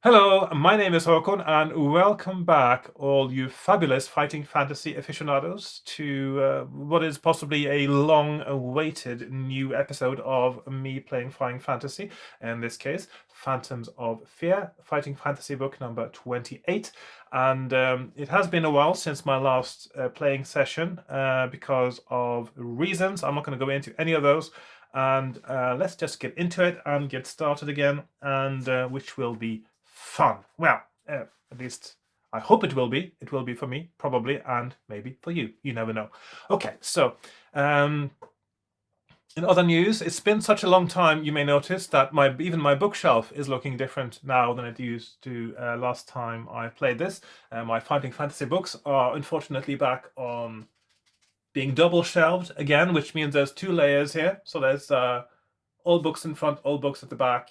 Hello, my name is Hakon, and welcome back, all you fabulous fighting fantasy aficionados, to what is possibly a long-awaited new episode of me playing Flying Fantasy. In this case, Phantoms of Fear, fighting fantasy book number 28. And it has been a while since my last playing session because of reasons. I'm not going to go into any of those. And let's just get into it and get started again, and which will be fun. Well, at least I hope it will be. It will be for me, probably, and maybe for you. You never know. Okay, so in other news, it's been such a long time. You may notice that even my bookshelf is looking different now than it used to last time I played this. My fighting fantasy books are unfortunately back on being double shelved again, which means there's two layers here. So there's all books in front, all books at the back,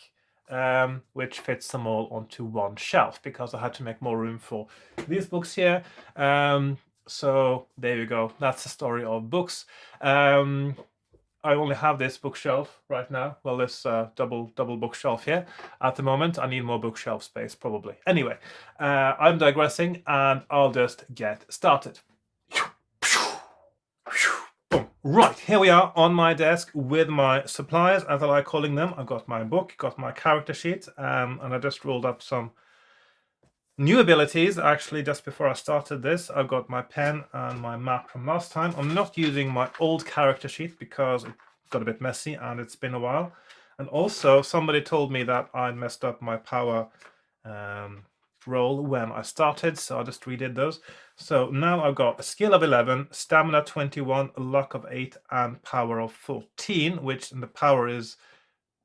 which fits them all onto one shelf because I had to make more room for these books here. So there you go. That's the story of books. I only have this bookshelf right now. Well, this double bookshelf here at the moment. I need more bookshelf space probably. Anyway, I'm digressing, and I'll just get started. Right, here we are on my desk with my supplies, as I like calling them. I've got my book, got my character sheet, and I just rolled up some new abilities. Actually, just before I started this, I've got my pen and my map from last time. I'm not using my old character sheet because it got a bit messy and it's been a while. And also, somebody told me that I messed up my power roll when I started, so I just redid those. So now I've got a skill of 11, stamina 21, luck of 8, and power of 14, which in the power is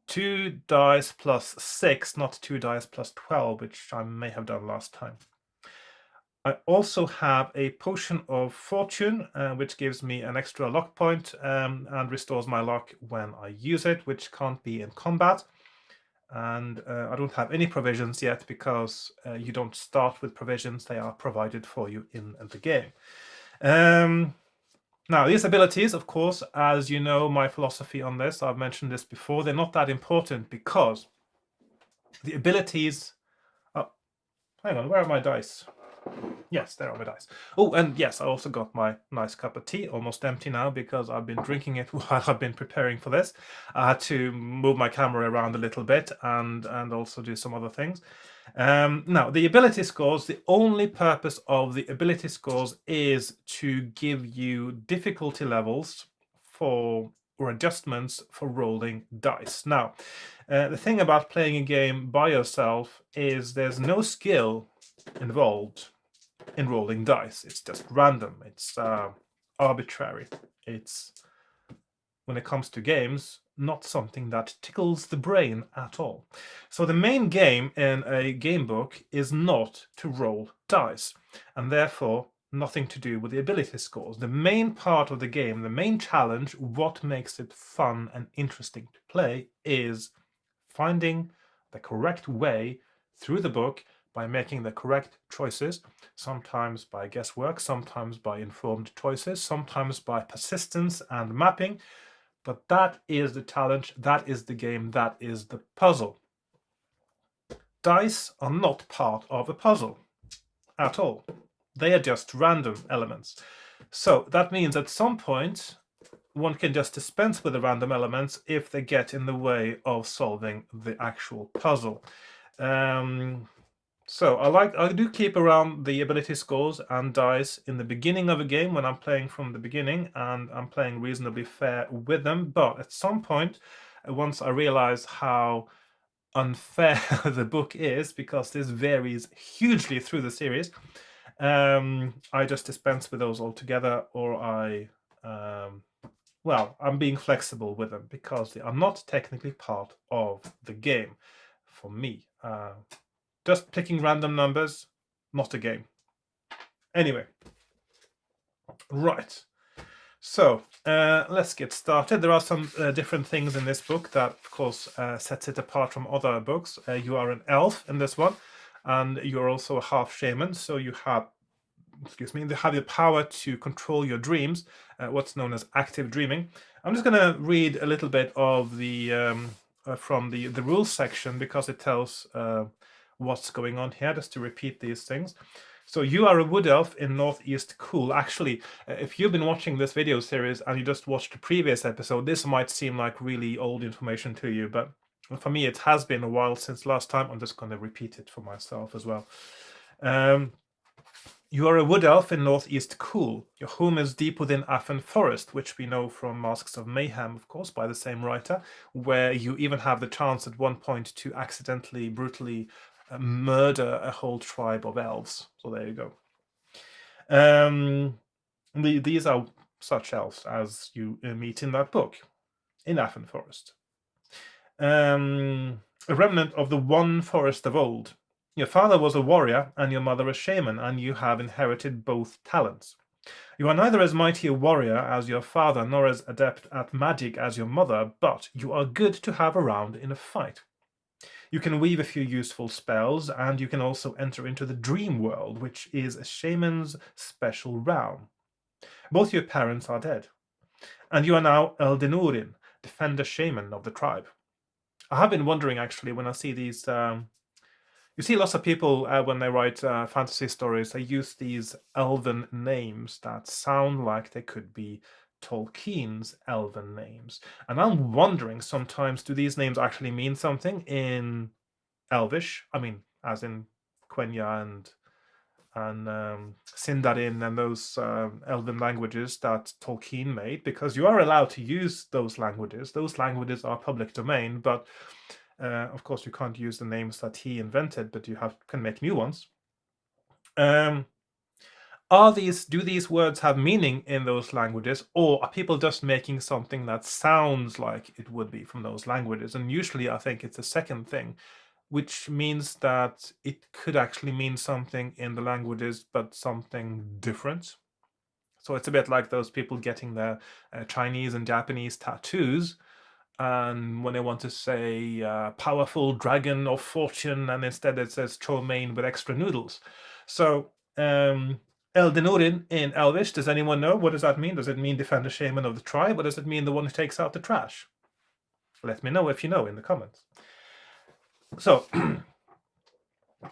2 dice plus 6, not 2 dice plus 12, which I may have done last time. I also have a potion of fortune, which gives me an extra luck point and restores my luck when I use it, which can't be in combat. And I don't have any provisions yet because you don't start with provisions. They are provided for you in the game. Now, these abilities, of course, as you know, my philosophy on this, I've mentioned this before, they're not that important because the abilities... Oh, hang on, where are my dice? Yes, there are my dice. Oh, and yes, I also got my nice cup of tea, almost empty now because I've been drinking it while I've been preparing for this. I had to move my camera around a little bit and also do some other things. Now, the ability scores, the only purpose of the ability scores is to give you difficulty levels or adjustments for rolling dice. Now, the thing about playing a game by yourself is there's no skill involved in rolling dice. It's just random. It's arbitrary. It's, when it comes to games, not something that tickles the brain at all. So the main game in a game book is not to roll dice, and therefore nothing to do with the ability scores. The main part of the game, the main challenge, what makes it fun and interesting to play, is finding the correct way through the book by making the correct choices, sometimes by guesswork, sometimes by informed choices, sometimes by persistence and mapping. But that is the challenge, that is the game, that is the puzzle. Dice are not part of a puzzle at all. They are just random elements. So that means at some point, one can just dispense with the random elements if they get in the way of solving the actual puzzle. So I do keep around the ability scores and dice in the beginning of a game when I'm playing from the beginning, and I'm playing reasonably fair with them. But at some point, once I realize how unfair the book is, because this varies hugely through the series, I just dispense with those altogether, or I'm being flexible with them because they are not technically part of the game for me. Just picking random numbers, not a game. Anyway, right. So let's get started. There are some different things in this book that, of course, sets it apart from other books. You are an elf in this one, and you're also a half shaman. So you have, they have the power to control your dreams, what's known as active dreaming. I'm just going to read a little bit of the from the rules section because it tells what's going on here, just to repeat these things. So you are a wood elf in Northeast Cool. Actually, if you've been watching this video series and you just watched the previous episode, this might seem like really old information to you, but for me it has been a while since last time. I'm just going to repeat it for myself as well. You are a wood elf in Northeast Cool. Your home is deep within Affan Forest, which we know from Masks of Mayhem, of course, by the same writer, where you even have the chance at one point to accidentally, brutally murder a whole tribe of elves. So there you go. These are such elves as you meet in that book, in Affan Forest. A remnant of the one forest of old. Your father was a warrior and your mother a shaman, and you have inherited both talents. You are neither as mighty a warrior as your father nor as adept at magic as your mother, but you are good to have around in a fight. You can weave a few useful spells, and you can also enter into the dream world, which is a shaman's special realm. Both your parents are dead, and you are now Eldinurin, defender shaman of the tribe. I have been wondering, actually, when I see these... you see lots of people, when they write fantasy stories, they use these elven names that sound like they could be Tolkien's elven names. And I'm wondering sometimes, do these names actually mean something in Elvish? I mean, as in Quenya and Sindarin and those elven languages that Tolkien made, because you are allowed to use those languages. Those languages are public domain, but of course you can't use the names that he invented, but you can make new ones. Do these words have meaning in those languages, or are people just making something that sounds like it would be from those languages? And usually I think it's the second thing, which means that it could actually mean something in the languages, but something different. So it's a bit like those people getting their Chinese and Japanese tattoos, and when they want to say powerful dragon of fortune, and instead it says chow mein with extra noodles. So Eldinurin in Elvish, does anyone know? What does that mean? Does it mean defender shaman of the tribe, or does it mean the one who takes out the trash? Let me know if you know in the comments. So,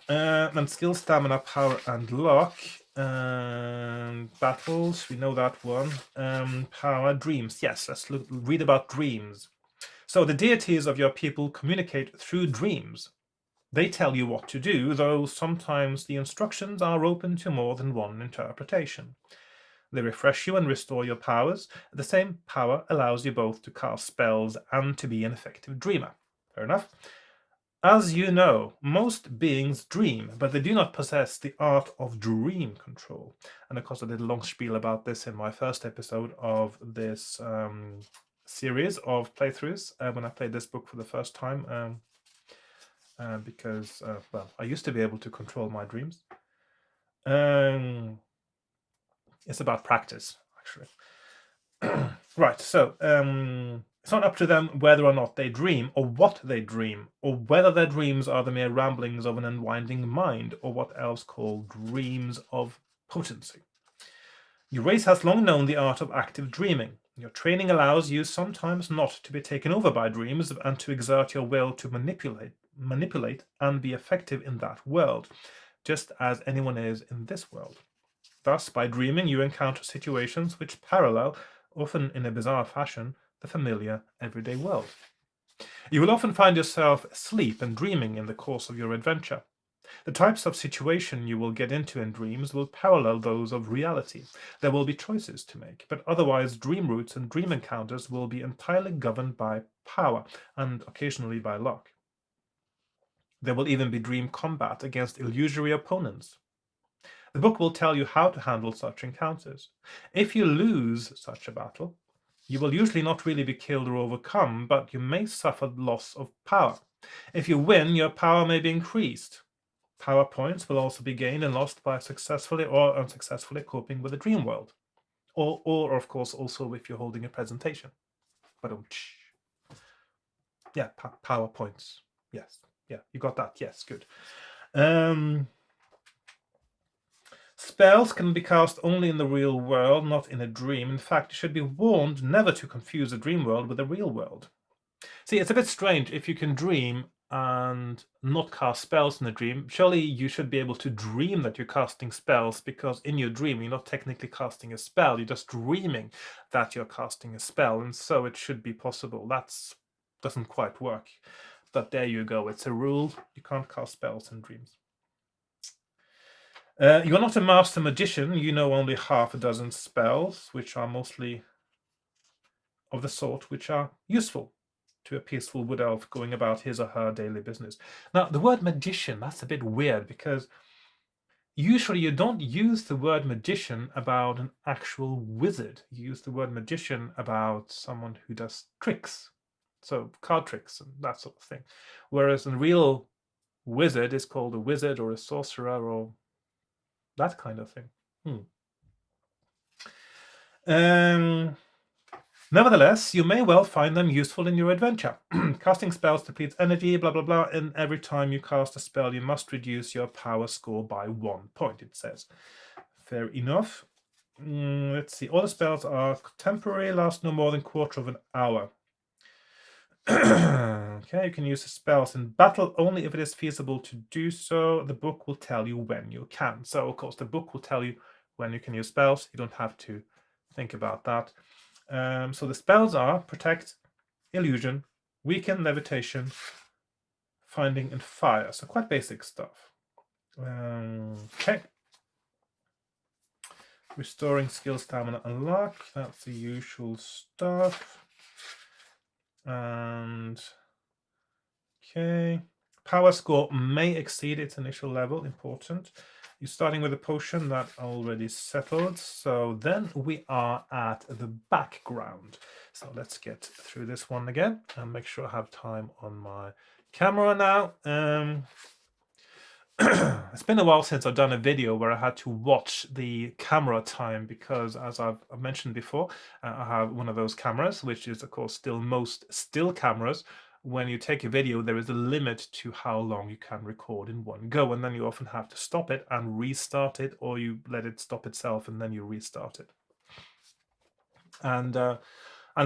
and skill, stamina, power, and luck. Battles, we know that one. Power, dreams. Yes, let's read about dreams. So the deities of your people communicate through dreams. They tell you what to do, though sometimes the instructions are open to more than one interpretation. They refresh you and restore your powers. The same power allows you both to cast spells and to be an effective dreamer. Fair enough. As you know, most beings dream, but they do not possess the art of dream control. And of course I did a long spiel about this in my first episode of this series of playthroughs when I played this book for the first time, because, well, I used to be able to control my dreams. It's about practice, actually. Right, so it's not up to them whether or not they dream, or what they dream, or whether their dreams are the mere ramblings of an unwinding mind, or what elves call dreams of potency. Your race has long known the art of active dreaming. Your training allows you sometimes not to be taken over by dreams, and to exert your will to manipulate and be effective in that world, just as anyone is in this world. Thus, by dreaming, you encounter situations which parallel, often in a bizarre fashion, the familiar everyday world. You will often find yourself asleep and dreaming in the course of your adventure. The types of situation you will get into in dreams will parallel those of reality. There will be choices to make, but otherwise dream routes and dream encounters will be entirely governed by power and occasionally by luck. There will even be dream combat against illusory opponents. The book will tell you how to handle such encounters. If you lose such a battle, you will usually not really be killed or overcome, but you may suffer loss of power. If you win, your power may be increased. Power points will also be gained and lost by successfully or unsuccessfully coping with the dream world. Or of course, also if you're holding a presentation. But yeah, power points. Yes. Yeah, you got that. Yes, good. Spells can be cast only in the real world, not in a dream. In fact, you should be warned never to confuse the dream world with the real world. See, it's a bit strange if you can dream and not cast spells in a dream, surely you should be able to dream that you're casting spells, because in your dream you're not technically casting a spell, you're just dreaming that you're casting a spell, and so it should be possible. That's doesn't quite work, but there you go. It's a rule. You can't cast spells in dreams. You're not a master magician. You know only half a dozen spells, which are mostly of the sort which are useful to a peaceful wood elf going about his or her daily business. Now, the word magician, that's a bit weird, because usually you don't use the word magician about an actual wizard. You use the word magician about someone who does tricks, so card tricks and that sort of thing. Whereas a real wizard is called a wizard or a sorcerer or that kind of thing. Nevertheless, you may well find them useful in your adventure. Casting spells depletes energy, blah, blah, blah, and every time you cast a spell, you must reduce your power score by 1 point, it says. Fair enough. Let's see. All the spells are temporary, last no more than a quarter of an hour. Okay, you can use the spells in battle only if it is feasible to do so. The book will tell you when you can. So, of course, the book will tell you when you can use spells. You don't have to think about that. So the spells are Protect, Illusion, Weaken, Levitation, Finding, and Fire. So quite basic stuff. Okay. Restoring skill, stamina, and luck. That's the usual stuff. And okay. Power score may exceed its initial level. Important. You're starting with a potion that already settled. So then we are at the background. So let's get through this one again and make sure I have time on my camera now. It's been a while since I've done a video where I had to watch the camera time, because as I've mentioned before, I have one of those cameras, which is of course still most still cameras. When you take a video, there is a limit to how long you can record in one go, and then you often have to stop it and restart it, or you let it stop itself and then you restart it. And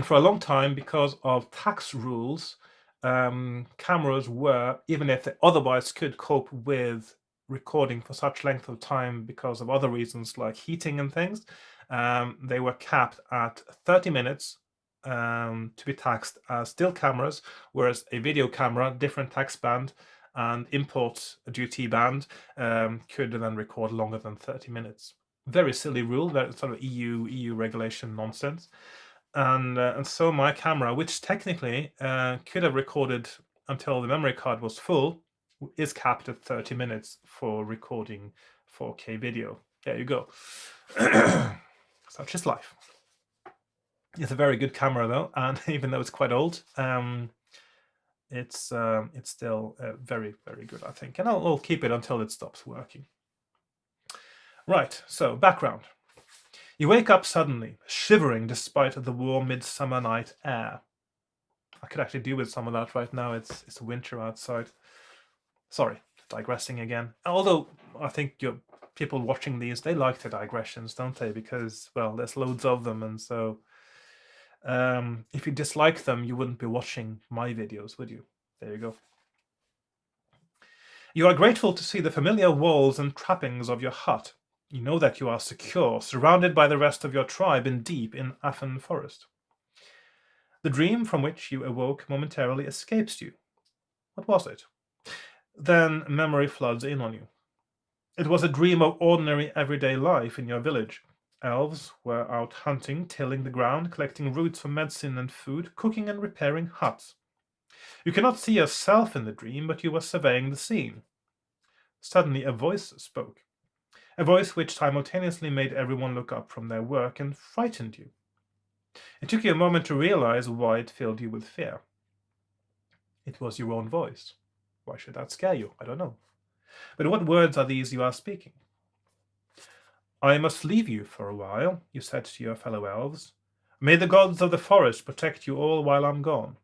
for a long time, because of tax rules, cameras were, even if they otherwise could cope with recording for such length of time because of other reasons like heating and things, they were capped at 30 minutes to be taxed as still cameras, whereas a video camera, different tax band and import duty band, could then record longer than 30 minutes. Very silly rule, that sort of EU regulation nonsense. And so my camera, which technically could have recorded until the memory card was full, is capped at 30 minutes for recording 4K video. There you go. Such is life. It's a very good camera though, and even though it's quite old, it's still very, very good, I think. And I'll keep it until it stops working. Right, so background. You wake up suddenly, shivering despite the warm midsummer night air. I could actually do with some of that right now. It's winter outside. Sorry, digressing again. Although I think people watching these, they like the digressions, don't they? Because, well, there's loads of them, and so if you dislike them, you wouldn't be watching my videos, would you? There you go. You are grateful to see the familiar walls and trappings of your hut. You know that you are secure, surrounded by the rest of your tribe and deep in Affan Forest. The dream from which you awoke momentarily escapes you. What was it? Then memory floods in on you. It was a dream of ordinary everyday life in your village. Elves were out hunting, tilling the ground, collecting roots for medicine and food, cooking and repairing huts. You cannot see yourself in the dream, but you were surveying the scene. Suddenly a voice spoke. A voice which simultaneously made everyone look up from their work and frightened you. It took you a moment to realize why it filled you with fear. It was your own voice. Why should that scare you? I don't know. But what words are these you are speaking? I must leave you for a while, you said to your fellow elves. May the gods of the forest protect you all while I'm gone.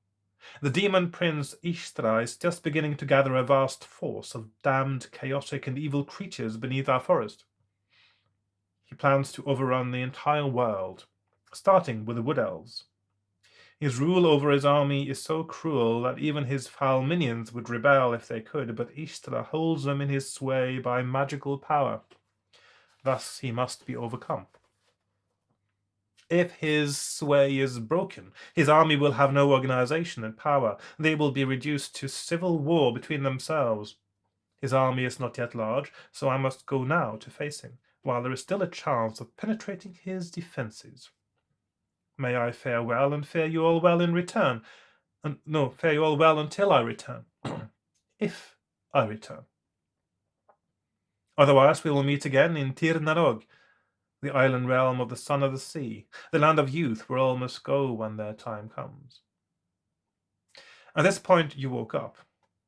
The demon prince Ishtra is just beginning to gather a vast force of damned, chaotic, and evil creatures beneath our forest. He plans to overrun the entire world, starting with the wood elves. His rule over his army is so cruel that even his foul minions would rebel if they could, but Ishtar holds them in his sway by magical power. Thus he must be overcome. If his sway is broken, his army will have no organization and power. They will be reduced to civil war between themselves. His army is not yet large, so I must go now to face him, while there is still a chance of penetrating his defenses. May I fare well and fare you all well in return. No, fare you all well until I return. If I return. Otherwise we will meet again in Tir Narog, the island realm of the Son of the Sea, the land of youth where all must go when their time comes. At this point you woke up.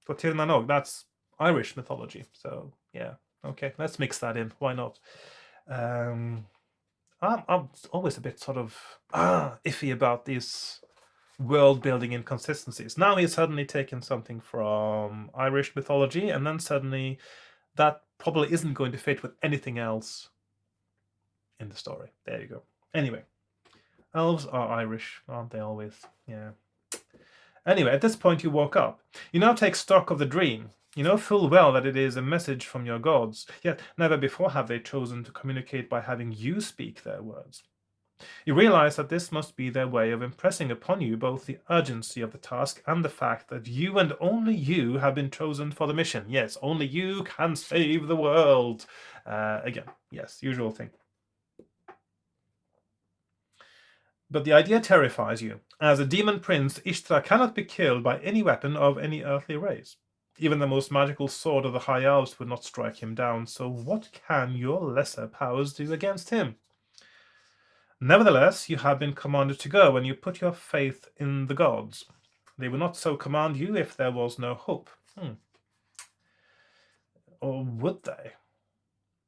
For Tir Nanog, that's Irish mythology, so yeah, okay, let's mix that in, why not? I'm always a bit sort of iffy about these world-building inconsistencies. Now he's suddenly taken something from Irish mythology, and then suddenly that probably isn't going to fit with anything else in the story. There you go. Anyway, elves are Irish, aren't they always? Yeah. Anyway, at this point you woke up. You now take stock of the dream. You know full well that it is a message from your gods, yet never before have they chosen to communicate by having you speak their words. You realize that this must be their way of impressing upon you both the urgency of the task and the fact that you and only you have been chosen for the mission. Yes, only you can save the world. Again, yes, usual thing. But the idea terrifies you. As a demon prince, Ishtar cannot be killed by any weapon of any earthly race. Even the most magical sword of the High Elves would not strike him down, so what can your lesser powers do against him? Nevertheless, you have been commanded to go, and you put your faith in the gods. They would not so command you if there was no hope. Or would they?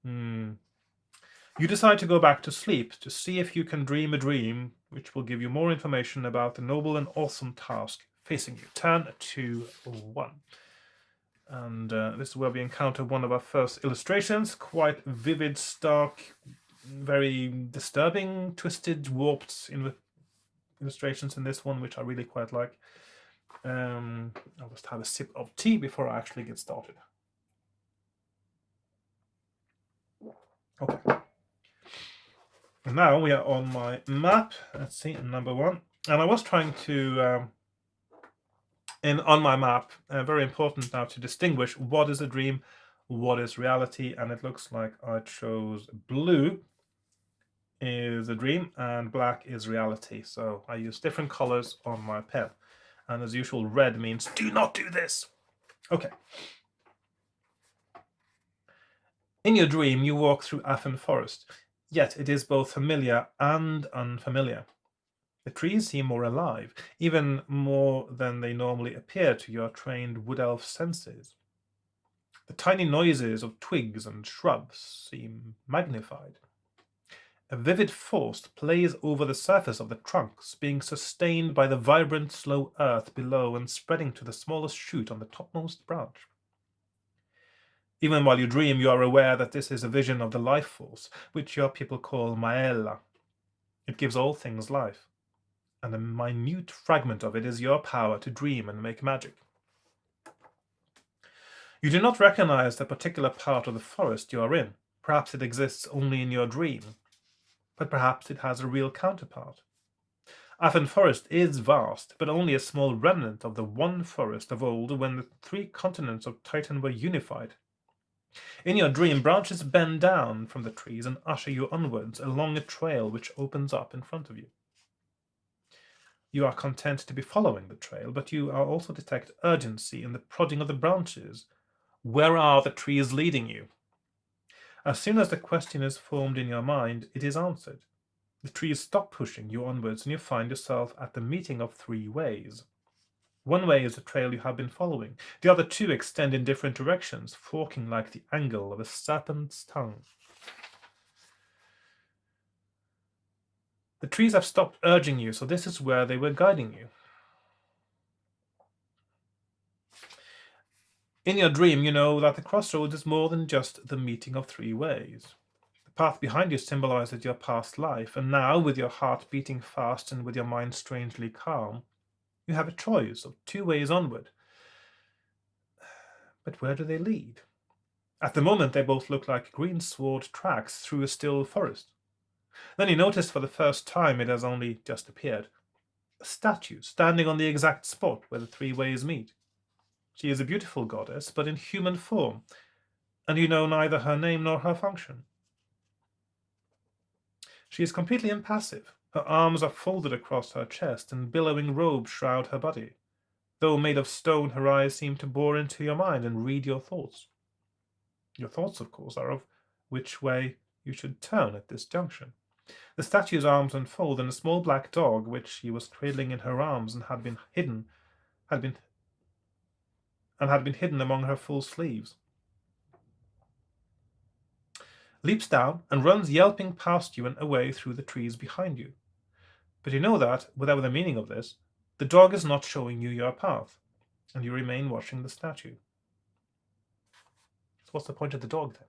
You decide to go back to sleep to see if you can dream a dream which will give you more information about the noble and awesome task facing you. Turn to 1. And this is where we encounter one of our first illustrations. Quite vivid, stark, very disturbing, twisted, warped illustrations in this one, which I really quite like. I'll just have a sip of tea before I actually get started. Okay. Now we are on my map. Let's see, number 1. And I was trying to, on my map, very important now to distinguish what is a dream, what is reality. And it looks like I chose blue is a dream and black is reality. So I use different colors on my pen. And as usual, red means do not do this. Okay. In your dream, you walk through Affin Forest. Yet it is both familiar and unfamiliar. The trees seem more alive, even more than they normally appear to your trained wood elf senses. The tiny noises of twigs and shrubs seem magnified. A vivid force plays over the surface of the trunks, being sustained by the vibrant, slow earth below and spreading to the smallest shoot on the topmost branch. Even while you dream, you are aware that this is a vision of the life force, which your people call Maella. It gives all things life, and a minute fragment of it is your power to dream and make magic. You do not recognize the particular part of the forest you are in. Perhaps it exists only in your dream, but perhaps it has a real counterpart. Affin Forest is vast, but only a small remnant of the one forest of old when the 3 continents of Titan were unified. In your dream, branches bend down from the trees and usher you onwards along a trail which opens up in front of you. You are content to be following the trail, but you also detect urgency in the prodding of the branches. Where are the trees leading you? As soon as the question is formed in your mind, it is answered. The trees stop pushing you onwards and you find yourself at the meeting of 3 ways. One way is the trail you have been following. The other 2 extend in different directions, forking like the angle of a serpent's tongue. The trees have stopped urging you, so this is where they were guiding you. In your dream, you know that the crossroads is more than just the meeting of 3 ways. The path behind you symbolizes your past life, and now, with your heart beating fast and with your mind strangely calm, you have a choice of two ways onward. But where do they lead? At the moment, they both look like greensward tracks through a still forest. Then you notice for the first time it has only just appeared. A statue standing on the exact spot where the three ways meet. She is a beautiful goddess, but in human form, and you know neither her name nor her function. She is completely impassive. Her arms are folded across her chest, and billowing robes shroud her body. Though made of stone, her eyes seem to bore into your mind and read your thoughts. Your thoughts, of course, are of which way you should turn at this junction. The statue's arms unfold, and a small black dog, which she was cradling in her arms and had been hidden among her full sleeves, leaps down and runs yelping past you and away through the trees behind you. But you know that, whatever the meaning of this, the dog is not showing you your path, and you remain watching the statue. So what's the point of the dog, then?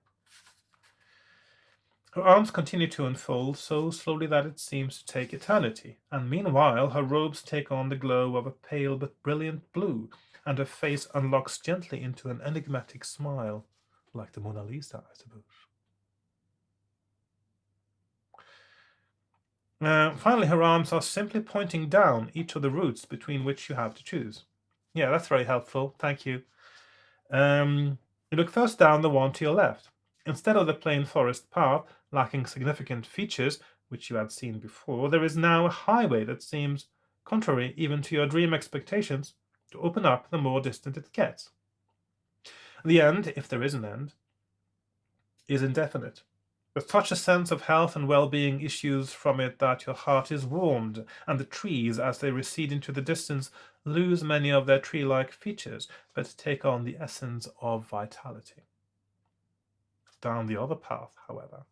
Her arms continue to unfold so slowly that it seems to take eternity, and meanwhile her robes take on the glow of a pale but brilliant blue, and her face unlocks gently into an enigmatic smile, like the Mona Lisa, I suppose. Finally, her arms are simply pointing down each of the routes between which you have to choose. Yeah, that's very helpful. Thank you. You look first down the one to your left. Instead of the plain forest path, lacking significant features, which you had seen before, there is now a highway that seems, contrary even to your dream expectations, to open up the more distant it gets. The end, if there is an end, is indefinite. With such a sense of health and well-being issues from it that your heart is warmed, and the trees, as they recede into the distance, lose many of their tree-like features, but take on the essence of vitality. Down the other path, however,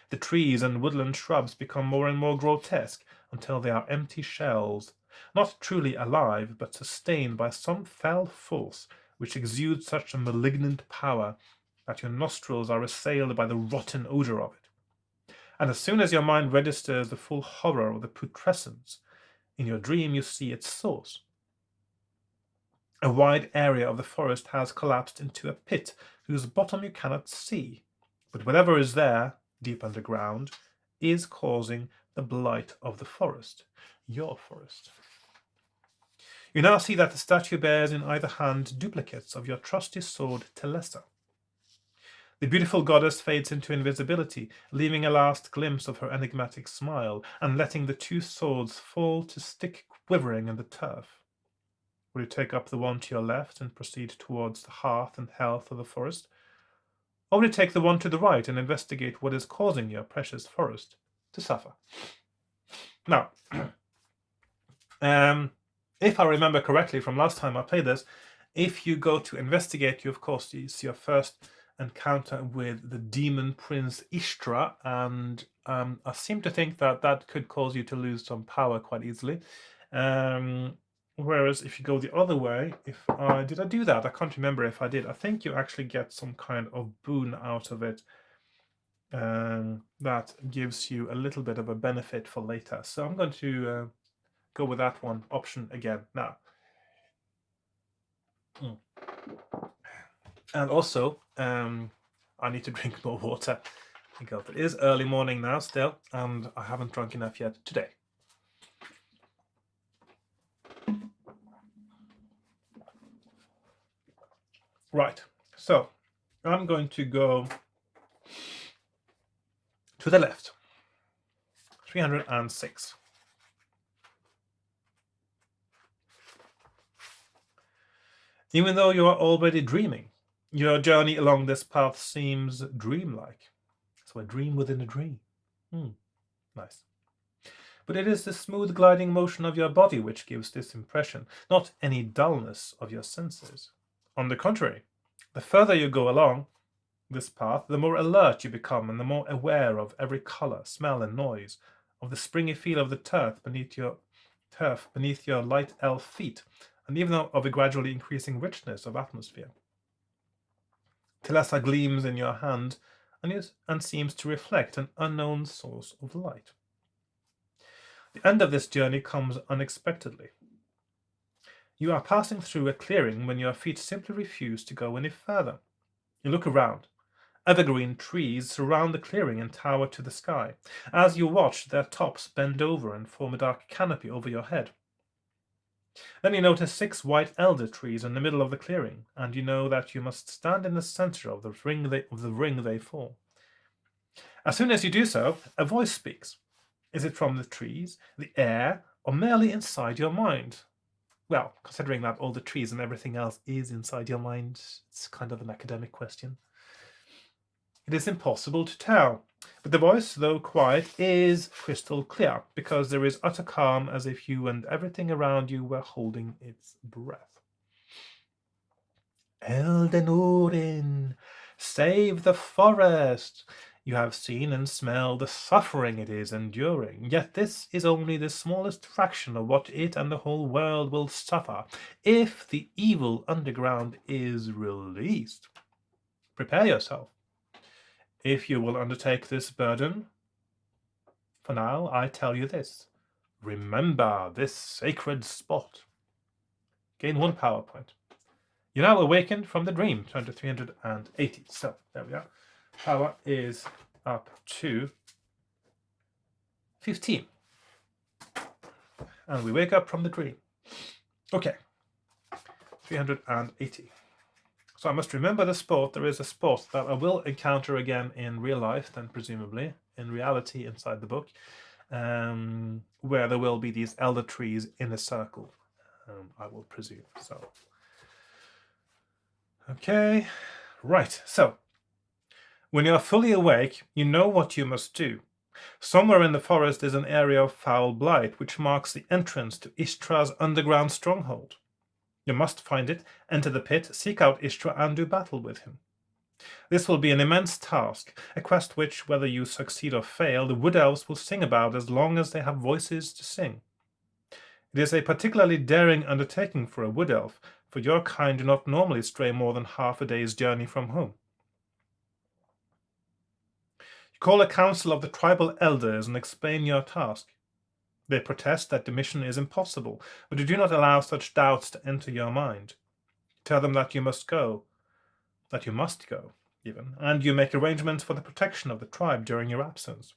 the trees and woodland shrubs become more and more grotesque until they are empty shells, not truly alive, but sustained by some fell force which exudes such a malignant power that your nostrils are assailed by the rotten odor of it. And as soon as your mind registers the full horror of the putrescence, in your dream you see its source. A wide area of the forest has collapsed into a pit whose bottom you cannot see, but whatever is there, deep underground, is causing the blight of the forest, your forest. You now see that the statue bears in either hand duplicates of your trusty sword Telessa. The beautiful goddess fades into invisibility, leaving a last glimpse of her enigmatic smile, and letting the two swords fall to stick quivering in the turf. Will you take up the one to your left and proceed towards the hearth and health of the forest? Or will you take the one to the right and investigate what is causing your precious forest to suffer? Now, if I remember correctly from last time I played this, if you go to investigate, you of course see your first encounter with the demon prince Ishtra, and I seem to think that could cause you to lose some power quite easily. Whereas if you go the other way, did I do that? I can't remember if I did. I think you actually get some kind of boon out of it that gives you a little bit of a benefit for later. So I'm going to go with that one option again now. And also, I need to drink more water because it is early morning now still, and I haven't drunk enough yet today. Right, so I'm going to go to the left. 306. Even though you are already dreaming, your journey along this path seems dreamlike. So a dream within a dream. Nice. But it is the smooth gliding motion of your body which gives this impression, not any dullness of your senses. On the contrary, the further you go along this path, the more alert you become and the more aware of every color, smell, and noise, of the springy feel of the turf beneath your light elf feet, and even of a gradually increasing richness of atmosphere. Telessa gleams in your hand, and seems to reflect an unknown source of light. The end of this journey comes unexpectedly. You are passing through a clearing when your feet simply refuse to go any further. You look around. Evergreen trees surround the clearing and tower to the sky. As you watch, their tops bend over and form a dark canopy over your head. Then you notice 6 white elder trees in the middle of the clearing, and you know that you must stand in the center of the ring they form. As soon as you do so, a voice speaks. Is it from the trees, the air, or merely inside your mind? Well, considering that all the trees and everything else is inside your mind, it's kind of an academic question. It is impossible to tell, but the voice, though quiet, is crystal clear, because there is utter calm, as if you and everything around you were holding its breath. Elden Urin, save the forest! You have seen and smelled the suffering it is enduring, yet this is only the smallest fraction of what it and the whole world will suffer if the evil underground is released. Prepare yourself. If you will undertake this burden, for now I tell you this. Remember this sacred spot. Gain 1 power point. You're now awakened from the dream. Turn to 380. So, there we are. Power is up to 15. And we wake up from the dream. Okay. 380. So I must remember the sport. There is a sport that I will encounter again in real life, then presumably in reality inside the book, where there will be these elder trees in a circle, I will presume. So, okay, right. So, when you are fully awake, you know what you must do. Somewhere in the forest is an area of foul blight, which marks the entrance to Ishtra's underground stronghold. You must find it, enter the pit, seek out Ishtra, and do battle with him. This will be an immense task, a quest which, whether you succeed or fail, the wood elves will sing about as long as they have voices to sing. It is a particularly daring undertaking for a wood elf, for your kind do not normally stray more than half a day's journey from home. You call a council of the tribal elders and explain your task. They protest that the mission is impossible, but you do not allow such doubts to enter your mind. Tell them that you must go, even, and you make arrangements for the protection of the tribe during your absence.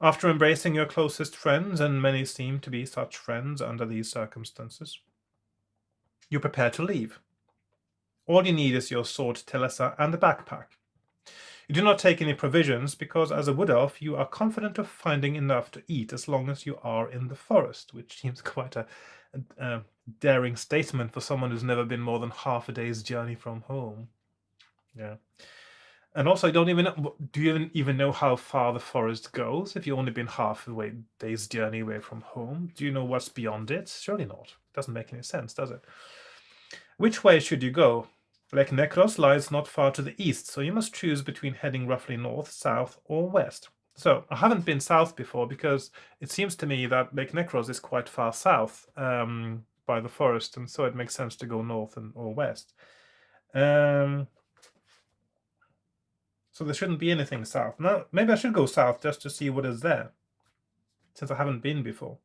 After embracing your closest friends, and many seem to be such friends under these circumstances, you prepare to leave. All you need is your sword Telesa and a backpack. You do not take any provisions because as a wood elf you are confident of finding enough to eat as long as you are in the forest, which seems quite a daring statement for someone who's never been more than half a day's journey from home. Yeah. And also, do you even know how far the forest goes if you've only been half a day's journey away from home? Do you know what's beyond it? Surely not. It doesn't make any sense, does it? Which way should you go? Lake Necros lies not far to the east, so you must choose between heading roughly north, south, or west. So, I haven't been south before because it seems to me that Lake Necros is quite far south by the forest, and so it makes sense to go north or west. So there shouldn't be anything south. Now, maybe I should go south just to see what is there, since I haven't been before.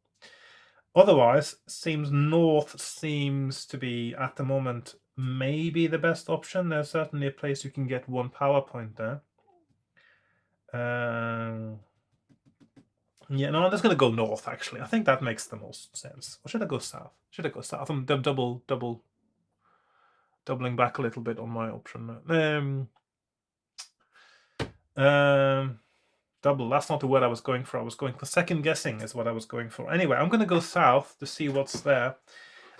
Otherwise, north seems to be, at the moment, maybe the best option. There's certainly a place you can get 1 power point there. Yeah, no, I'm just going to go north, actually. I think that makes the most sense. Or should I go south? Should I go south? I'm doubling back a little bit on my option. Double, that's not the word I was going for. I was going for second guessing is what I was going for. Anyway, I'm going to go south to see what's there.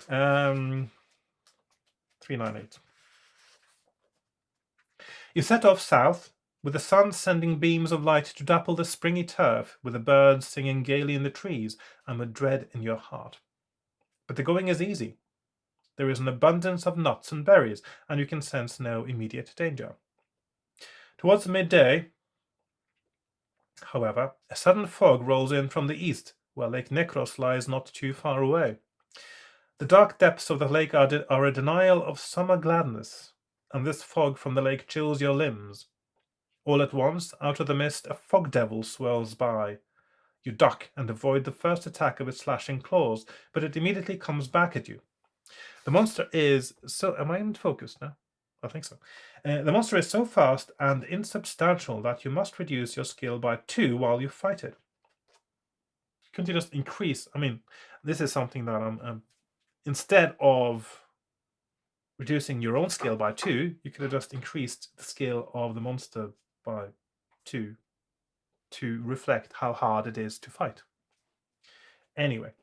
398. You set off south, with the sun sending beams of light to dapple the springy turf, with the birds singing gaily in the trees, and with dread in your heart. But the going is easy. There is an abundance of nuts and berries, and you can sense no immediate danger. Towards midday, however, a sudden fog rolls in from the east, where Lake Necros lies not too far away. The dark depths of the lake are a denial of summer gladness, and this fog from the lake chills your limbs. All at once, out of the mist, a fog devil swirls by. You duck and avoid the first attack of its slashing claws, but it immediately comes back at you. The monster is so... Am I in focus now? I think so. The monster is so fast and insubstantial that you must reduce your skill by 2 while you fight it. Couldn't you just increase? I mean, this is something that instead of reducing your own skill by 2, you could have just increased the skill of the monster by 2 to reflect how hard it is to fight. Anyway,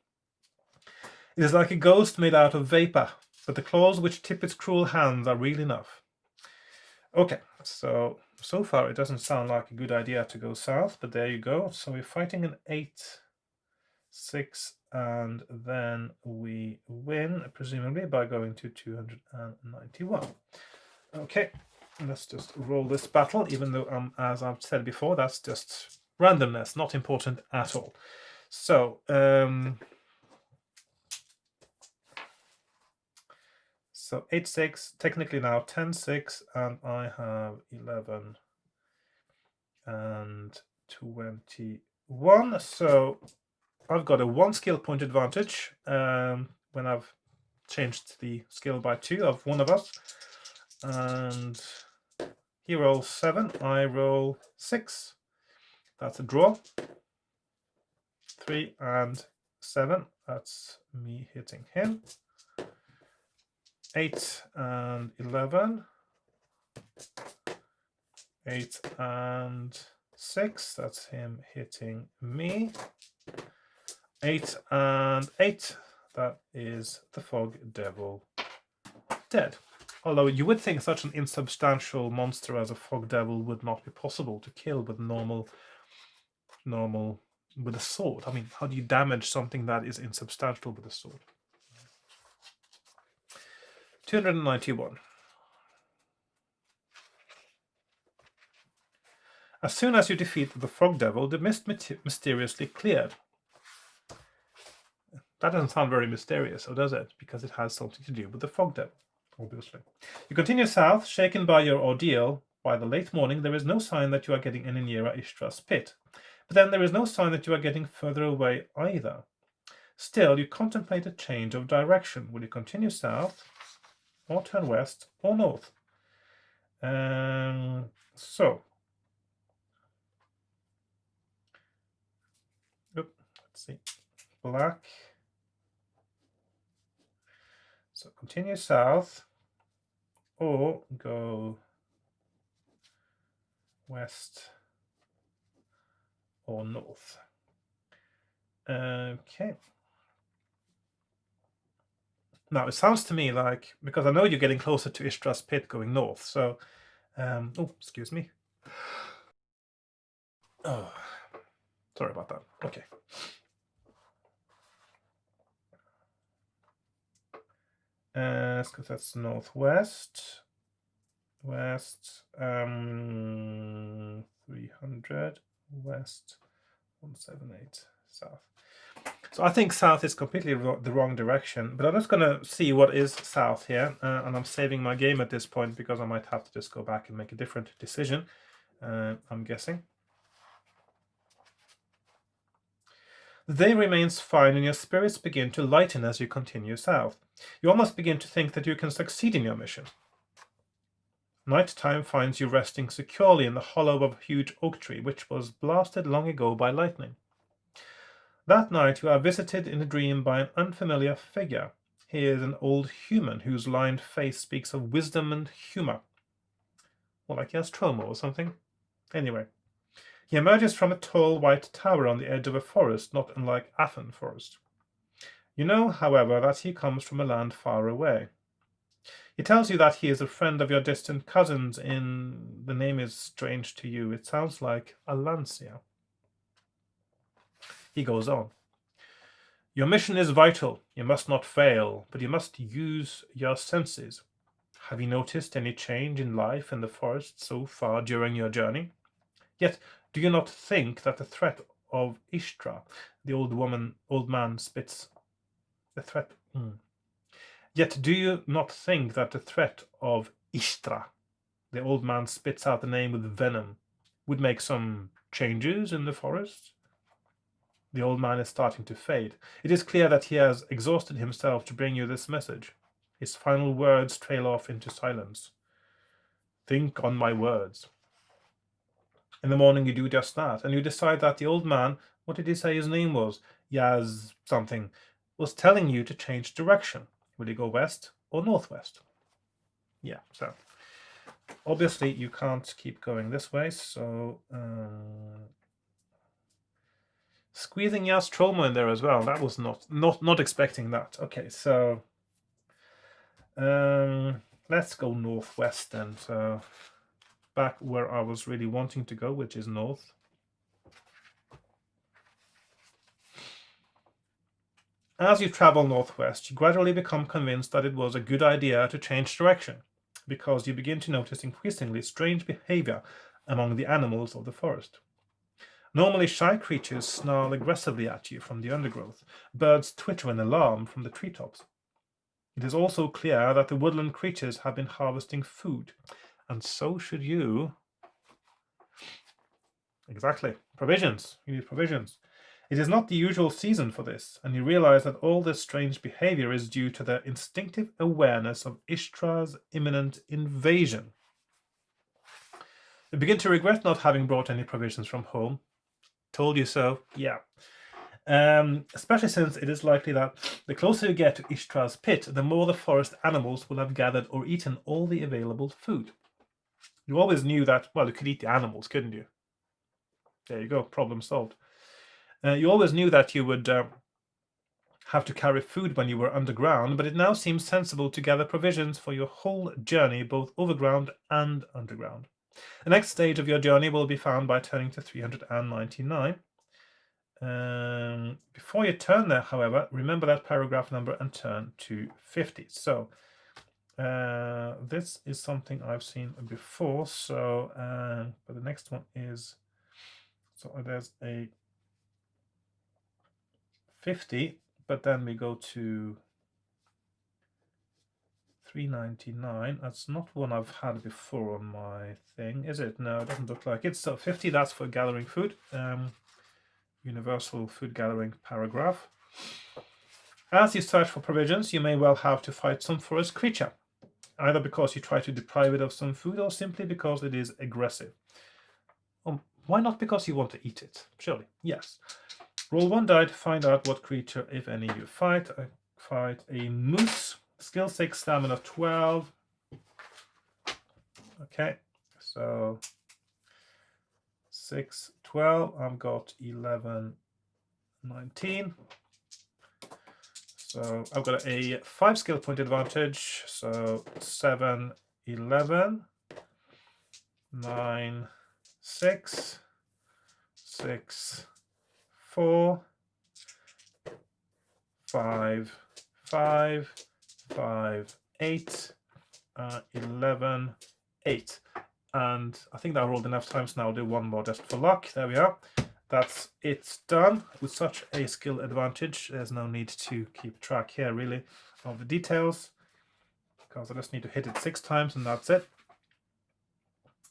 it is like a ghost made out of vapor, but the claws which tip its cruel hands are real enough. Okay, so far it doesn't sound like a good idea to go south, but there you go. So we're fighting an 8-6, and then we win, presumably, by going to 291. Okay, let's just roll this battle, even though, as I've said before, that's just randomness, not important at all. So, so 8-6, technically now 10-6, and I have 11 and 21. So I've got a 1 skill point advantage when I've changed the skill by 2 of one of us. And he rolls 7, I roll 6. That's a draw. 3 and 7, that's me hitting him. 8 and 11. 8 and 6, that's him hitting me. 8 and 8, that is the fog devil dead. Although you would think such an insubstantial monster as a fog devil would not be possible to kill with normal with a sword. I mean, how do you damage something that is insubstantial with a sword? 291. As soon as you defeat the fog devil, the mist mysteriously cleared. That doesn't sound very mysterious, or does it? Because it has something to do with the fog devil, obviously. You continue south, shaken by your ordeal. By the late morning, there is no sign that you are getting any nearer Ishtra's pit. But then there is no sign that you are getting further away either. Still, you contemplate a change of direction. Will you continue south, or turn west, or north? So, let's see. Black. So continue south, or go west or north. Okay. Now it sounds to me like, because I know you're getting closer to Ishtra's pit going north, so oh, excuse me. Oh, sorry about that. Okay. Because that's northwest, west, 300, west, 178, south. So I think south is completely the wrong direction, but I'm just going to see what is south here, and I'm saving my game at this point because I might have to just go back and make a different decision, I'm guessing. The day remains fine and your spirits begin to lighten as you continue south. You almost begin to think that you can succeed in your mission. Night time finds you resting securely in the hollow of a huge oak tree, which was blasted long ago by lightning. That night you are visited in a dream by an unfamiliar figure. He is an old human whose lined face speaks of wisdom and humor. Well, like he has trauma or something. Anyway, he emerges from a tall white tower on the edge of a forest, not unlike Athen Forest. You know, however, that he comes from a land far away. He tells you that he is a friend of your distant cousins in... The name is strange to you. It sounds like Alancia. He goes on. Your mission is vital. You must not fail, but you must use your senses. Have you noticed any change in life in the forest so far during your journey? Yet, do you not think that the threat of Ishtra, the old man spits... The threat... Yet, do you not think that the threat of Ishtra, the old man spits out the name with venom, would make some changes in the forest. The old man is starting to fade. It is clear that he has exhausted himself to bring you this message. His final words trail off into silence. Think on my words. In the morning you do just that, and you decide that the old man, what did he say his name was? Yaz something, was telling you to change direction. Will you go west or northwest? Yeah, so obviously you can't keep going this way, so squeezing Yaz Trauma in there as well. That was not expecting that. Okay, so let's go northwest then. So back where I was really wanting to go, which is north. As you travel northwest, you gradually become convinced that it was a good idea to change direction, because you begin to notice increasingly strange behavior among the animals of the forest. Normally shy creatures snarl aggressively at you from the undergrowth. Birds twitter in alarm from the treetops. It is also clear that the woodland creatures have been harvesting food, and so should you. Exactly. Provisions. You need provisions. It is not the usual season for this, and you realize that all this strange behavior is due to their instinctive awareness of Ishtar's imminent invasion. You begin to regret not having brought any provisions from home. Told you so, yeah. Especially since it is likely that the closer you get to Ishtar's pit, the more the forest animals will have gathered or eaten all the available food. You always knew that, well, you could eat the animals, couldn't you? There you go, problem solved. You always knew that you would have to carry food when you were underground, but it now seems sensible to gather provisions for your whole journey, both overground and underground. The next stage of your journey will be found by turning to 399. Before you turn there, however, remember that paragraph number and turn to 50. So this is something I've seen before. So, but the next one is, so there's a 50, but then we go to 399. That's not one I've had before on my thing, is it? No, it doesn't look like it. So 50, that's for gathering food. Universal food gathering paragraph. As you search for provisions, you may well have to fight some forest creature, either because you try to deprive it of some food or simply because it is aggressive. Why not because you want to eat it? Surely, yes. Roll one die to find out what creature, if any, you fight. I fight a moose. Skill 6, stamina 12. Okay, so 6, 12. I've got 11, 19. So I've got a 5 skill point advantage. So 7, 11, 9, 6, 6, 4, 5, 5, 5, 8, 11, 8. And I think that I rolled enough times now. I'll do one more just for luck. There we are. That's it done. With such a skill advantage, there's no need to keep track here really of the details, because I just need to hit it 6 times and that's it.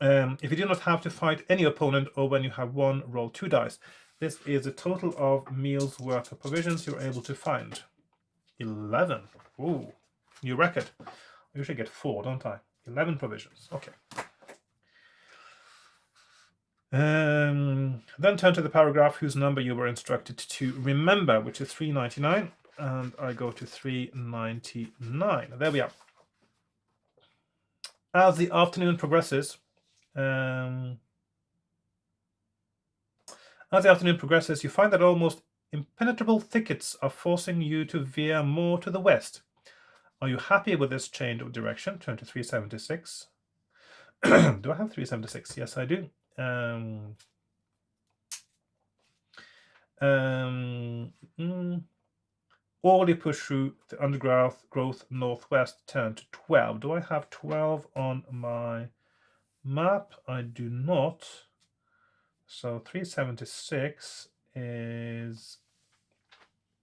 If you do not have to fight any opponent, or when you have one, roll 2 dice. This is a total of meals worth of provisions you're able to find. 11. Ooh, new record. I usually get 4, don't I? 11 provisions. Okay. Then turn to the paragraph whose number you were instructed to remember, which is 399, and I go to 399. There we are. As the afternoon progresses, you find that almost impenetrable thickets are forcing you to veer more to the west. Are you happy with this change of direction? Turn to 376. Do I have 376? Yes, I do. Or will you push through the undergrowth northwest, turn to 12? Do I have 12 on my map? I do not. So 376 is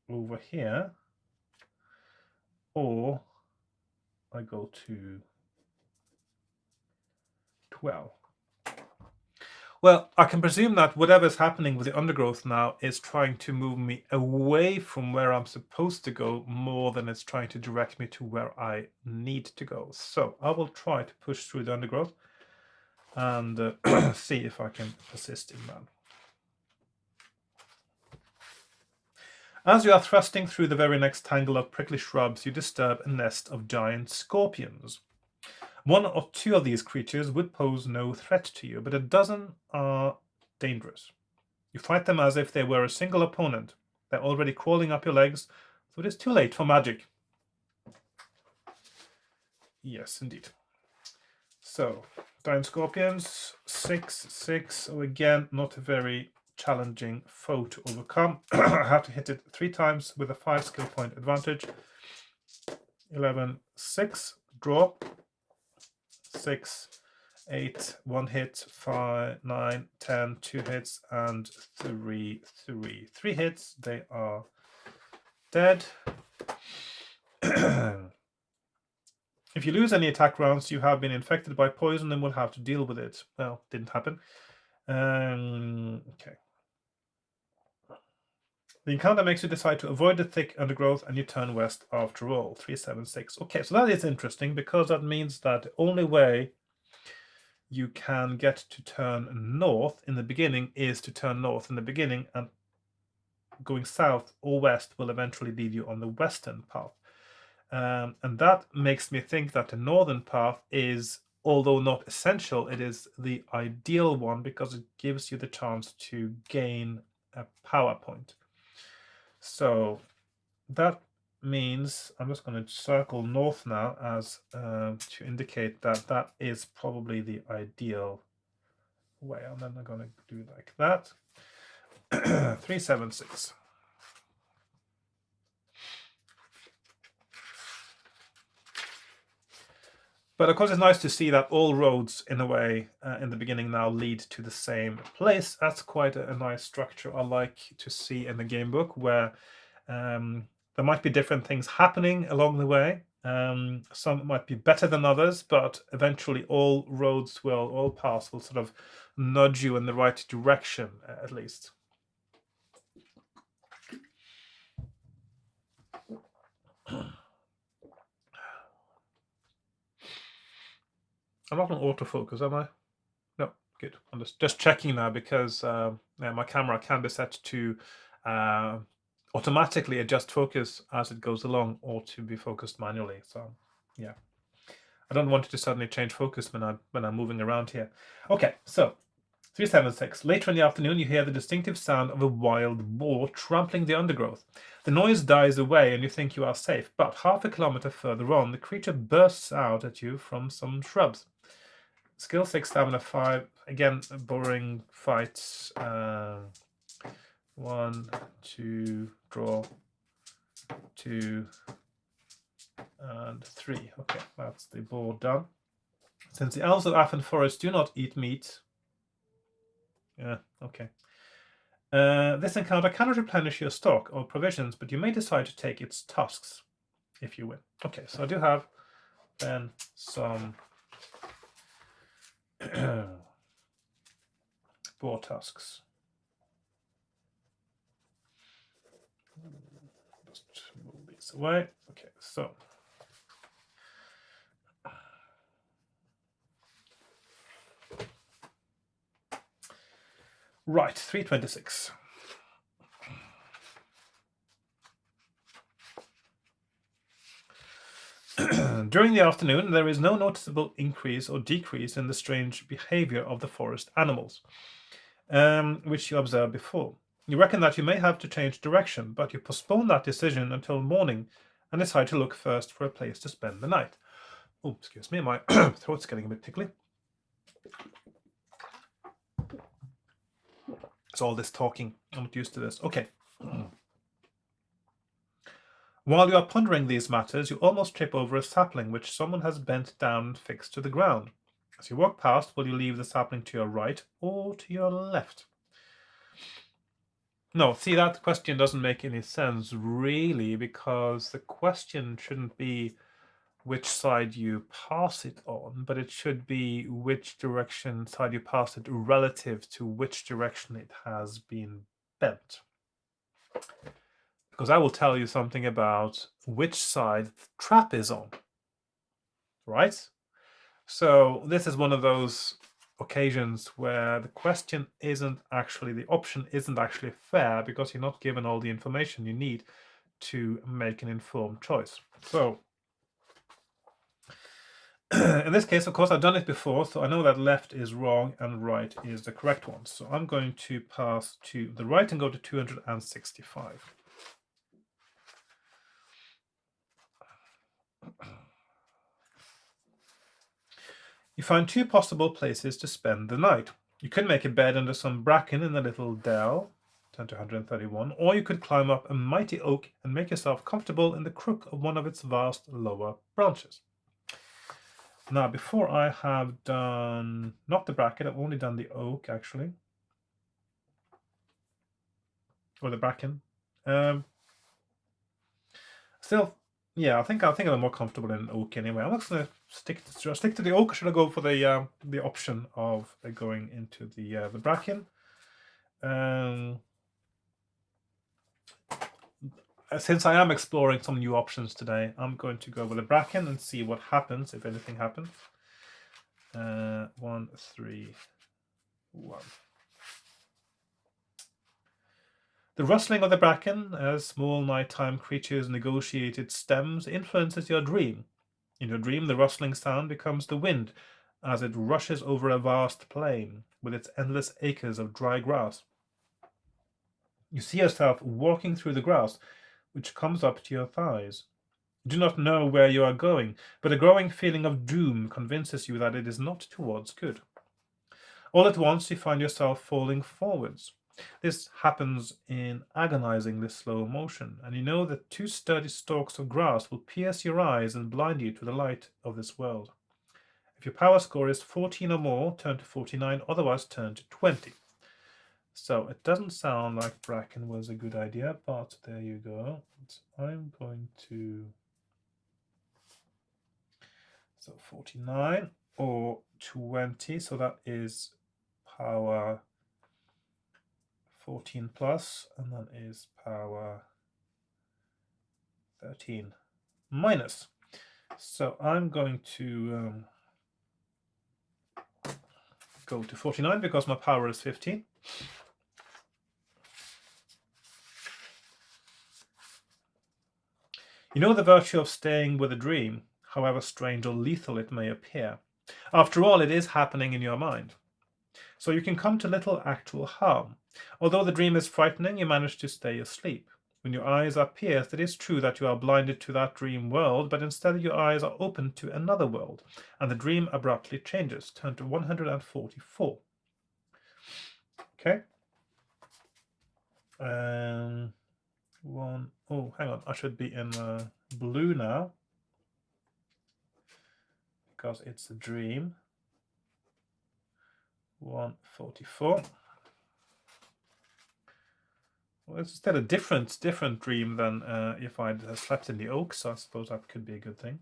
over here. Or I go to 12. Well, I can presume that whatever's happening with the undergrowth now is trying to move me away from where I'm supposed to go more than it's trying to direct me to where I need to go. So I will try to push through the undergrowth and see if I can persist in that. As you are thrusting through the very next tangle of prickly shrubs, you disturb a nest of giant scorpions. One or two of these creatures would pose no threat to you, but a dozen are dangerous. You fight them as if they were a single opponent. They're already crawling up your legs, so it is too late for magic. Yes, indeed. So, giant scorpions, 6/6. So again, not a very challenging foe to overcome. I have to hit it 3 times with a 5 skill point advantage. 11, 6, draw. 6, 8, 1 hit, 5, 9, 10, 2 hits, and 3, 3. 3 hits, they are dead. If you lose any attack rounds, you have been infected by poison and will have to deal with it. Well, didn't happen. Okay. The encounter makes you decide to avoid the thick undergrowth and you turn west after all. 3, 7, 6. Okay, so that is interesting because that means that the only way you can get to turn north in the beginning is to turn north in the beginning, and going south or west will eventually lead you on the western path. And that makes me think that the northern path is, although not essential, it is the ideal one because it gives you the chance to gain a power point. So that means I'm just going to circle north now as to indicate that that is probably the ideal way. And then I'm going to do like that. 3, 7, 6. But of course, it's nice to see that all roads, in a way, in the beginning now lead to the same place. That's quite a nice structure I like to see in the game book, where there might be different things happening along the way. Some might be better than others, but eventually all paths will sort of nudge you in the right direction, at least. I'm not on autofocus, am I? No, good. I'm just checking now because my camera can be set to automatically adjust focus as it goes along, or to be focused manually. So yeah, I don't want it to suddenly change focus when I'm moving around here. Okay, so 376. Later in the afternoon, you hear the distinctive sound of a wild boar trampling the undergrowth. The noise dies away and you think you are safe, but half a kilometer further on, the creature bursts out at you from some shrubs. Skill 6, stamina 5. Again, boring fights. 1, 2, draw. 2, and 3. Okay, that's the board done. Since the elves of Afan Forest do not eat meat. Yeah, okay. This encounter cannot replenish your stock or provisions, but you may decide to take its tusks if you win. Okay, so I do have then some boar tusks. Just move these away. Okay, so right, 326. During the afternoon, there is no noticeable increase or decrease in the strange behavior of the forest animals, which you observed before. You reckon that you may have to change direction, but you postpone that decision until morning and decide to look first for a place to spend the night. Oh, excuse me, my throat's getting a bit tickly. It's all this talking. I'm not used to this. Okay. While you are pondering these matters, you almost trip over a sapling which someone has bent down and fixed to the ground. As you walk past, will you leave the sapling to your right or to your left? No, see, that question doesn't make any sense, really, because the question shouldn't be which side you pass it on, but it should be which direction side you pass it relative to which direction it has been bent. Because I will tell you something about which side the trap is on, right? So this is one of those occasions where the question isn't actually, the option isn't actually fair because you're not given all the information you need to make an informed choice. So in this case, of course, I've done it before, so I know that left is wrong and right is the correct one. So I'm going to pass to the right and go to 265. You find two possible places to spend the night. You could make a bed under some bracken in a little dell, turn to 131, or you could climb up a mighty oak and make yourself comfortable in the crook of one of its vast lower branches. Now, before I have done, not the bracket, I've only done the oak, actually. Or the bracken. Still, yeah, I think I'm more comfortable in oak anyway. I'm not going to stick to the oak. Should I go for the option of going into the bracken? Since I am exploring some new options today, I'm going to go with the bracken and see what happens, if anything happens. 1, 3, 1. The rustling of the bracken, as small nighttime creatures negotiate its stems, influences your dream. In your dream, the rustling sound becomes the wind as it rushes over a vast plain with its endless acres of dry grass. You see yourself walking through the grass, which comes up to your thighs. You do not know where you are going, but a growing feeling of doom convinces you that it is not towards good. All at once, you find yourself falling forwards. This happens in agonizingly slow motion, and you know that two sturdy stalks of grass will pierce your eyes and blind you to the light of this world. If your power score is 14 or more, turn to 49, otherwise turn to 20. So it doesn't sound like bracken was a good idea, but there you go. I'm going to... So 49 or 20, so that is power 14 plus, and that is power 13 minus. So I'm going to go to 49 because my power is 15. You know the virtue of staying with a dream, however strange or lethal it may appear. After all, it is happening in your mind. So you can come to little actual harm. Although the dream is frightening, you manage to stay asleep. When your eyes are pierced, it is true that you are blinded to that dream world, but instead your eyes are opened to another world, and the dream abruptly changes. Turn to 144. Okay. Oh, hang on. I should be in blue now because it's a dream. 144. Well, it's still a different dream than if I'd slept in the oak, so I suppose that could be a good thing.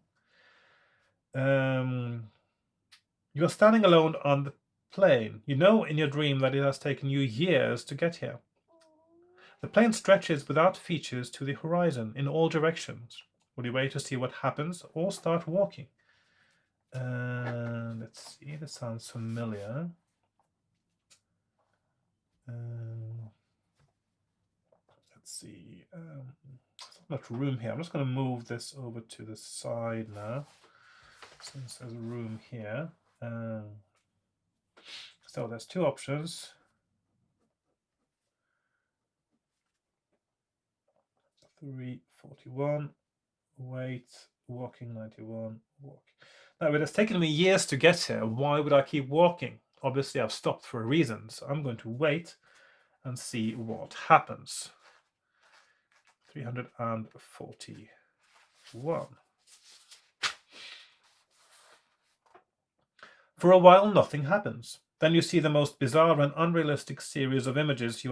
You're standing alone on the plain. You know in your dream that it has taken you years to get here. The plain stretches without features to the horizon in all directions. Will you wait to see what happens or start walking? Let's see, this sounds familiar. Let's see. There's not much room here. I'm just going to move this over to the side now, since there's room here. So there's two options. 341, wait, walking 91, walk. Now, it has taken me years to get here. Why would I keep walking? Obviously, I've stopped for a reason, so I'm going to wait and see what happens. 341. For a while, nothing happens. Then you see the most bizarre and unrealistic series of images.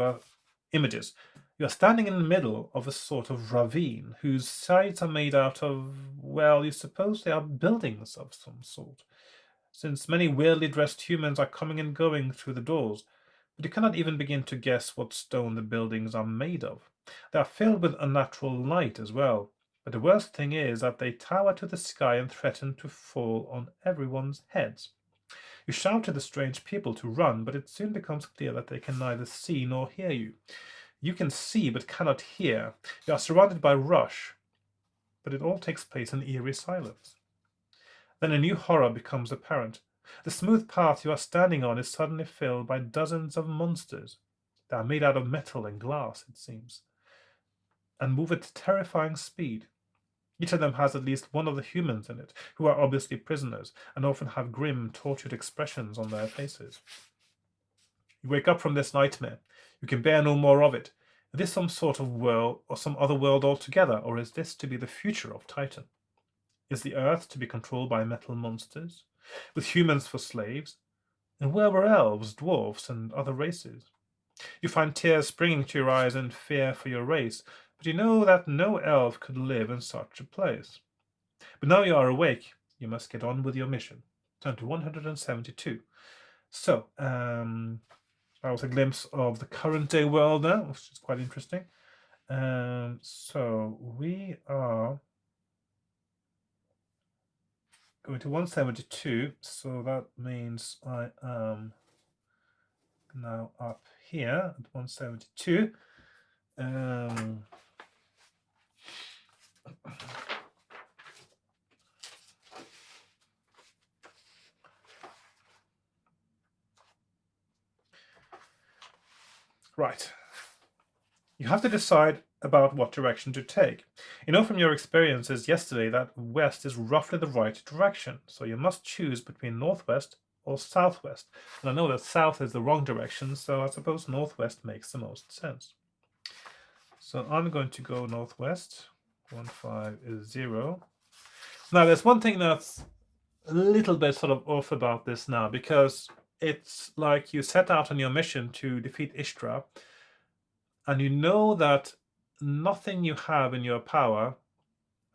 You You are standing in the middle of a sort of ravine whose sides are made out of, well, you suppose they are buildings of some sort, since many weirdly dressed humans are coming and going through the doors, but you cannot even begin to guess what stone the buildings are made of. They are filled with unnatural light as well, but the worst thing is that they tower to the sky and threaten to fall on everyone's heads. You shout to the strange people to run, but it soon becomes clear that they can neither see nor hear you. You can see but cannot hear. You are surrounded by rush, but it all takes place in eerie silence. Then a new horror becomes apparent. The smooth path you are standing on is suddenly filled by dozens of monsters. They are made out of metal and glass, it seems, and move at terrifying speed. Each of them has at least one of the humans in it, who are obviously prisoners, and often have grim, tortured expressions on their faces. You wake up from this nightmare. You can bear no more of it. Is this some sort of world, or some other world altogether, or is this to be the future of Titan? Is the Earth to be controlled by metal monsters, with humans for slaves? And where were elves, dwarfs, and other races? You find tears springing to your eyes in fear for your race, but you know that no elf could live in such a place. But now you are awake, you must get on with your mission. Turn to 172. So, that was a glimpse of the current day world now, which is quite interesting. So we are going to 172, so that means I am now up here at 172. Right. You have to decide about what direction to take. You know from your experiences yesterday that west is roughly the right direction, so you must choose between northwest or southwest. And I know that south is the wrong direction, so I suppose northwest makes the most sense. So I'm going to go northwest, 150. Now, there's one thing that's a little bit sort of off about this now, because it's like you set out on your mission to defeat Ishtra, and you know that nothing you have in your power,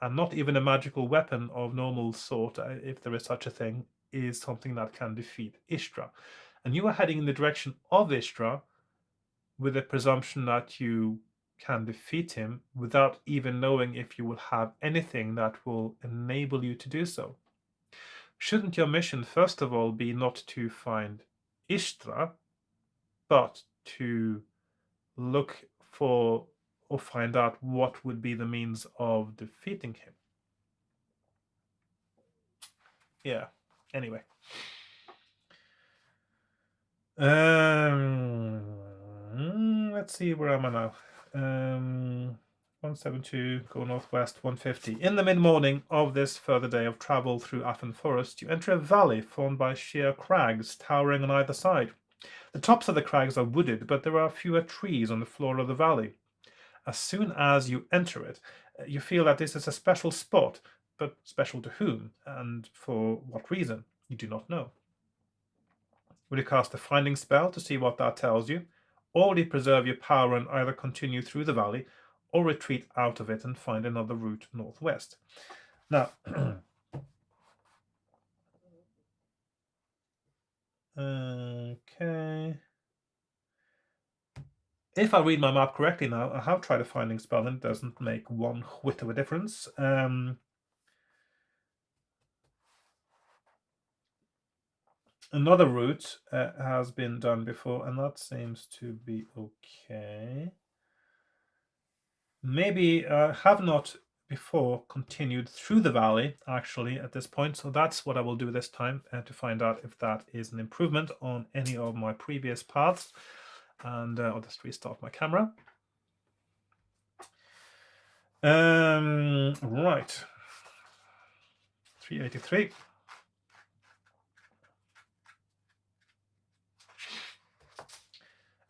and not even a magical weapon of normal sort, if there is such a thing, is something that can defeat Ishtra. And you are heading in the direction of Ishtra with the presumption that you can defeat him without even knowing if you will have anything that will enable you to do so. Shouldn't your mission, first of all, be not to find Ishtra, but to look for or find out what would be the means of defeating him? Yeah, anyway. Let's see, where am I now? 172, go northwest, 150. In the mid-morning of this further day of travel through Afan Forest, you enter a valley formed by sheer crags towering on either side. The tops of the crags are wooded, but there are fewer trees on the floor of the valley. As soon as you enter it, you feel that this is a special spot, but special to whom, and for what reason, you do not know. Will you cast a finding spell to see what that tells you, or will you preserve your power and either continue through the valley or retreat out of it and find another route northwest? Now, okay. If I read my map correctly now, I have tried a finding spell and it doesn't make one whit of a difference. Another route has been done before, and that seems to be okay. Maybe I have not before continued through the valley, actually, at this point. So that's what I will do this time to find out if that is an improvement on any of my previous paths. And I'll just restart my camera. Right. 383.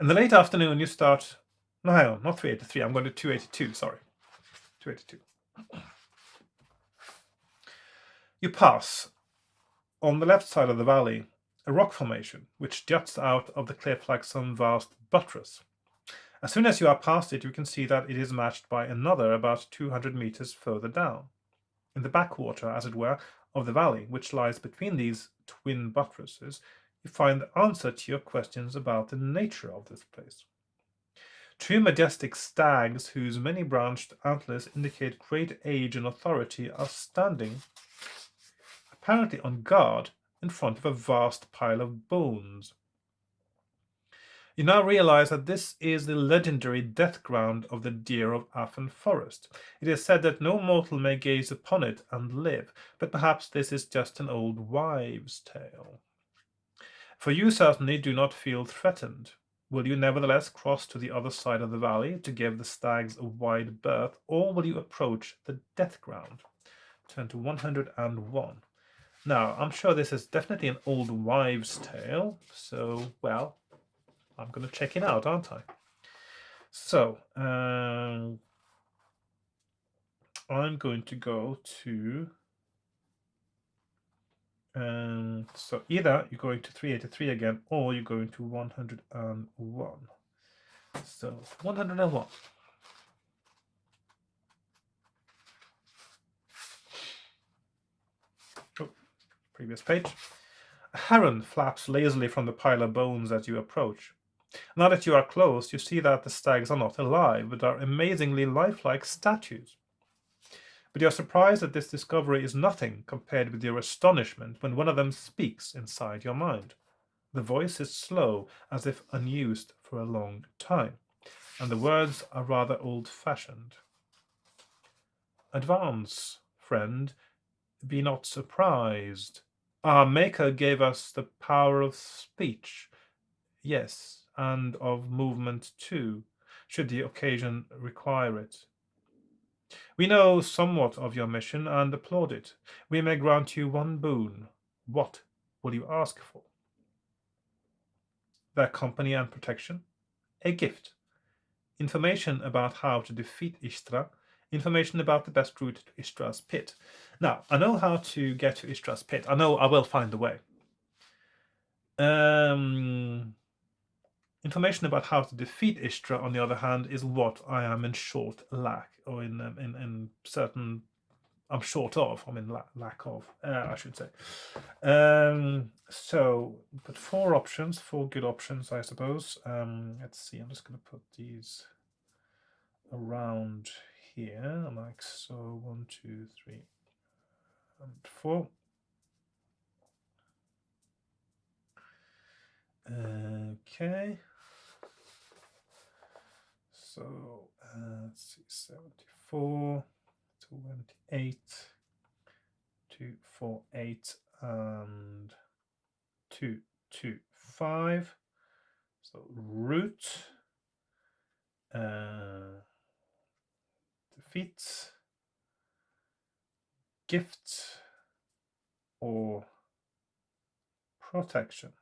In the late afternoon, you start... No, hang on, not 383. I'm going to 282, sorry. 282. You pass, on the left side of the valley, a rock formation which juts out of the cliff like some vast buttress. As soon as you are past it, you can see that it is matched by another about 200 meters further down, in the backwater, as it were, of the valley, which lies between these twin buttresses. You find the answer to your questions about the nature of this place. Two majestic stags, whose many branched antlers indicate great age and authority, are standing, apparently on guard, in front of a vast pile of bones. You now realize that this is the legendary death ground of the deer of Afan Forest. It is said that no mortal may gaze upon it and live, but perhaps this is just an old wives' tale. For you certainly do not feel threatened. Will you nevertheless cross to the other side of the valley to give the stags a wide berth, or will you approach the death ground? Turn to 101. Now, I'm sure this is definitely an old wives' tale, so, well, I'm going to check it out, aren't I? So, I'm going to go to... so either you're going to 383 again, or you're going to 101. So 101. Oh, previous page. A heron flaps lazily from the pile of bones as you approach. Now that you are close, you see that the stags are not alive, but are amazingly lifelike statues. But you are surprised that this discovery is nothing compared with your astonishment when one of them speaks inside your mind. The voice is slow, as if unused for a long time, and the words are rather old-fashioned. Advance, friend, be not surprised. Our Maker gave us the power of speech, yes, and of movement too, should the occasion require it. We know somewhat of your mission and applaud it. We may grant you one boon. What will you ask for? Their company and protection? A gift. Information about how to defeat Ishtra. Information about the best route to Ishtra's pit. Now, I know how to get to Ishtra's pit. I know I will find the way. Information about how to defeat Ishtra, on the other hand, is what I am in short lack, or in certain, I'm short of, I'm in lack of, I should say. So, but four good options, I suppose. Let's see, I'm just going to put these around here, like so. 1, 2, 3, and 4. Okay. So let's see, 74, 28, 248, and 225. So root, defeat, gift, or protection.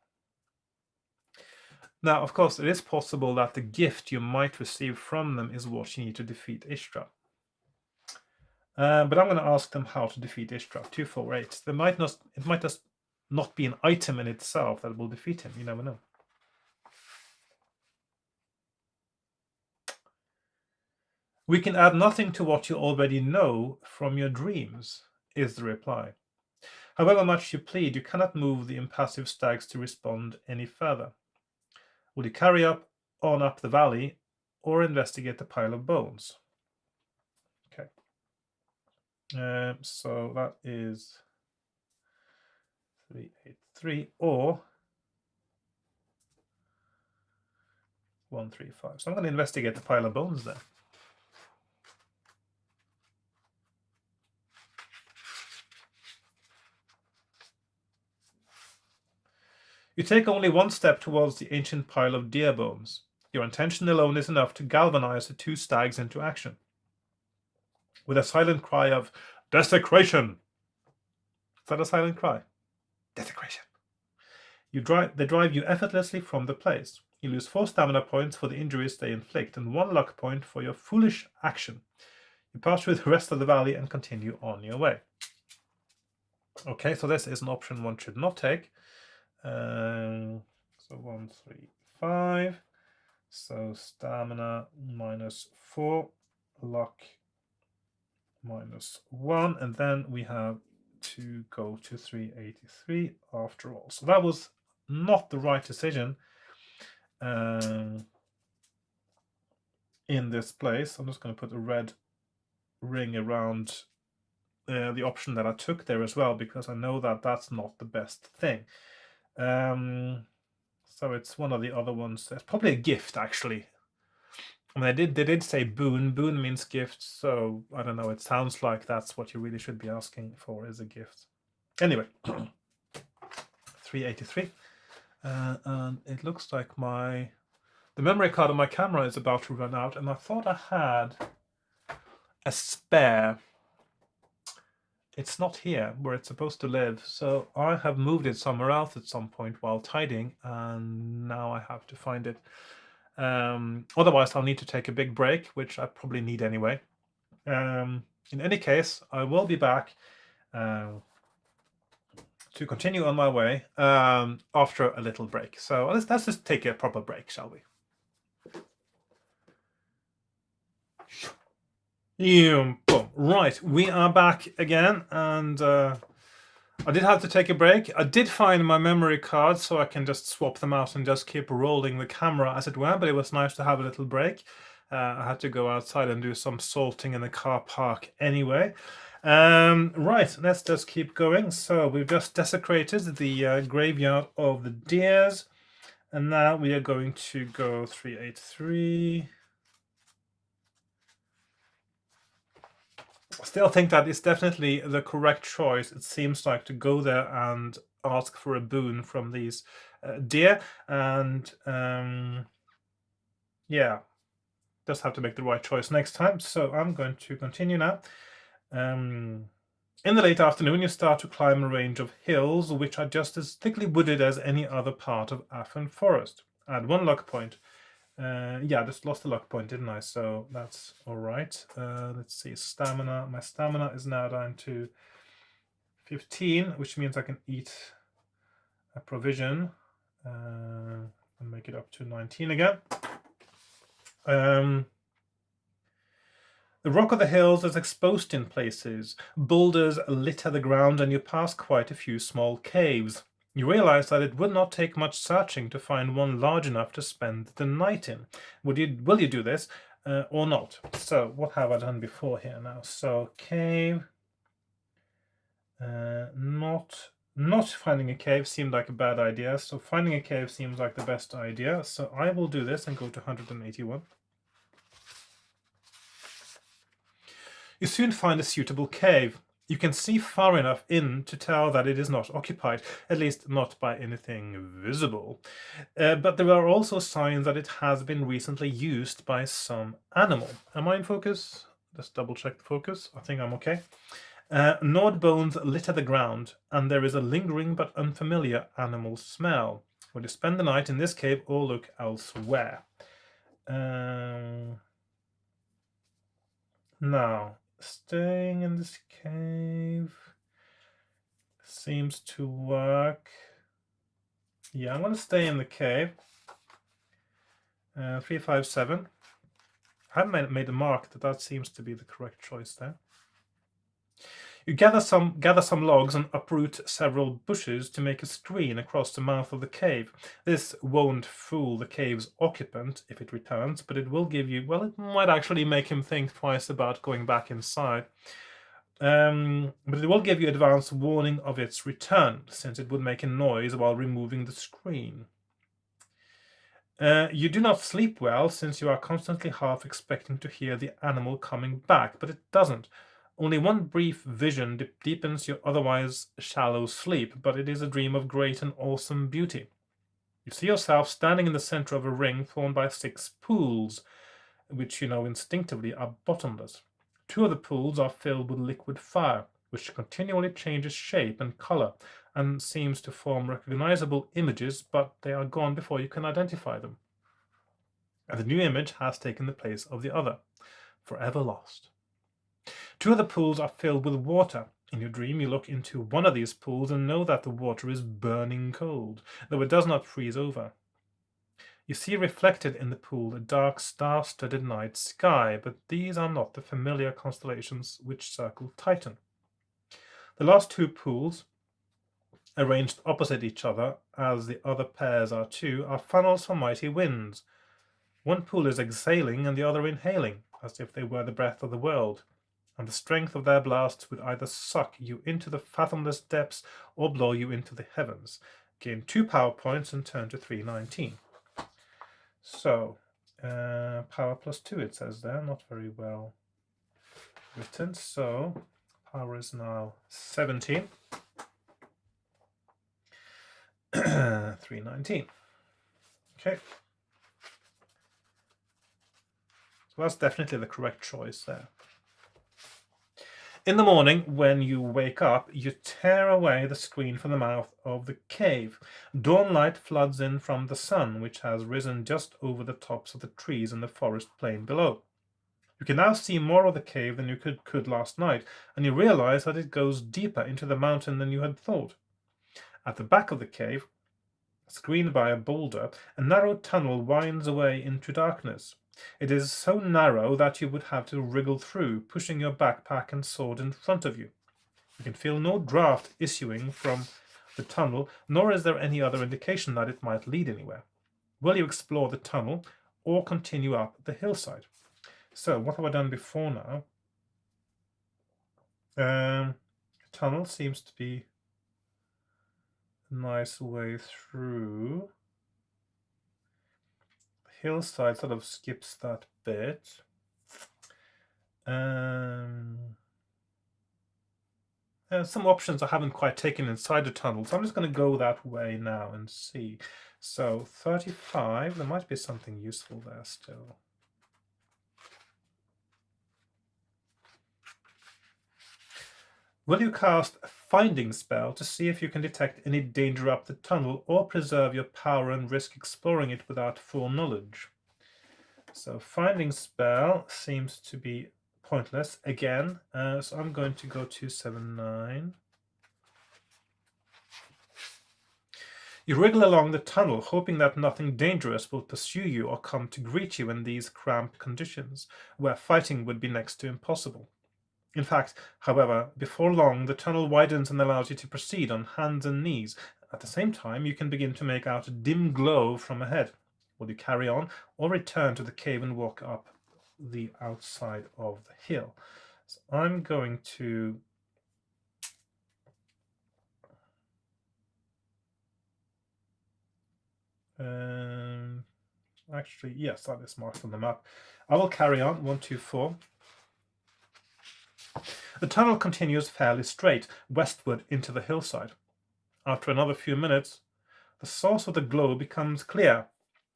Now, of course, it is possible that the gift you might receive from them is what you need to defeat Ishtra. But I'm going to ask them how to defeat Ishtra. 248. It might just not be an item in itself that will defeat him. You never know. We can add nothing to what you already know from your dreams, is the reply. However much you plead, you cannot move the impassive stags to respond any further. Will you carry on up the valley or investigate the pile of bones? Okay. So that is 383 or 135. So I'm going to investigate the pile of bones there. You take only one step towards the ancient pile of deer bones. Your intention alone is enough to galvanize the two stags into action. With a silent cry of desecration. Is that a silent cry? Desecration. They drive you effortlessly from the place. You lose 4 stamina points for the injuries they inflict and 1 luck point for your foolish action. You pass through the rest of the valley and continue on your way. Okay, so this is an option one should not take. So 135. So stamina -4, luck -1, and then we have to go to 383 after all. So that was not the right decision in this place. I'm just going to put a red ring around the option that I took there as well, because I know that that's not the best thing. So it's one of the other ones. It's probably a gift, actually. I mean, they did say boon. Boon means gift, so I don't know. It sounds like that's what you really should be asking for, is a gift. Anyway, 383, and it looks like the memory card on my camera is about to run out, and I thought I had a spare. It's not here where it's supposed to live, so I have moved it somewhere else at some point while tidying, and now I have to find it. Otherwise, I'll need to take a big break, which I probably need anyway. In any case, I will be back to continue on my way after a little break. So let's just take a proper break, shall we? Boom. Right, we are back again, and I did have to take a break. I did find my memory cards, so I can just swap them out and just keep rolling the camera as it were, but it was nice to have a little break. I had to go outside and do some salting in the car park anyway. Right, let's just keep going. So we've just desecrated the graveyard of the deers, and now we are going to go 383. I still think that it's definitely the correct choice. It seems like to go there and ask for a boon from these deer, and yeah, just have to make the right choice next time. So I'm going to continue now. In the late afternoon, you start to climb a range of hills, which are just as thickly wooded as any other part of Afan Forest. Add 1 luck point. Yeah, I just lost the luck point, didn't I? So that's all right. Let's see, stamina. My stamina is now down to 15, which means I can eat a provision and make it up to 19 again. The rock of the hills is exposed in places. Boulders litter the ground, and you pass quite a few small caves. You realize that it would not take much searching to find one large enough to spend the night in. Will you do this or not? So what have I done before here now? So cave. Not finding a cave seemed like a bad idea. So finding a cave seems like the best idea. So I will do this and go to 181. You soon find a suitable cave. You can see far enough in to tell that it is not occupied, at least not by anything visible. But there are also signs that it has been recently used by some animal. Am I in focus? Let's double check the focus. I think I'm okay. Gnawed bones litter the ground, and there is a lingering but unfamiliar animal smell. Would you spend the night in this cave or look elsewhere? Now, staying in this cave seems to work. Yeah, I'm going to stay in the cave. 357. I haven't made a mark that seems to be the correct choice there. You gather some logs and uproot several bushes to make a screen across the mouth of the cave. This won't fool the cave's occupant if it returns, but it will give you, well, it might actually make him think twice about going back inside. But it will give you advance warning of its return, since it would make a noise while removing the screen. You do not sleep well, since you are constantly half expecting to hear the animal coming back, but it doesn't. Only one brief vision deepens your otherwise shallow sleep, but it is a dream of great and awesome beauty. You see yourself standing in the center of a ring formed by 6 pools, which you know instinctively are bottomless. 2 of the pools are filled with liquid fire, which continually changes shape and color and seems to form recognizable images, but they are gone before you can identify them. And the new image has taken the place of the other, forever lost. 2 of the pools are filled with water. In your dream, you look into one of these pools and know that the water is burning cold, though it does not freeze over. You see reflected in the pool a dark star-studded night sky, but these are not the familiar constellations which circle Titan. The last two pools, arranged opposite each other, as the other pairs are too, are funnels for mighty winds. One pool is exhaling and the other inhaling, as if they were the breath of the world, and the strength of their blasts would either suck you into the fathomless depths or blow you into the heavens. Gain 2 power points and turn to 319. So, power plus 2 it says there, not very well written. So, power is now 17. 319. Okay. So that's definitely the correct choice there. In the morning, when you wake up, you tear away the screen from the mouth of the cave. Dawn light floods in from the sun, which has risen just over the tops of the trees in the forest plain below. You can now see more of the cave than you could last night, and you realize that it goes deeper into the mountain than you had thought. At the back of the cave, screened by a boulder, a narrow tunnel winds away into darkness. It is so narrow that you would have to wriggle through, pushing your backpack and sword in front of you. You can feel no draft issuing from the tunnel, nor is there any other indication that it might lead anywhere. Will you explore the tunnel or continue up the hillside? So, what have I done before now? Tunnel seems to be a nice way through. Hillside sort of skips that bit. Some options I haven't quite taken inside the tunnel, so I'm just going to go that way now and see. So 35, there might be something useful there still. Will you cast a finding spell to see if you can detect any danger up the tunnel, or preserve your power and risk exploring it without foreknowledge? So finding spell seems to be pointless again, so I'm going to go 279. You wriggle along the tunnel, hoping that nothing dangerous will pursue you or come to greet you in these cramped conditions, where fighting would be next to impossible. In fact, however, before long the tunnel widens and allows you to proceed on hands and knees. At the same time, you can begin to make out a dim glow from ahead. Will you carry on or return to the cave and walk up the outside of the hill? So I'm going to actually, yes, that is marked on the map. I will carry on. 1, 2, 4. The tunnel continues fairly straight westward into the hillside. After another few minutes, the source of the glow becomes clear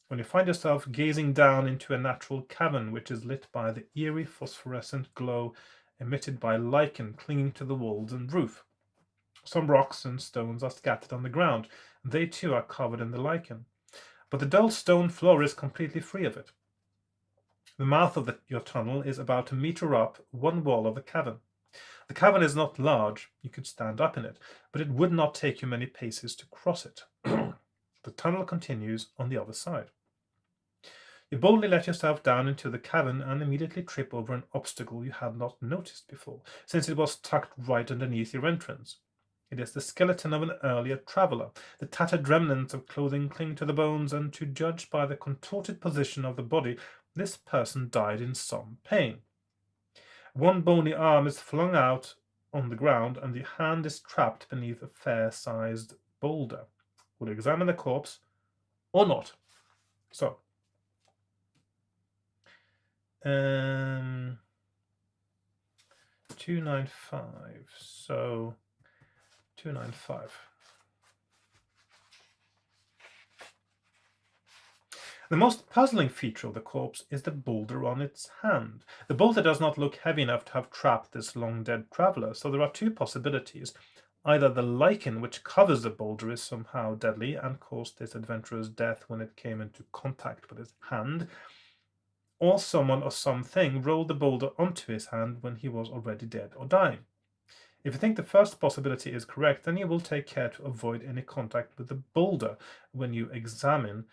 when you find yourself gazing down into a natural cavern which is lit by the eerie phosphorescent glow emitted by lichen clinging to the walls and roof. Some rocks and stones are scattered on the ground, and they too are covered in the lichen, but the dull stone floor is completely free of it. The mouth of your tunnel is about a meter up one wall of the cavern. The cavern is not large, you could stand up in it, but it would not take you many paces to cross it. The tunnel continues on the other side. You boldly let yourself down into the cavern and immediately trip over an obstacle you had not noticed before, since it was tucked right underneath your entrance. It is the skeleton of an earlier traveler. The tattered remnants of clothing cling to the bones, and to judge by the contorted position of the body, this person died in some pain. One bony arm is flung out on the ground, and the hand is trapped beneath a fair-sized boulder. Will you examine the corpse or not? So, 295. So 295. The most puzzling feature of the corpse is the boulder on its hand. The boulder does not look heavy enough to have trapped this long-dead traveler, so there are two possibilities. Either the lichen which covers the boulder is somehow deadly and caused this adventurer's death when it came into contact with his hand, or someone or something rolled the boulder onto his hand when he was already dead or dying. If you think the first possibility is correct, then you will take care to avoid any contact with the boulder when you examine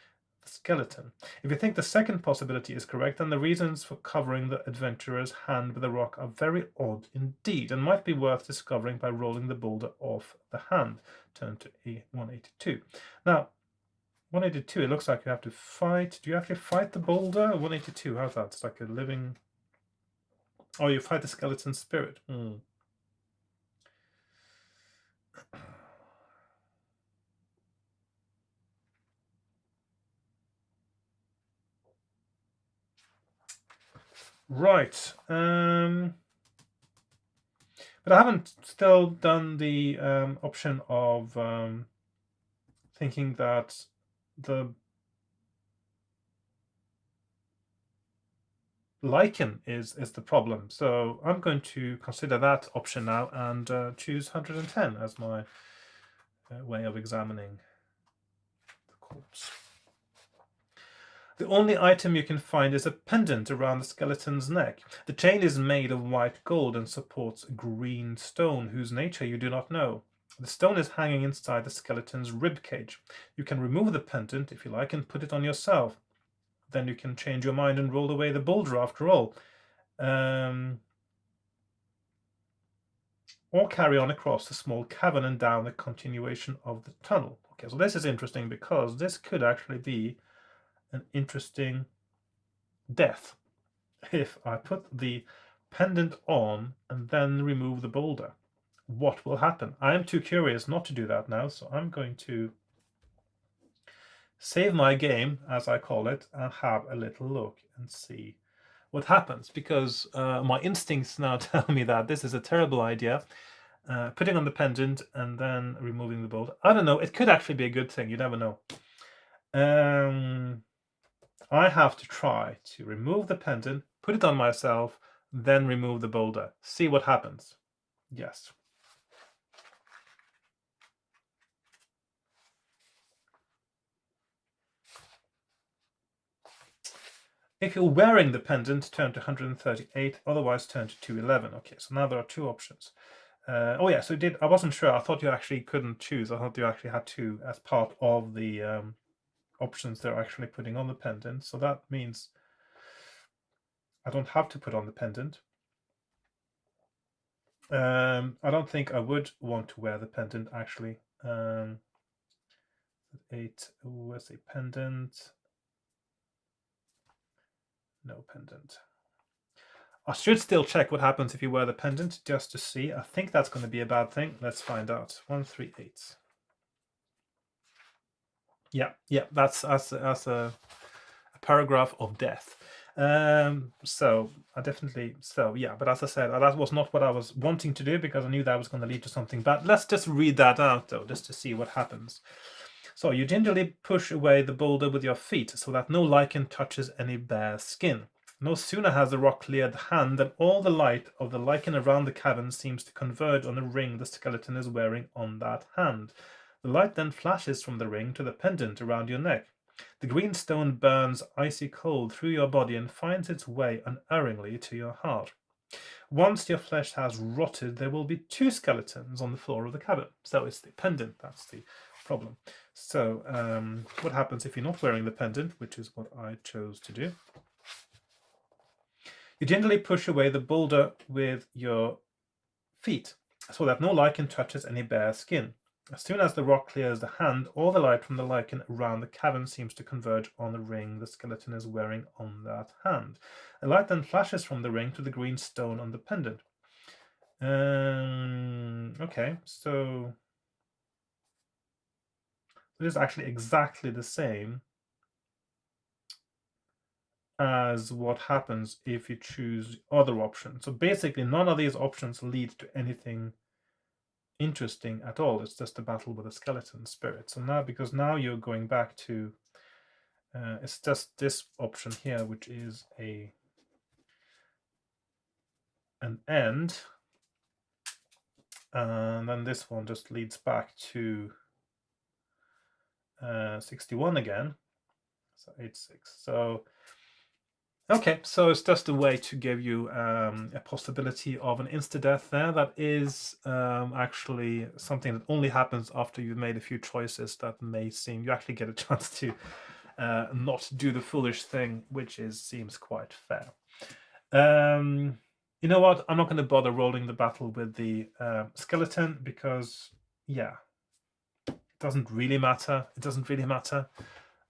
the skeleton. If you think the second possibility is correct, then the reasons for covering the adventurer's hand with a rock are very odd indeed, and might be worth discovering by rolling the boulder off the hand. Turn to A182. Now, 182, it looks like you have to fight. Do you actually fight the boulder? 182, how's that? It's like a living... Oh, you fight the skeleton spirit. Right. But I haven't still done the option of thinking that the lichen is the problem. So I'm going to consider that option now and choose 110 as my way of examining the corpse. The only item you can find is a pendant around the skeleton's neck. The chain is made of white gold and supports a green stone whose nature you do not know. The stone is hanging inside the skeleton's rib cage. You can remove the pendant if you like and put it on yourself. Then you can change your mind and roll away the boulder after all. Or carry on across the small cavern and down the continuation of the tunnel. Okay, so this is interesting because this could actually be an interesting death if I put the pendant on and then remove the boulder. What will happen? I am too curious not to do that now, so I'm going to save my game, as I call it, and have a little look and see what happens, because my instincts now tell me that this is a terrible idea. Putting on the pendant and then removing the boulder. I don't know, it could actually be a good thing, you never know. I have to try to remove the pendant, put it on myself, then remove the boulder. See what happens. Yes. If you're wearing the pendant, turn to 138, otherwise turn to 211. Okay, so now there are two options. Oh yeah, so I wasn't sure. I thought you actually couldn't choose. I thought you actually had to as part of the options they're actually putting on the pendant. So that means I don't have to put on the pendant. I don't think I would want to wear the pendant actually. 8 was a pendant. No pendant. I should still check what happens if you wear the pendant just to see. I think that's going to be a bad thing. Let's find out. 138. Yeah, that's a paragraph of death. So I definitely, yeah, but as I said, that was not what I was wanting to do because I knew that was going to lead to something bad. Let's just read that out though, just to see what happens. So you gingerly push away the boulder with your feet so that no lichen touches any bare skin. No sooner has the rock cleared the hand than all the light of the lichen around the cavern seems to converge on the ring the skeleton is wearing on that hand. The light then flashes from the ring to the pendant around your neck. The green stone burns icy cold through your body and finds its way unerringly to your heart. Once your flesh has rotted, there will be two skeletons on the floor of the cavern. So it's the pendant, that's the problem. So what happens if you're not wearing the pendant, which is what I chose to do? You gently push away the boulder with your feet so that no lichen touches any bare skin. As soon as the rock clears the hand, all the light from the lichen around the cavern seems to converge on the ring the skeleton is wearing on that hand. A light then flashes from the ring to the green stone on the pendant. Okay, so it is actually exactly the same as what happens if you choose other options. So basically none of these options lead to anything interesting at all. It's just a battle with a skeleton spirit. So now, because now you're going back to it's just this option here, which is an end, and then this one just leads back to 61 again. So 86. So okay, so it's just a way to give you a possibility of an insta-death there. That is actually something that only happens after you've made a few choices that may seem... You actually get a chance to not do the foolish thing, which seems quite fair. You know what? I'm not going to bother rolling the battle with the skeleton because, yeah, it doesn't really matter. It doesn't really matter.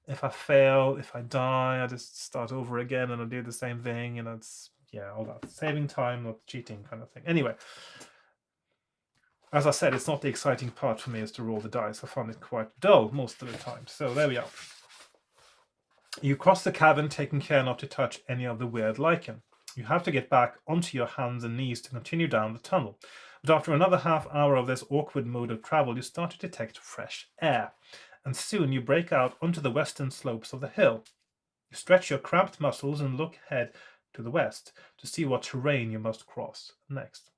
If I fail, if I die, I just start over again and I do the same thing. And it's, yeah, all that. Saving time, not cheating kind of thing. Anyway, as I said, it's not the exciting part for me is to roll the dice. I find it quite dull most of the time. So there we are. You cross the cavern, taking care not to touch any of the weird lichen. You have to get back onto your hands and knees to continue down the tunnel. But after another half hour of this awkward mode of travel, you start to detect fresh air. And soon you break out onto the western slopes of the hill. You stretch your cramped muscles and look ahead to the west to see what terrain you must cross next.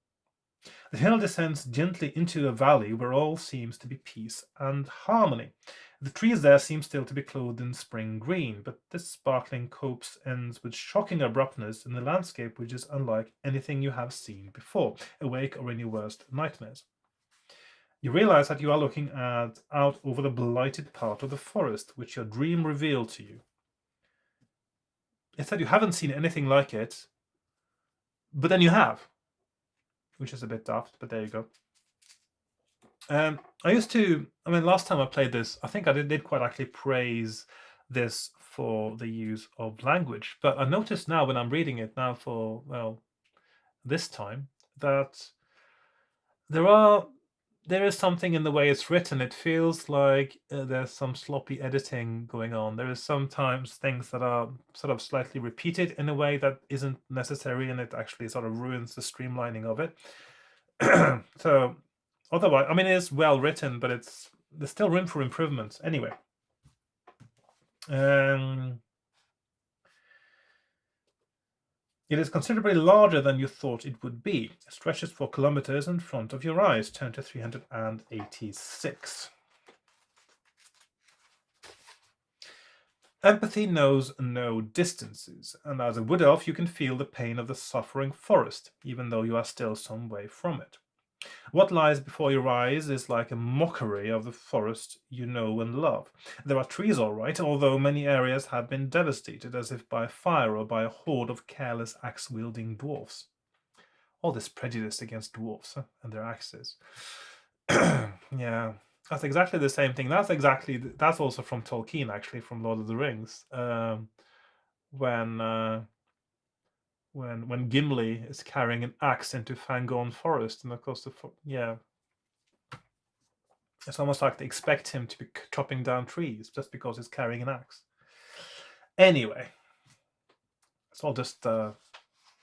The hill descends gently into a valley where all seems to be peace and harmony. The trees there seem still to be clothed in spring green, but this sparkling copse ends with shocking abruptness in the landscape which is unlike anything you have seen before, awake or in your worst nightmares. You realize that you are looking out over the blighted part of the forest, which your dream revealed to you. It's that you haven't seen anything like it, but then you have, which is a bit daft, but there you go. Last time I played this, I think I did quite actually praise this for the use of language, but I noticed now when I'm reading it now for, well, this time, that there is something in the way it's written. It feels like there's some sloppy editing going on. There is sometimes things that are sort of slightly repeated in a way that isn't necessary, and it actually sort of ruins the streamlining of it. So otherwise, it is well written, but there's still room for improvements. Anyway, it is considerably larger than you thought it would be. It stretches for kilometers in front of your eyes. Turn to 386. Empathy knows no distances, and as a wood elf you can feel the pain of the suffering forest, even though you are still some way from it. What lies before your eyes is like a mockery of the forest you know and love. There are trees all right, although many areas have been devastated, as if by fire or by a horde of careless axe-wielding dwarfs. All this prejudice against dwarfs and their axes. Yeah, that's exactly the same thing. That's also from Tolkien, actually, from Lord of the Rings. When Gimli is carrying an axe into Fangorn Forest, and of course it's almost like they expect him to be chopping down trees just because he's carrying an axe. Anyway, it's all just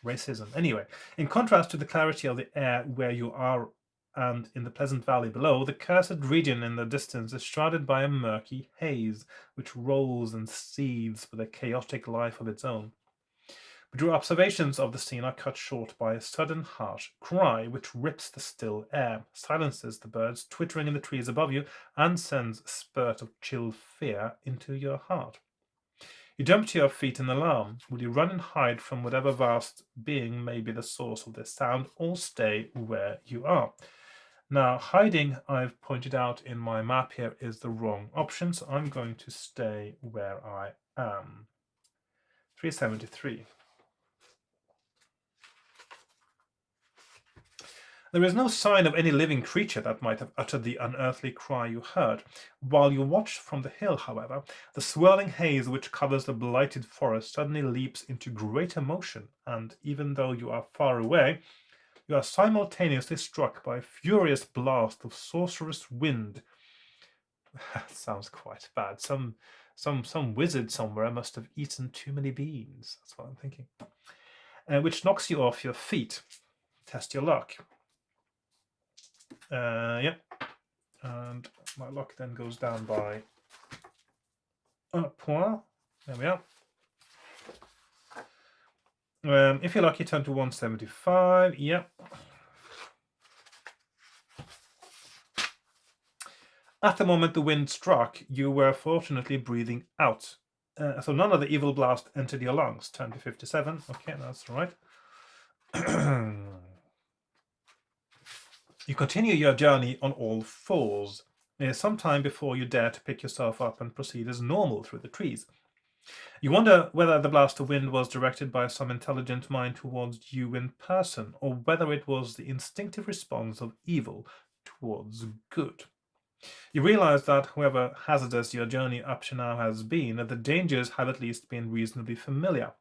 racism. Anyway, in contrast to the clarity of the air where you are and in the pleasant valley below, the cursed region in the distance is shrouded by a murky haze which rolls and seethes with a chaotic life of its own. But your observations of the scene are cut short by a sudden harsh cry which rips the still air, silences the birds twittering in the trees above you, and sends a spurt of chill fear into your heart. You jump to your feet in alarm. Will you run and hide from whatever vast being may be the source of this sound, or stay where you are? Now, hiding, I've pointed out in my map here, is the wrong option, so I'm going to stay where I am. 373. There is no sign of any living creature that might have uttered the unearthly cry you heard. While you watch from the hill, however, the swirling haze which covers the blighted forest suddenly leaps into greater motion, and even though you are far away, you are simultaneously struck by a furious blast of sorcerous wind. That sounds quite bad. Some wizard somewhere must have eaten too many beans. That's what I'm thinking. Which knocks you off your feet. Test your luck. Yep. And my luck then goes down by a point. There we are. If you're lucky, turn to 175. Yep. At the moment the wind struck, you were fortunately breathing out. So none of the evil blast entered your lungs. Turn to 57. Okay, that's right. You continue your journey on all fours. It is some time before you dare to pick yourself up and proceed as normal through the trees. You wonder whether the blast of wind was directed by some intelligent mind towards you in person, or whether it was the instinctive response of evil towards good. You realize that, however hazardous your journey up to now has been, the dangers have at least been reasonably familiar.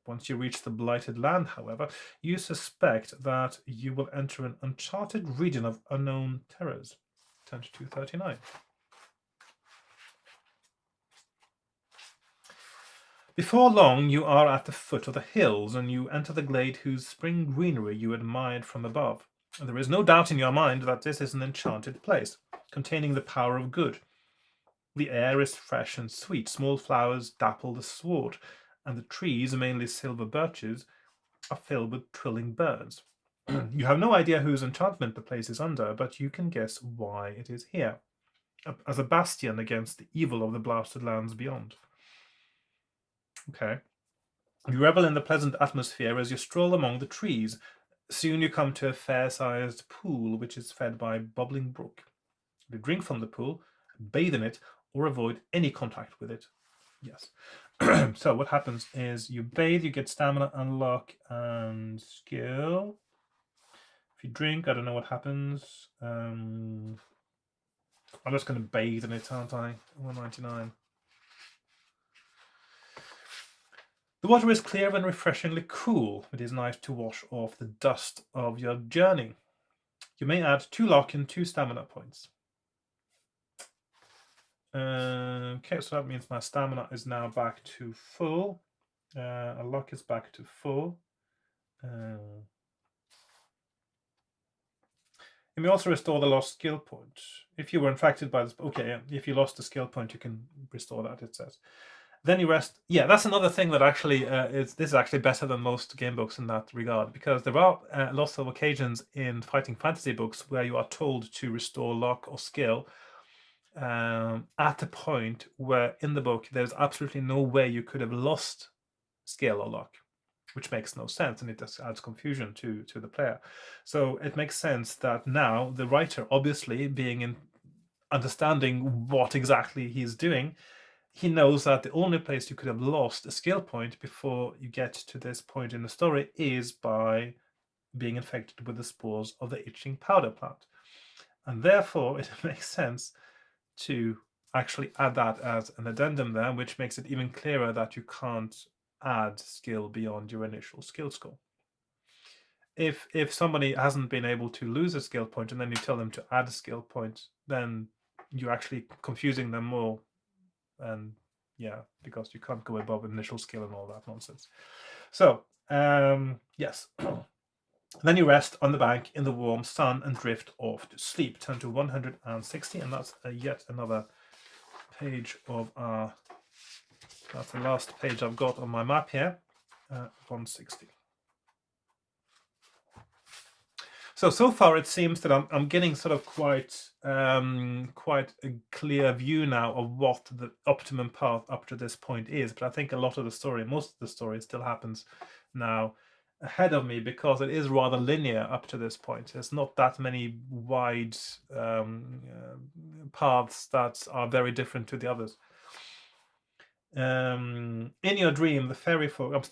Once you reach the blighted land, however, you suspect that you will enter an uncharted region of unknown terrors. Turn to 239. Before long, you are at the foot of the hills, and you enter the glade whose spring greenery you admired from above. There is no doubt in your mind that this is an enchanted place, containing the power of good. The air is fresh and sweet, small flowers dapple the sward, and the trees, mainly silver birches, are filled with trilling birds. You have no idea whose enchantment the place is under, but you can guess why it is here, as a bastion against the evil of the blasted lands beyond. Okay. You revel in the pleasant atmosphere as you stroll among the trees. Soon you come to a fair-sized pool which is fed by a bubbling brook. You drink from the pool, bathe in it, or avoid any contact with it. Yes. So what happens is you bathe, you get stamina, unlock, and skill. If you drink, I don't know what happens. I'm just going to bathe in it, aren't I? 199. The water is clear and refreshingly cool. It is nice to wash off the dust of your journey. You may add 2 luck and 2 stamina points. Okay, so that means my stamina is now back to full. A luck is back to full. You may also restore the lost skill point. If you were infected by this... Okay, yeah, if you lost a skill point, you can restore that, it says. Then you rest. Yeah, that's another thing that actually this is actually better than most game books in that regard, because there are lots of occasions in fighting fantasy books where you are told to restore luck or skill at a point where in the book there's absolutely no way you could have lost skill or luck, which makes no sense, and it just adds confusion to the player. So it makes sense that now the writer, obviously being in understanding what exactly he's doing, he knows that the only place you could have lost a skill point before you get to this point in the story is by being infected with the spores of the itching powder plant. And therefore, it makes sense to actually add that as an addendum there, which makes it even clearer that you can't add skill beyond your initial skill score. If somebody hasn't been able to lose a skill point and then you tell them to add a skill point, then you're actually confusing them more. And yeah, because you can't go above initial skill and all that nonsense. So, yes. Then you rest on the bank in the warm sun and drift off to sleep. Turn to 160, and that's yet another page of our... That's the last page I've got on my map here. 160. So far it seems that I'm getting sort of quite a clear view now of what the optimum path up to this point is. But I think a lot of the story, most of the story, still happens now ahead of me, because it is rather linear up to this point. There's not that many wide paths that are very different to the others. In your dream, the fairy folk... I'm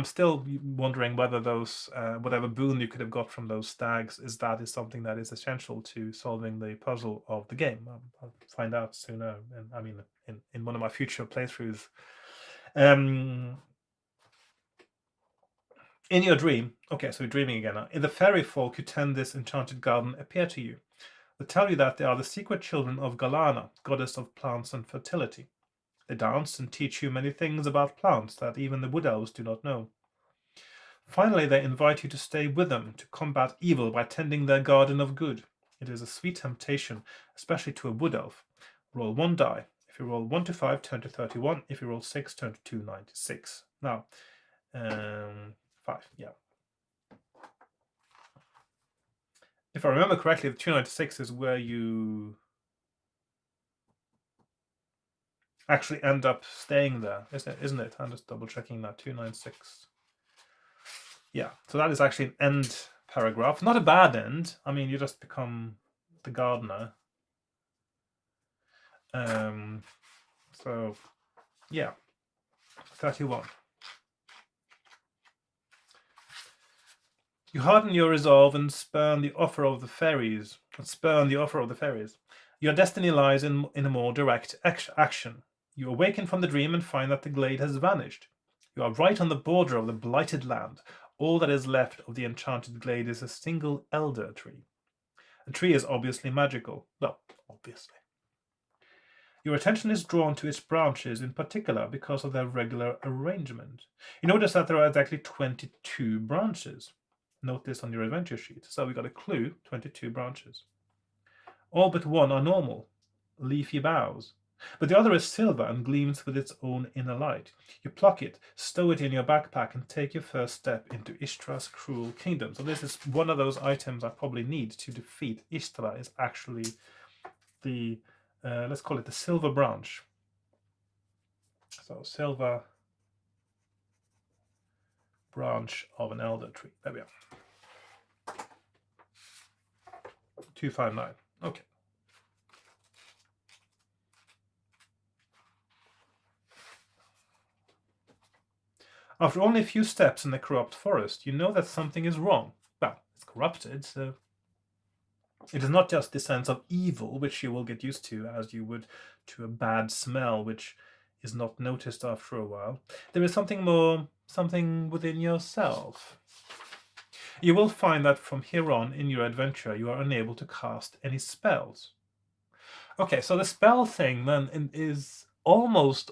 still wondering whether those whatever boon you could have got from those stags is something that is essential to solving the puzzle of the game. I'll find out sooner, and I mean in one of my future playthroughs. In your dream, okay, so you're dreaming again now. The fairy folk who tend this enchanted garden appear to you. They tell you that they are the secret children of Galana, goddess of plants and fertility. They dance and teach you many things about plants that even the wood elves do not know. Finally, they invite you to stay with them to combat evil by tending their garden of good. It is a sweet temptation, especially to a wood elf. Roll 1 die. If you roll 1 to 5, turn to 31. If you roll 6, turn to 296. Now, 5, yeah. If I remember correctly, the 296 is where you actually end up staying there, isn't it? I'm just double checking that. 296. Yeah, so that is actually an end paragraph. Not a bad end. I mean, you just become the gardener. So, yeah, 31. You harden your resolve and spurn the offer of the fairies. Your destiny lies in a more direct action. You awaken from the dream and find that the glade has vanished. You are right on the border of the blighted land. All that is left of the enchanted glade is a single elder tree. The tree is obviously magical. Well, obviously. Your attention is drawn to its branches in particular because of their regular arrangement. You notice that there are exactly 22 branches. Note this on your adventure sheet. So we got a clue, 22 branches. All but one are normal, leafy boughs. But the other is silver and gleams with its own inner light. You pluck it, stow it in your backpack, and take your first step into Ishtra's cruel kingdom. So this is one of those items I probably need to defeat Ishtra. Is actually the, let's call it the silver branch. So silver branch of an elder tree. There we are. 259. Okay. After only a few steps in the corrupt forest, you know that something is wrong. Well, it's corrupted, so it is not just the sense of evil, which you will get used to as you would to a bad smell, which is not noticed after a while. There is something more, something within yourself. You will find that from here on in your adventure, you are unable to cast any spells. Okay, so the spell thing then is almost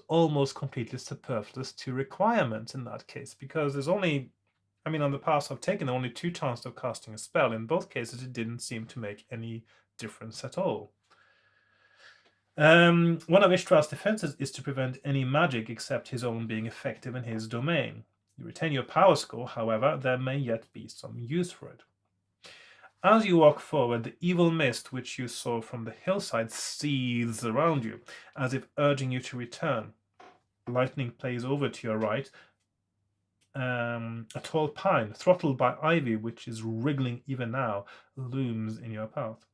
completely superfluous to requirements in that case, because there's only, I mean, on the paths I've taken, only 2 chances of casting a spell. In both cases, it didn't seem to make any difference at all. One of Ishtar's defenses is to prevent any magic except his own being effective in his domain. You retain your power score, however, there may yet be some use for it. As you walk forward, the evil mist which you saw from the hillside seethes around you, as if urging you to return. Lightning plays over to your right. A tall pine, throttled by ivy, which is wriggling even now, looms in your path.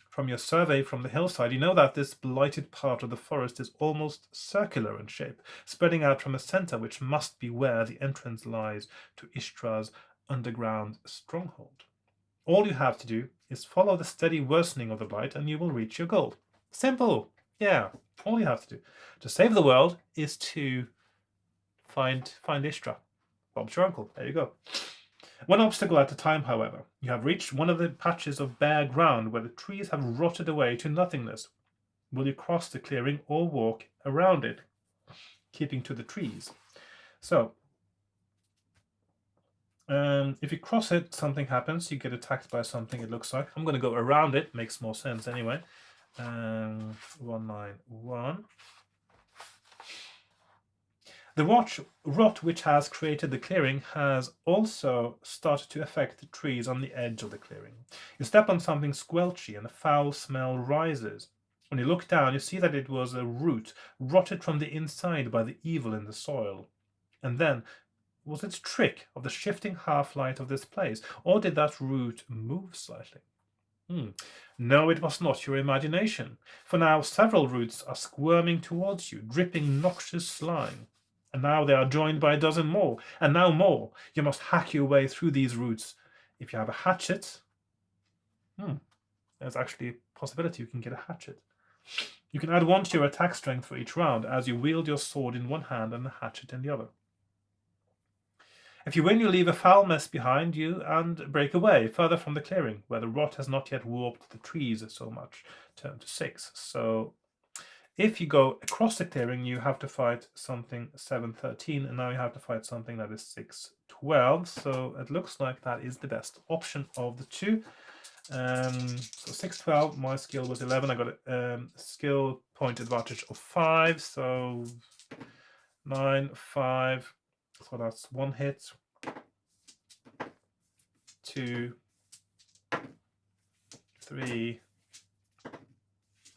From your survey from the hillside, you know that this blighted part of the forest is almost circular in shape, spreading out from a center which must be where the entrance lies to Ishtra's underground stronghold. All you have to do is follow the steady worsening of the blight and you will reach your goal. Simple! Yeah, all you have to do to save the world is to find Ishtra. Bob's your uncle. There you go. One obstacle at a time, however. You have reached one of the patches of bare ground where the trees have rotted away to nothingness. Will you cross the clearing or walk around it, keeping to the trees? So, if you cross it, something happens. You get attacked by something, it looks like. I'm going to go around it. Makes more sense anyway. 191. The rot which has created the clearing has also started to affect the trees on the edge of the clearing. You step on something squelchy and a foul smell rises. When you look down, you see that it was a root rotted from the inside by the evil in the soil. And then, was it a trick of the shifting half-light of this place, or did that root move slightly? No, it was not your imagination, for now several roots are squirming towards you, dripping noxious slime. And now they are joined by a dozen more, and now more. You must hack your way through these roots. If you have a hatchet, there's actually a possibility you can get a hatchet. You can add 1 to your attack strength for each round as you wield your sword in one hand and the hatchet in the other. If you win, you leave a foul mess behind you and break away further from the clearing, where the rot has not yet warped the trees so much. Turn to 6. So if you go across the clearing, you have to fight something 713, and now you have to fight something that is 612. So it looks like that is the best option of the two. So 612, my skill was 11. I got a skill point advantage of 5, so 9, 5. So that's 1 hit. 2, 3,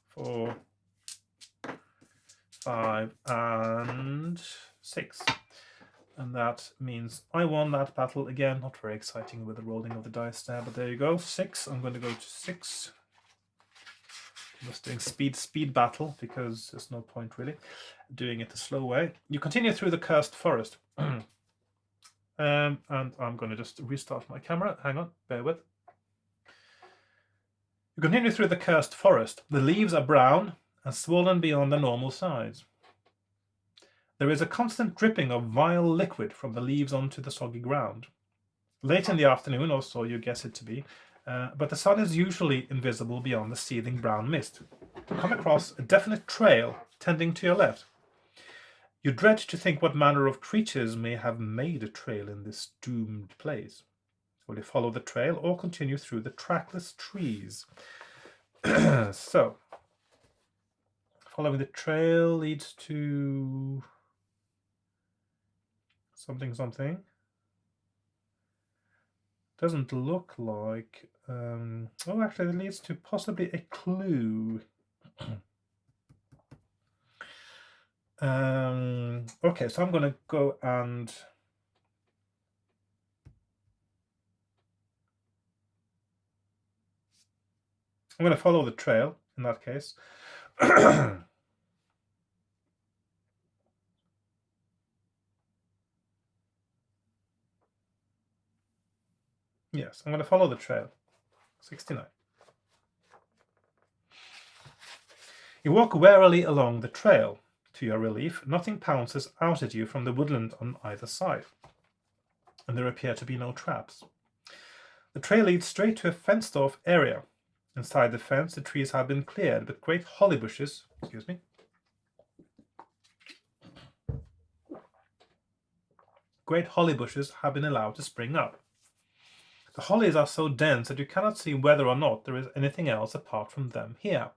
4, 5, and 6. And that means I won that battle. Again, not very exciting with the rolling of the dice there, but there you go. 6. I'm going to go to 6. just doing speed battle because there's no point really doing it the slow way. You continue through the cursed forest. And I'm going to just restart my camera. Hang on, bear with. You continue through the cursed forest. The leaves are brown and swollen beyond their normal size. There is a constant dripping of vile liquid from the leaves onto the soggy ground. Late in the afternoon, or so you guess it to be, but the sun is usually invisible beyond the seething brown mist. You come across a definite trail tending to your left. You dread to think what manner of creatures may have made a trail in this doomed place. Will you follow the trail or continue through the trackless trees? So, following the trail leads to something. Doesn't look like... oh, actually, it leads to possibly a clue. Okay, so I'm going to go and... I'm going to follow the trail, in that case. Yes, I'm going to follow the trail. 69. You walk warily along the trail. To your relief, nothing pounces out at you from the woodland on either side, and there appear to be no traps. The trail leads straight to a fenced-off area. Inside the fence, the trees have been cleared, but great holly bushes, have been allowed to spring up. The hollies are so dense that you cannot see whether or not there is anything else apart from them here.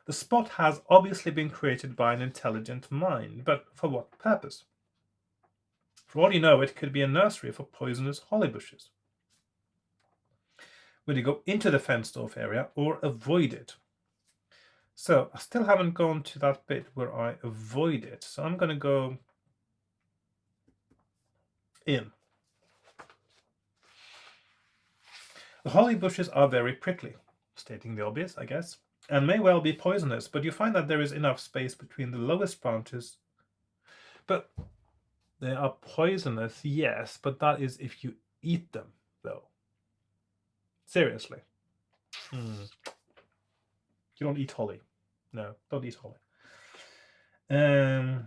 The spot has obviously been created by an intelligent mind, but for what purpose? For all you know, it could be a nursery for poisonous holly bushes. Will you go into the fenced-off area or avoid it? So I still haven't gone to that bit where I avoid it, so I'm going to go in. The holly bushes are very prickly, stating the obvious, I guess, and may well be poisonous, but you find that there is enough space between the lowest branches. But they are poisonous, yes, but that is if you eat them, though. Seriously. You don't eat holly. No, don't eat holly. But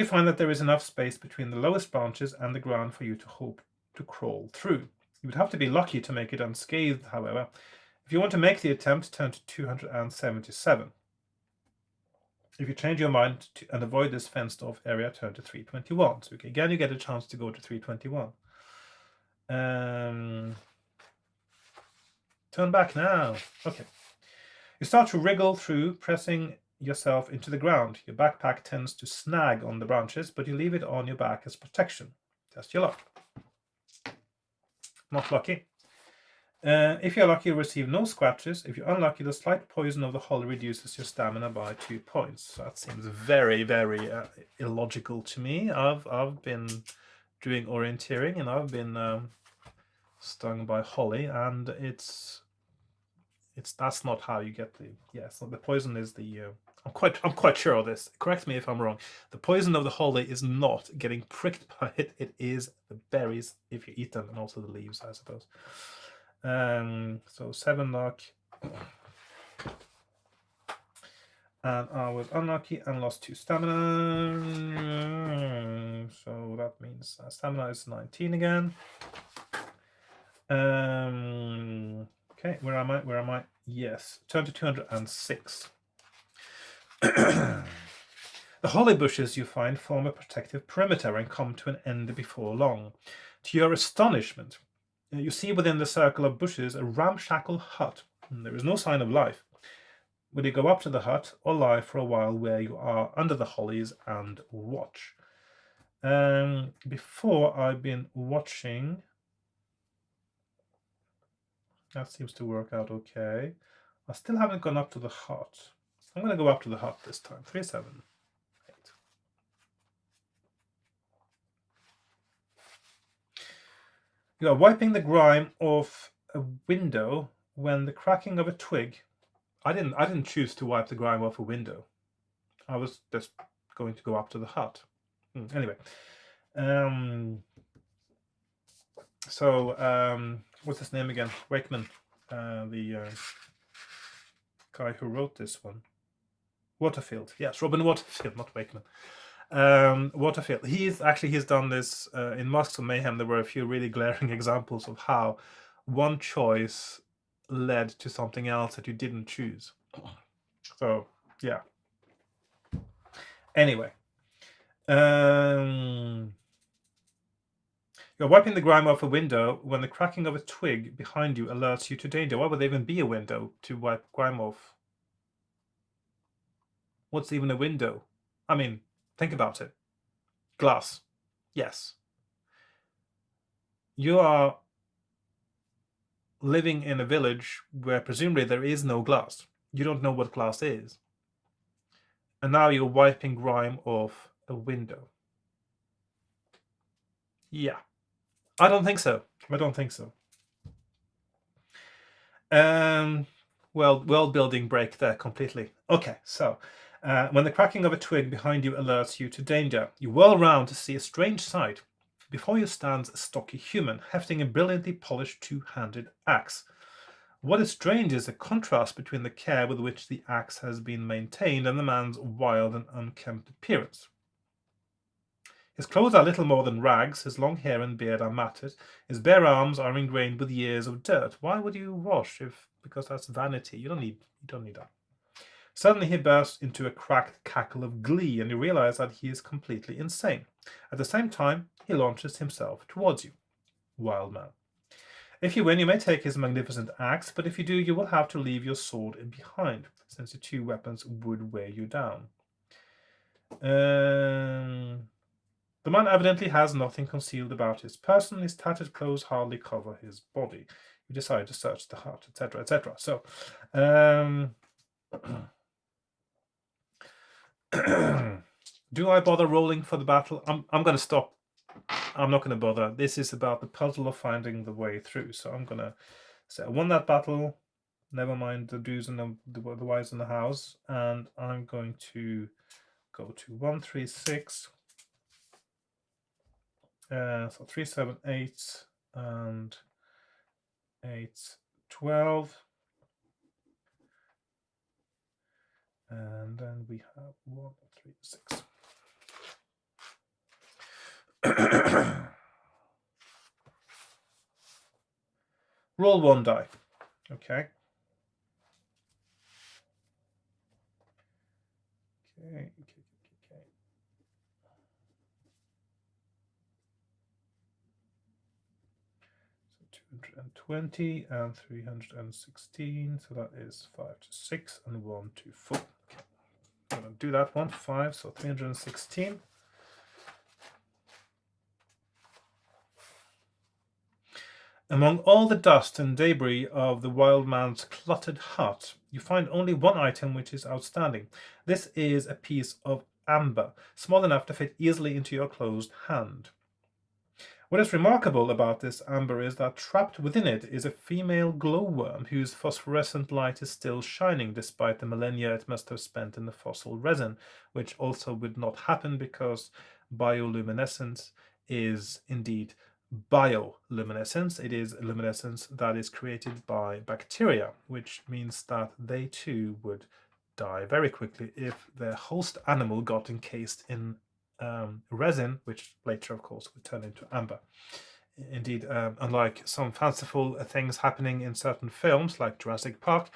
you find that there is enough space between the lowest branches and the ground for you to hope to crawl through. You would have to be lucky to make it unscathed, however. If you want to make the attempt, turn to 277. If you change your mind and avoid this fenced-off area, turn to 321. So again, you get a chance to go to 321. Turn back now. Okay. You start to wriggle through, pressing yourself into the ground. Your backpack tends to snag on the branches, but you leave it on your back as protection. Test your luck. Not lucky. If you're lucky, you'll receive no scratches. If you're unlucky, the slight poison of the holly reduces your stamina by 2 points. So that seems very, very illogical to me. I've been doing orienteering and I've been stung by holly, and that's not how you get the so the poison is the I'm quite sure of this. Correct me if I'm wrong. The poison of the holly is not getting pricked by it. It is the berries if you eat them, and also the leaves, I suppose. So 7 luck, and I was unlucky and lost 2 stamina. So that means stamina is 19 again. Okay, where am I? Yes, turn to 206. The holly bushes you find form a protective perimeter and come to an end before long. To your astonishment, you see within the circle of bushes a ramshackle hut. There is no sign of life. Will you go up to the hut or lie for a while where you are under the hollies and watch? Before I've been watching... That seems to work out okay. I still haven't gone up to the hut. I'm going to go up to the hut this time. 378. You are wiping the grime off a window when the cracking of a twig I didn't choose to wipe the grime off a window. I was just going to go up to the hut. Anyway, so what's his name again? Wakeman, the guy who wrote this one. Waterfield, yes, Robin Waterfield, not Wakeman. Waterfield. He's done this in Masks of Mayhem. There were a few really glaring examples of how one choice led to something else that you didn't choose. So yeah. Anyway, you're wiping the grime off a window when the cracking of a twig behind you alerts you to danger. Why would there even be a window to wipe grime off? What's even a window? I mean, think about it. Glass. Yes. You are living in a village where presumably there is no glass. You don't know what glass is. And now you're wiping grime off a window. Yeah. I don't think so. Well, world building break there completely. Okay, so when the cracking of a twig behind you alerts you to danger, you whirl round to see a strange sight. Before you stands a stocky human, hefting a brilliantly polished two-handed axe. What is strange is the contrast between the care with which the axe has been maintained and the man's wild and unkempt appearance. His clothes are little more than rags, his long hair and beard are matted, his bare arms are ingrained with years of dirt. Why would you wash because that's vanity? You don't need that. Suddenly he bursts into a cracked cackle of glee, and you realize that he is completely insane. At the same time, he launches himself towards you. Wild man. If you win, you may take his magnificent axe, but if you do, you will have to leave your sword behind, since the two weapons would weigh you down. The man evidently has nothing concealed about his person. His tattered clothes hardly cover his body. You decide to search the hut, etc., etc. So, do I bother rolling for the battle? I'm going to stop. I'm not going to bother. This is about the puzzle of finding the way through. So I'm going to say I won that battle. Never mind the do's and the whys in the hows. And I'm going to go to 1, 3, 6. So 3, 7, 8 and 8, 12. And then we have 1, 3, 6. Roll 1 die. Okay. Okay. So 220 and 316. So that is 5 to 6 and 1 to 4. Okay. I'm going to do that one. 5, so 316. Among all the dust and debris of the wild man's cluttered hut, you find only one item which is outstanding. This is a piece of amber, small enough to fit easily into your closed hand. What is remarkable about this amber is that trapped within it is a female glowworm whose phosphorescent light is still shining despite the millennia it must have spent in the fossil resin, which also would not happen because bioluminescence is indeed bioluminescence. It is luminescence that is created by bacteria, which means that they too would die very quickly if their host animal got encased in resin, which later, of course, would turn into amber. Indeed, unlike some fanciful things happening in certain films, like Jurassic Park,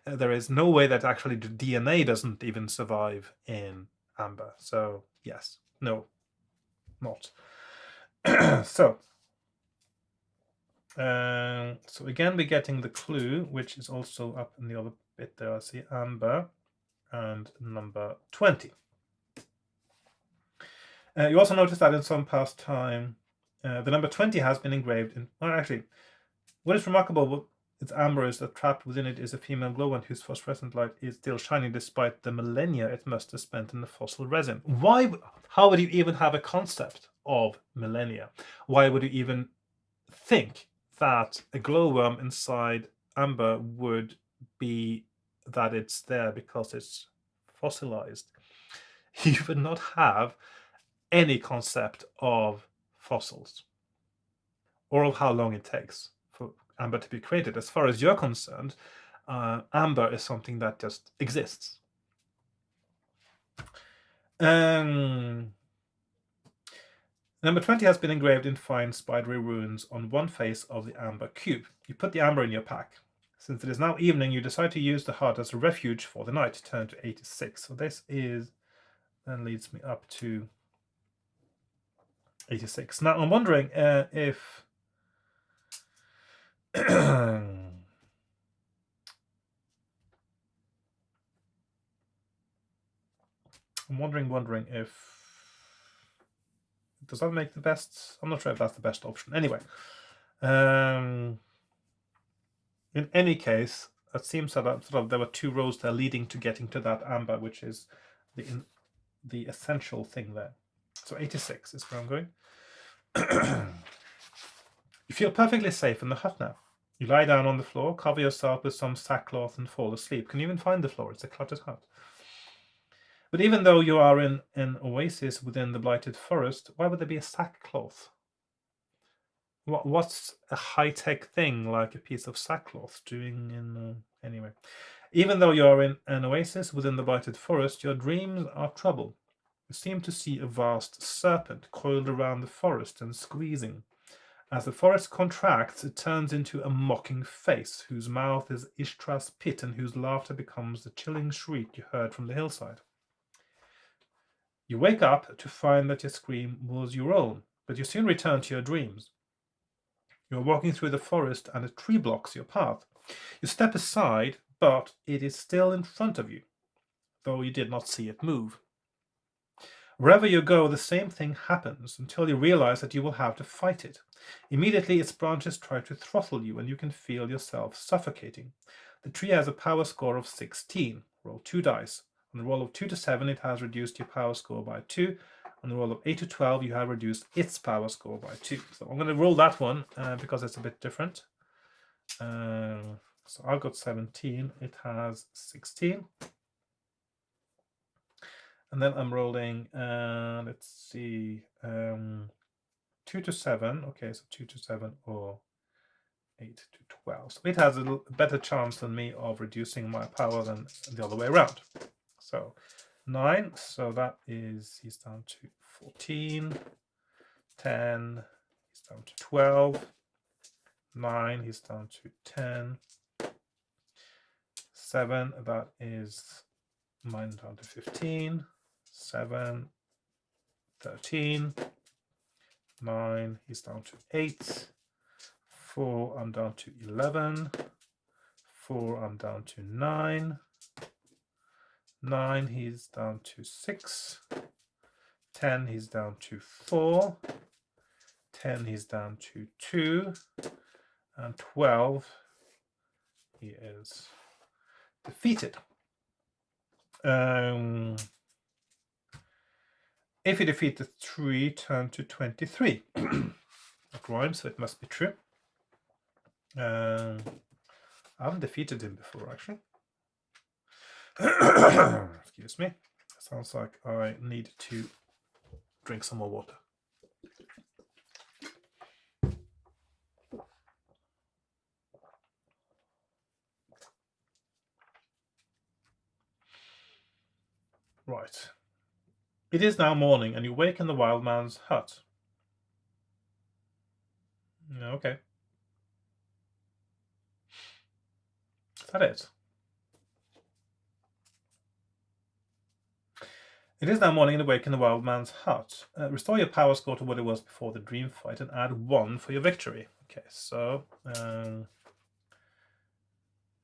there is no way that actually the DNA doesn't even survive in amber. So, yes, no, not. So again, we're getting the clue, which is also up in the other bit there. I see amber and number 20. You also notice that in some past time, the number 20 has been engraved in. Well, actually, what is remarkable with its amber is that trapped within it is a female glowworm whose phosphorescent light is still shining despite the millennia it must have spent in the fossil resin. Why? How would you even have a concept of millennia? Why would you even think that a glowworm inside amber would be that it's there because it's fossilized, you would not have any concept of fossils or of how long it takes for amber to be created. As far as you're concerned, amber is something that just exists. Number 20 has been engraved in fine spidery runes on one face of the amber cube. You put the amber in your pack. Since it is now evening, you decide to use the hut as a refuge for the night. Turn to 86. So this then leads me up to 86. Now I'm wondering if I'm wondering if does that make the best? I'm not sure if that's the best option. Anyway, in any case, it seems that there were two roads there leading to getting to that amber, which is the essential thing there. So 86 is where I'm going. You feel perfectly safe in the hut now. You lie down on the floor, cover yourself with some sackcloth, and fall asleep. Can you even find the floor? It's a cluttered hut. But even though you are in an oasis within the blighted forest, why would there be a sackcloth? What's a high-tech thing like a piece of sackcloth doing in... Anyway. Even though you are in an oasis within the blighted forest, your dreams are troubled. You seem to see a vast serpent coiled around the forest and squeezing. As the forest contracts, it turns into a mocking face, whose mouth is Ishtra's pit and whose laughter becomes the chilling shriek you heard from the hillside. You wake up to find that your scream was your own, but you soon return to your dreams. You are walking through the forest and a tree blocks your path. You step aside, but it is still in front of you, though you did not see it move. Wherever you go, the same thing happens until you realize that you will have to fight it. Immediately, its branches try to throttle you, and you can feel yourself suffocating. The tree has a power score of 16. Roll 2 dice. On the roll of 2 to 7, it has reduced your power score by 2. On the roll of 8 to 12, you have reduced its power score by 2. So I'm going to roll that one because it's a bit different. So I've got 17. It has 16. And then I'm rolling, let's see, 2 to 7. Okay, so 2 to 7 or 8 to 12. So it has a better chance than me of reducing my power than the other way around. So 9, so that is, he's down to 14, 10, he's down to 12, 9, he's down to 10, 7, that is mine down to 15, 7, 13, 9, he's down to 8, 4, I'm down to 11, 4, I'm down to 9, 9, he's down to 6, 10, he's down to 4, 10, he's down to 2, and 12, he is defeated. If you defeat the 3, turn to 23. That rhymes, so it must be true. I haven't defeated him before, actually. Excuse me. Sounds like I need to drink some more water. Right. It is now morning, and you wake in the wild man's hut. Okay. Is that it? It is now morning and awake in the wild man's hut. Restore your power score to what it was before the dream fight and add 1 for your victory. Okay, so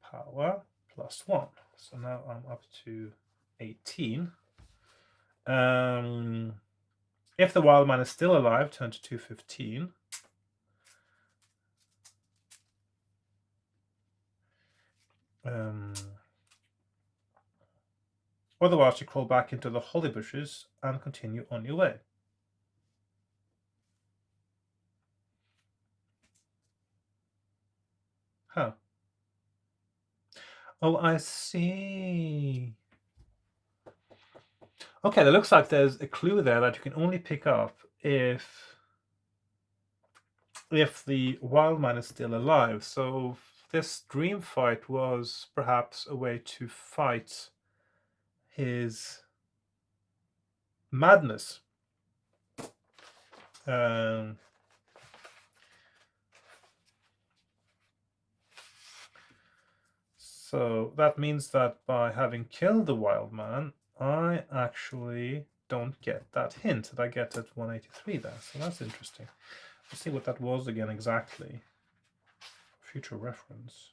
power plus 1. So now I'm up to 18. If the wild man is still alive, turn to 215. Otherwise, you crawl back into the holly bushes and continue on your way. Huh. Oh, I see. Okay, it looks like there's a clue there that you can only pick up if the wild man is still alive. So this dream fight was perhaps a way to fight his madness. Um, so that means that by having killed the wild man, I actually don't get that hint that I get at 183 there. So that's interesting. Let's see what that was again exactly. Future reference.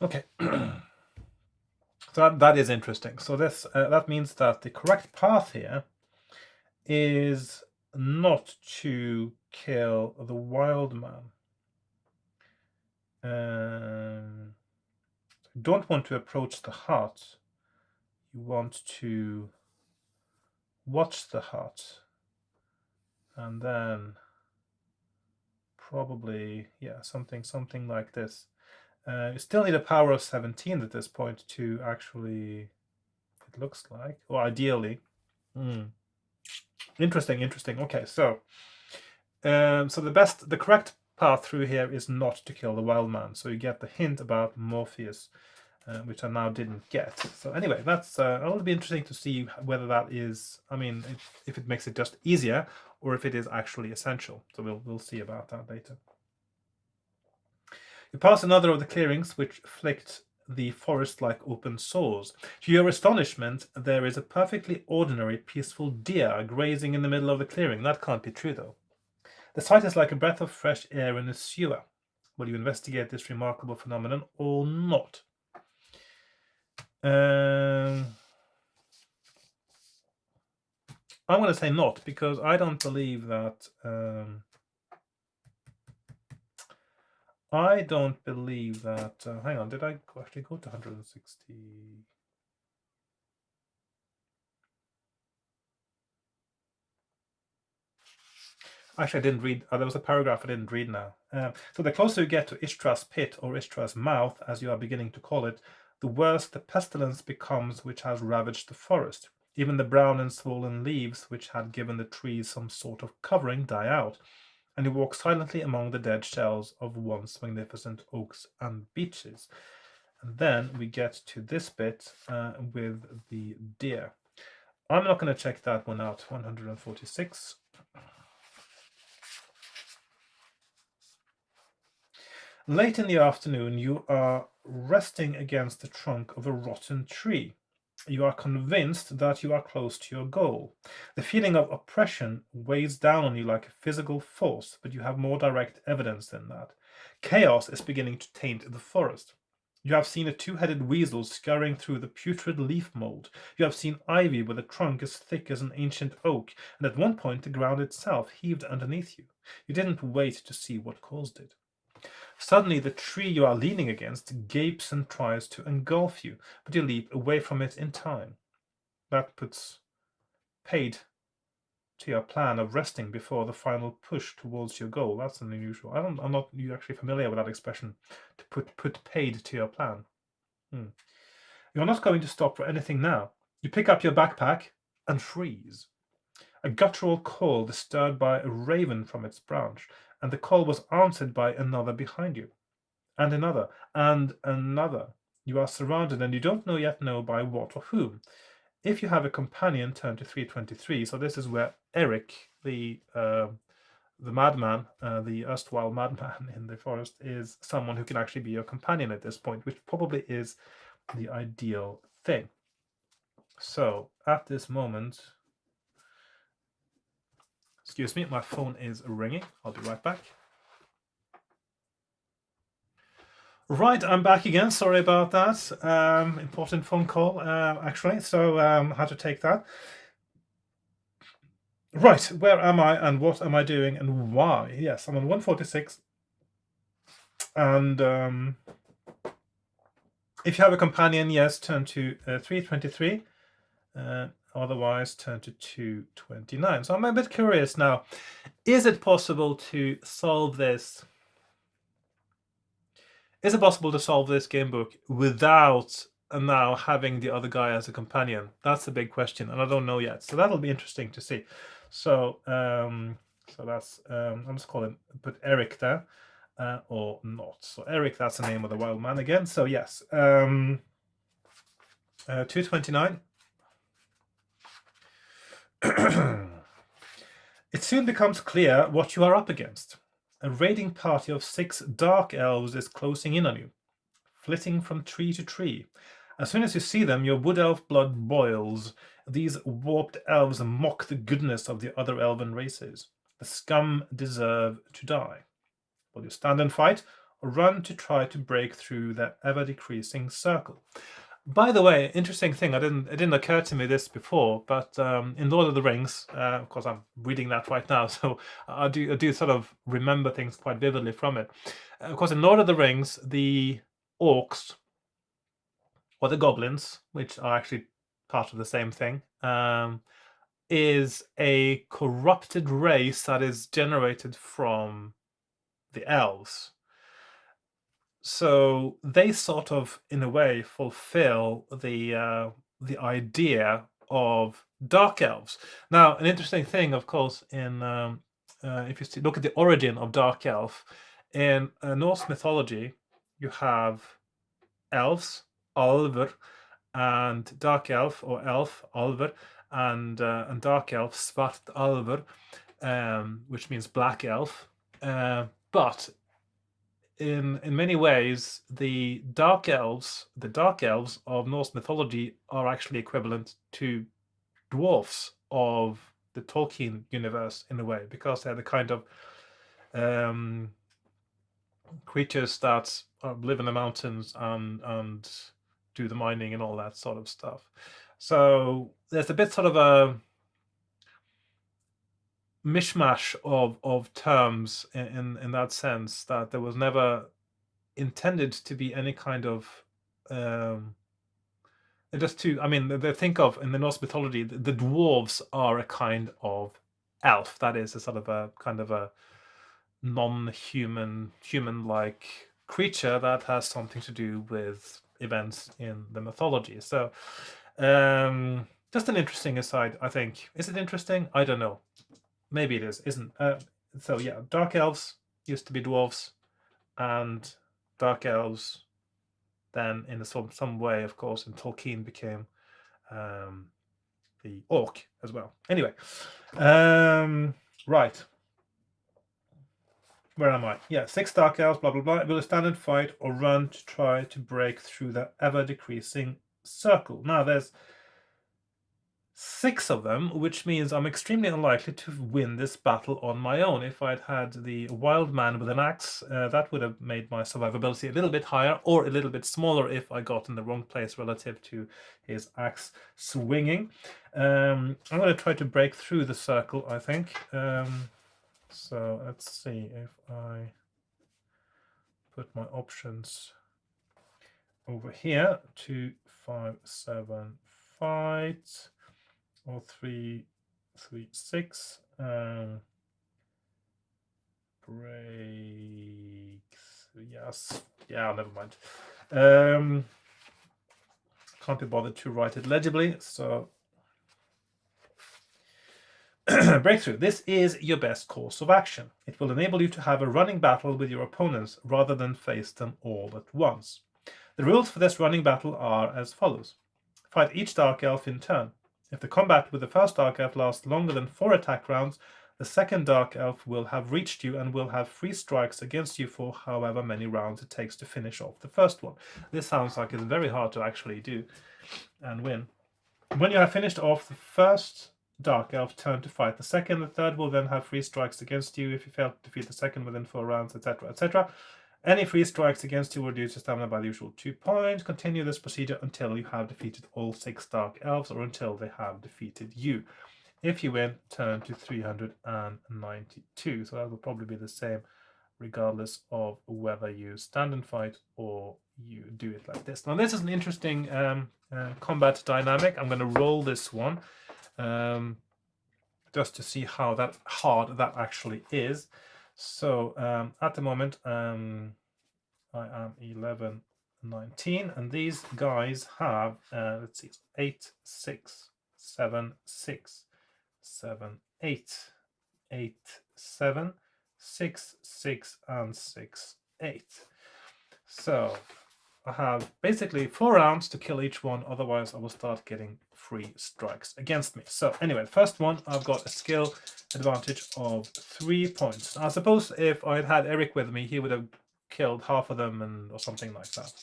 Okay. So that is interesting. So this that means that the correct path here is not to kill the wild man. You don't want to approach the hut. You want to watch the hut, and then probably something like this. You still need a power of 17 at this point to actually. It looks like, or ideally. Interesting. Okay, so the correct path through here is not to kill the wild man. So you get the hint about Morpheus, which I now didn't get. So anyway, that's it'll be interesting to see whether that is. I mean, if it makes it just easier, or if it is actually essential. So we'll see about that later. You pass another of the clearings, which flicked the forest like open sores. To your astonishment, there is a perfectly ordinary, peaceful deer grazing in the middle of the clearing. That can't be true, though. The sight is like a breath of fresh air in a sewer. Will you investigate this remarkable phenomenon or not? I'm going to say not, because I don't believe that. I don't believe that. Hang on, did I actually go to 160? Actually, I didn't read. There was a paragraph I didn't read now. So the closer you get to Ishtra's pit, or Ishtra's mouth, as you are beginning to call it, the worse the pestilence becomes which has ravaged the forest. Even the brown and swollen leaves, which had given the trees some sort of covering, die out, and you walk silently among the dead shells of once magnificent oaks and beeches. And then we get to this bit with the deer. I'm not going to check that one out. 146. Late in the afternoon, you are resting against the trunk of a rotten tree. You are convinced that you are close to your goal. The feeling of oppression weighs down on you like a physical force, but you have more direct evidence than that. Chaos is beginning to taint the forest. You have seen a two-headed weasel scurrying through the putrid leaf mold. You have seen ivy with a trunk as thick as an ancient oak, and at one point the ground itself heaved underneath you. You didn't wait to see what caused it. Suddenly, the tree you are leaning against gapes and tries to engulf you, but you leap away from it in time. That puts paid to your plan of resting before the final push towards your goal. That's an unusual. I'm not actually familiar with that expression. To put paid to your plan. You're not going to stop for anything now. You pick up your backpack and freeze. A guttural call disturbed by a raven from its branch, and the call was answered by another behind you. And another, and another. You are surrounded, and you don't yet know by what or whom. If you have a companion, turn to 323. So this is where Eric, the madman, the erstwhile madman in the forest, is someone who can actually be your companion at this point, which probably is the ideal thing. So at this moment, excuse me, my phone is ringing. I'll be right back. Right, I'm back again. Sorry about that. Important phone call, actually. So I had to take that. Right, where am I and what am I doing and why? Yes, I'm on 146. And if you have a companion, yes, turn to 323. Otherwise, turn to 229. So I'm a bit curious now. Is it possible to solve this? Is it possible to solve this game book without now having the other guy as a companion? That's the big question, and I don't know yet. So that'll be interesting to see. So that's I'll just call him, put Eric there, or not. So Eric, that's the name of the wild man again. So yes, 229. It soon becomes clear what you are up against. A raiding party of 6 dark elves is closing in on you, flitting from tree to tree. As soon as you see them, your wood elf blood boils. These warped elves mock the goodness of the other elven races. The scum deserve to die. Will you stand and fight, or run to try to break through their ever-decreasing circle? By the way, interesting thing, it didn't occur to me this before, but in Lord of the Rings, of course I'm reading that right now, so I do sort of remember things quite vividly from it. Of course, in Lord of the Rings, the orcs, or the goblins, which are actually part of the same thing, is a corrupted race that is generated from the elves. So they sort of, in a way, fulfill the idea of dark elves. Now, an interesting thing, of course, in if you look at the origin of dark elf in Norse mythology, you have elves, alver, and dark elf or elf, alver, and dark elf, svart alver, which means black elf. But in many ways, the dark elves of Norse mythology are actually equivalent to dwarfs of the Tolkien universe in a way, because they're the kind of creatures that live in the mountains and do the mining and all that sort of stuff. So there's a bit sort of a mishmash of terms in that sense, that there was never intended to be any kind of just to, I mean, they think of in the Norse mythology, the dwarves are a kind of elf, that is a sort of a kind of a non-human, human-like creature that has something to do with events in the mythology. So just an interesting aside, I think. Is it interesting? I don't know. Maybe it is, isn't. So yeah, dark elves used to be dwarves, and dark elves then in some way, of course, in Tolkien became the orc as well. Anyway, right. Where am I? Yeah, 6 dark elves, blah, blah, blah. Will you stand and fight or run to try to break through the ever-decreasing circle? Now, there's 6 of them, which means I'm extremely unlikely to win this battle on my own. If I'd had the wild man with an axe, that would have made my survivability a little bit higher, or a little bit smaller if I got in the wrong place relative to his axe swinging. I'm going to try to break through the circle, I think. So let's see if I put my options over here. 2, 5, 7, fight, or 3, 3, 6. Break. Yes. Yeah, never mind. Can't be bothered to write it legibly, so breakthrough. This is your best course of action. It will enable you to have a running battle with your opponents rather than face them all at once. The rules for this running battle are as follows. Fight each dark elf in turn. If the combat with the first dark elf lasts longer than 4 attack rounds, the second dark elf will have reached you and will have 3 strikes against you for however many rounds it takes to finish off the first one. This sounds like it's very hard to actually do and win. When you have finished off the first dark elf, turn to fight the second. The third will then have 3 strikes against you if you fail to defeat the second within 4 rounds, etc., etc. Any 3 strikes against you will reduce your stamina by the usual 2 points. Continue this procedure until you have defeated all 6 dark elves, or until they have defeated you. if you win, turn to 392. So that will probably be the same regardless of whether you stand and fight or you do it like this. Now this is an interesting combat dynamic. I'm going to roll this one just to see how hard that actually is. So at the moment I am 11, 19, and these guys have let's see, 8, 6, 7, 6, 7, 8, 8, 7, 6, 6, and 6, 8. So I have basically 4 rounds to kill each one, otherwise I will start getting free strikes against me. So anyway, first one, I've got a skill advantage of 3 points. I suppose if I had had Eric with me, he would have killed half of them or something like that.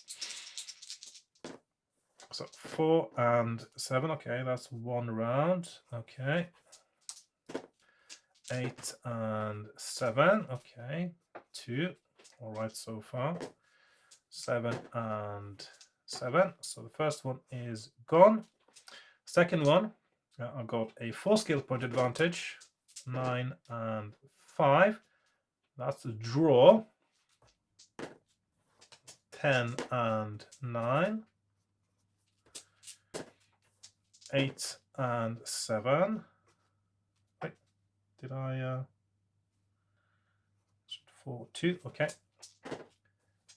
So 4 and 7, okay, that's 1 round, okay. 8 and 7, okay, 2, all right so far. 7 and 7, so the first one is gone. Second one, I got a 4 skill point advantage, 9 and 5, that's a draw. 10 and 9, 8 and 7. Wait, did I 4, 2, okay.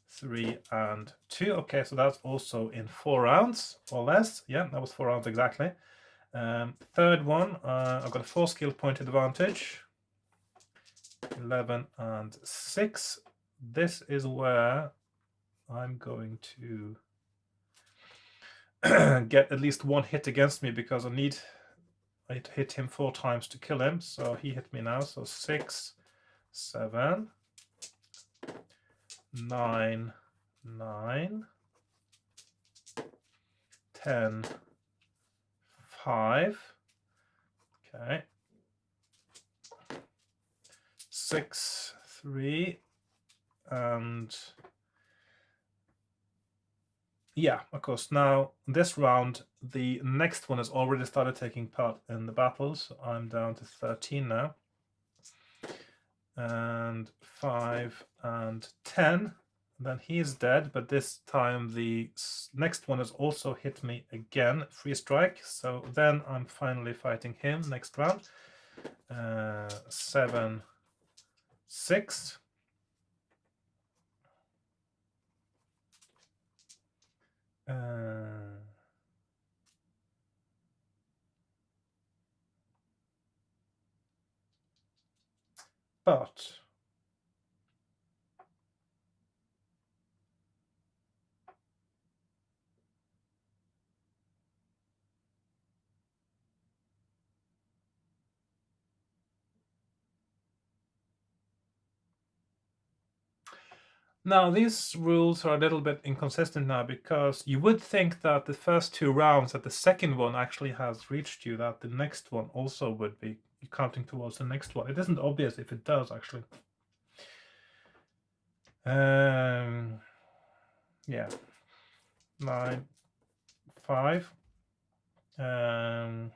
3 and 2, okay, so that's also in 4 rounds or less. Yeah, that was 4 rounds exactly. Third one, I've got a 4 skill point advantage, 11 and 6. This is where I'm going to get at least 1 hit against me, because I hit him 4 times to kill him. So he hit me now, so 6, 7, 9, 9, 10, 5, okay, 6, 3, and yeah, of course, now this round the next one has already started taking part in the battles. So I'm down to 13 now, and 5 and 10. Then he is dead, but this time the next one has also hit me again, 3 strike. So then I'm finally fighting him next round. 7, 6. But now these rules are a little bit inconsistent now, because you would think that the first 2 rounds, that the second one actually has reached you, that the next one also would be counting towards the next one. It isn't obvious if it does actually. Yeah, 9, 5. So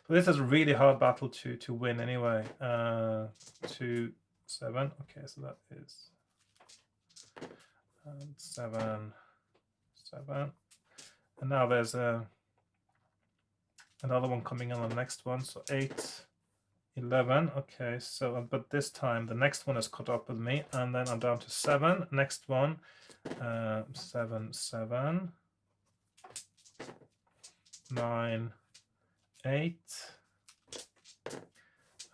this is a really hard battle to win anyway. 2, 7. Okay, so that is 7, 7, and now there's another one coming in on the next one. So 8, 11. Okay, so but this time the next one has caught up with me, and then I'm down to 7. Next one, 7, 7, 9, 8,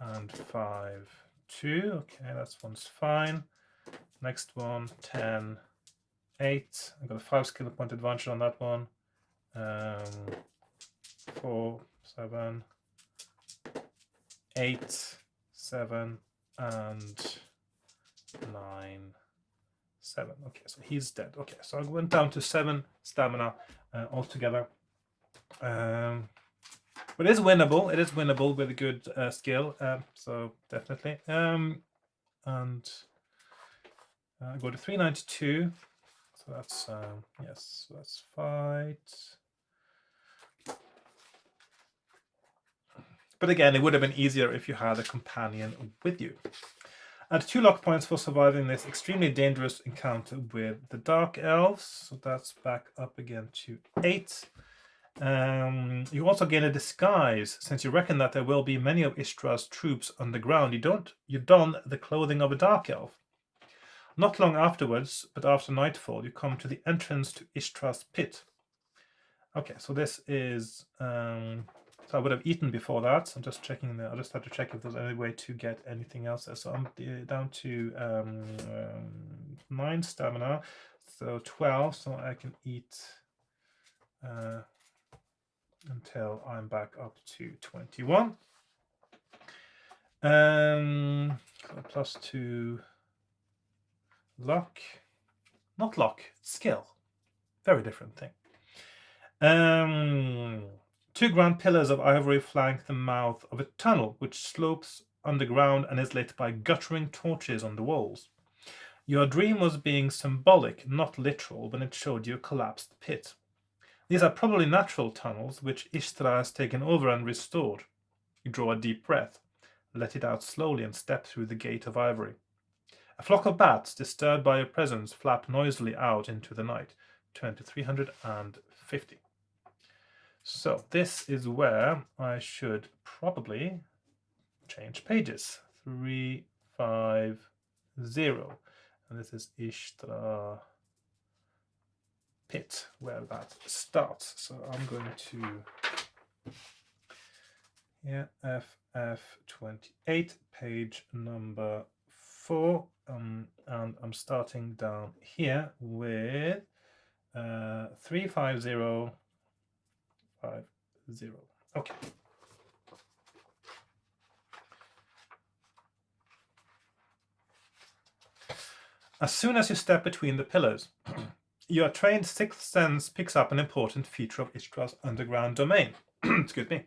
and 5, 2. Okay, that one's fine. Next one, 10, 8. I've got a 5 skill point advantage on that one. 4, 7, 8, 7, and 9, 7. Okay, so he's dead. Okay, so I went down to 7 stamina altogether. But it is winnable. It is winnable with a good skill. So definitely. And I go to 392. So that's yes. So that's fight. But again, it would have been easier if you had a companion with you. And 2 luck points for surviving this extremely dangerous encounter with the Dark Elves. So that's back up again to 8. You also gain a disguise, since you reckon that there will be many of Ishtar's troops underground. You don the clothing of a Dark Elf. Not long afterwards, but after nightfall, you come to the entrance to Ishtar's pit. Okay, so this is... so I would have eaten before that. So I'm just checking there. I just have to check if there's any way to get anything else there. So I'm down to 9 stamina, so 12. So I can eat until I'm back up to 21. +2 luck, not luck, skill. Very different thing. 2 grand pillars of ivory flank the mouth of a tunnel which slopes underground and is lit by guttering torches on the walls. Your dream was being symbolic, not literal, when it showed you a collapsed pit. These are probably natural tunnels which Ishtar has taken over and restored. You draw a deep breath, let it out slowly, and step through the gate of ivory. A flock of bats, disturbed by your presence, flap noisily out into the night. Turn to 350. So this is where I should probably change pages. 350. And this is Ishtar pit, where that starts. So I'm going to FF28, page number 4, and I'm starting down here with 35050. Okay. As soon as you step between the pillars, your trained sixth sense picks up an important feature of Ishtar's underground domain. Excuse me.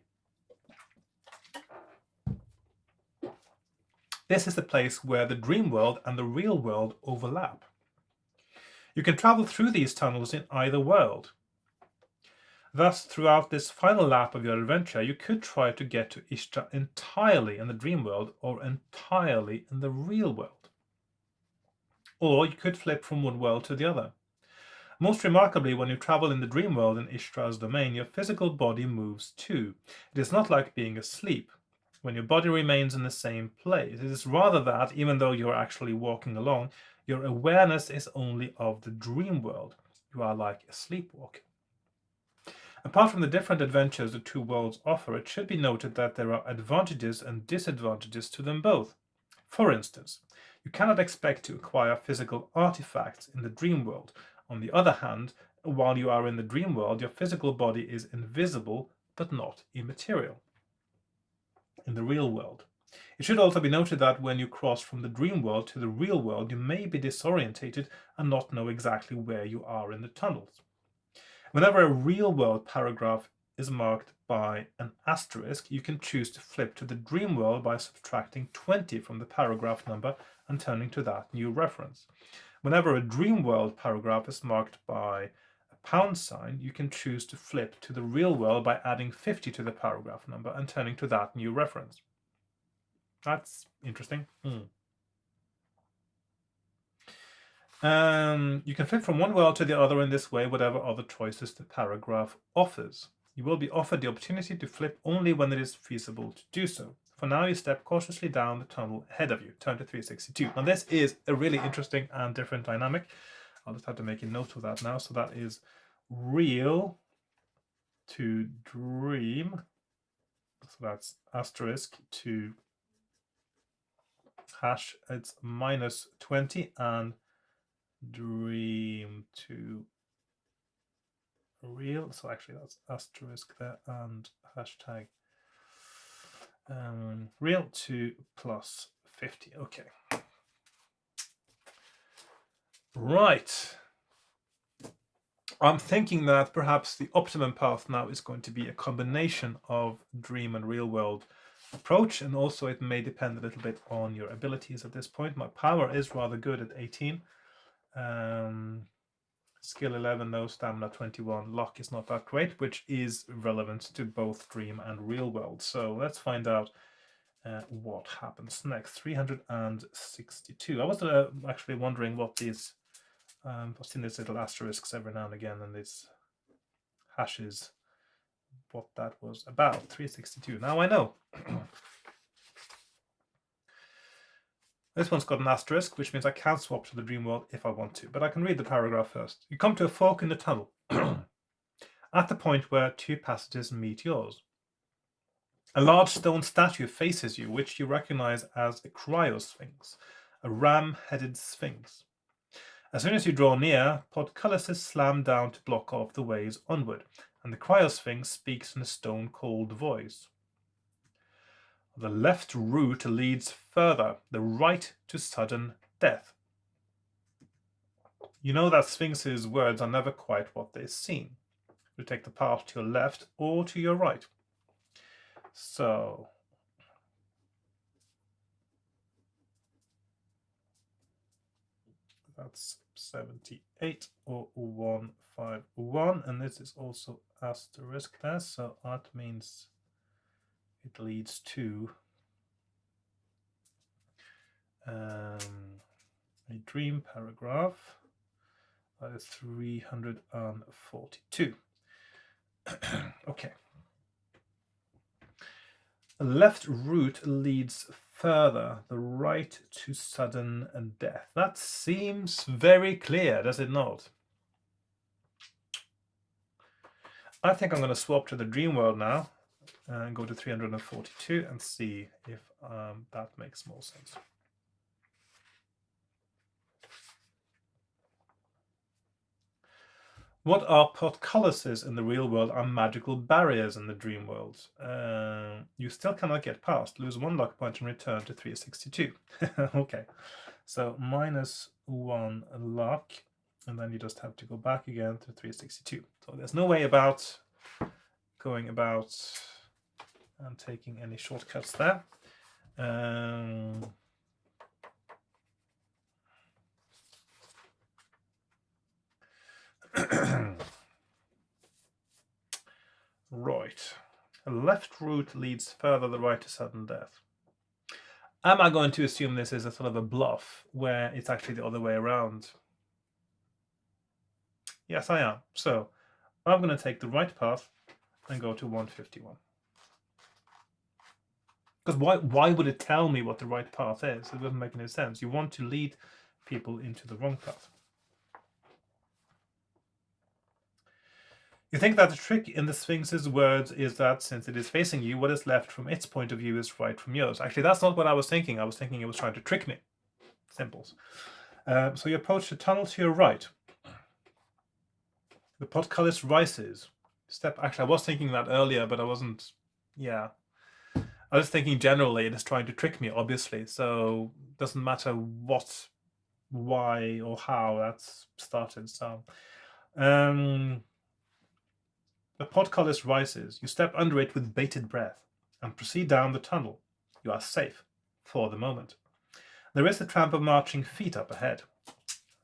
This is the place where the dream world and the real world overlap. You can travel through these tunnels in either world. Thus, throughout this final lap of your adventure, you could try to get to Ishtar entirely in the dream world or entirely in the real world. Or you could flip from one world to the other. Most remarkably, when you travel in the dream world in Ishtar's domain, your physical body moves too. It is not like being asleep, when your body remains in the same place. It is rather that, even though you are actually walking along, your awareness is only of the dream world. You are like sleepwalking. Apart from the different adventures the 2 worlds offer, it should be noted that there are advantages and disadvantages to them both. For instance, you cannot expect to acquire physical artifacts in the dream world. On the other hand, while you are in the dream world, your physical body is invisible but not immaterial in the real world. It should also be noted that when you cross from the dream world to the real world, you may be disorientated and not know exactly where you are in the tunnels. Whenever a real world paragraph is marked by an asterisk, you can choose to flip to the dream world by subtracting 20 from the paragraph number and turning to that new reference. Whenever a dream world paragraph is marked by a pound sign, you can choose to flip to the real world by adding 50 to the paragraph number and turning to that new reference. That's interesting. You can flip from one world to the other in this way, whatever other choices the paragraph offers. You will be offered the opportunity to flip only when it is feasible to do so. For now, you step cautiously down the tunnel ahead of you. Turn to 362. Now, this is a really interesting and different dynamic. I'll just have to make a note of that now. So that is real to dream. So that's asterisk to hash. It's -20 and dream to real. So actually that's asterisk there and hashtag real to +50. Okay. Right. I'm thinking that perhaps the optimum path now is going to be a combination of dream and real world approach, and also it may depend a little bit on your abilities at this point. My power is rather good at 18. Skill 11, no. Stamina 21. Luck is not that great, which is relevant to both dream and real world. So let's find out what happens next. 362. I was actually wondering what these... I've seen these little asterisks every now and again, and these hashes, what that was about. 362. Now I know. This one's got an asterisk, which means I can't swap to the dream world if I want to, but I can read the paragraph first. You come to a fork in the tunnel at the point where two passages meet yours. A large stone statue faces you, which you recognize as a cryosphinx, a ram-headed sphinx. As soon as you draw near, portcullises slam down to block off the ways onward, and the cryosphinx speaks in a stone-cold voice. The left route leads further, the right to sudden death. You know that Sphinx's words are never quite what they seem. You take the path to your left or to your right. So, that's 78 or 151, and this is also asterisk there, so that means it leads to a dream paragraph. That is 342. Okay. The left route leads further, the right to sudden death. That seems very clear, does it not? I think I'm going to swap to the dream world now and go to 342 and see if that makes more sense. What are portcullises in the real world are magical barriers in the dream world. You still cannot get past. Lose 1 luck point and return to 362. Okay, so -1 luck, and then you just have to go back again to 362. So there's no way about going about and taking any shortcuts there. Right. The left route leads further, the right to sudden death. Am I going to assume this is a sort of a bluff where it's actually the other way around? Yes, I am. So I'm going to take the right path and go to 151. Because why would it tell me what the right path is? It doesn't make any sense. You want to lead people into the wrong path. You think that the trick in the Sphinx's words is that since it is facing you, what is left from its point of view is right from yours. Actually, that's not what I was thinking. I was thinking it was trying to trick me. Simples. So you approach the tunnel to your right. The portcullis rises. Actually, I was thinking that earlier, but I wasn't. Yeah. I was thinking generally it is trying to trick me, obviously. So it doesn't matter what, why, or how that's started. So, the portcullis rises. You step under it with bated breath and proceed down the tunnel. You are safe for the moment. There is the tramp of marching feet up ahead.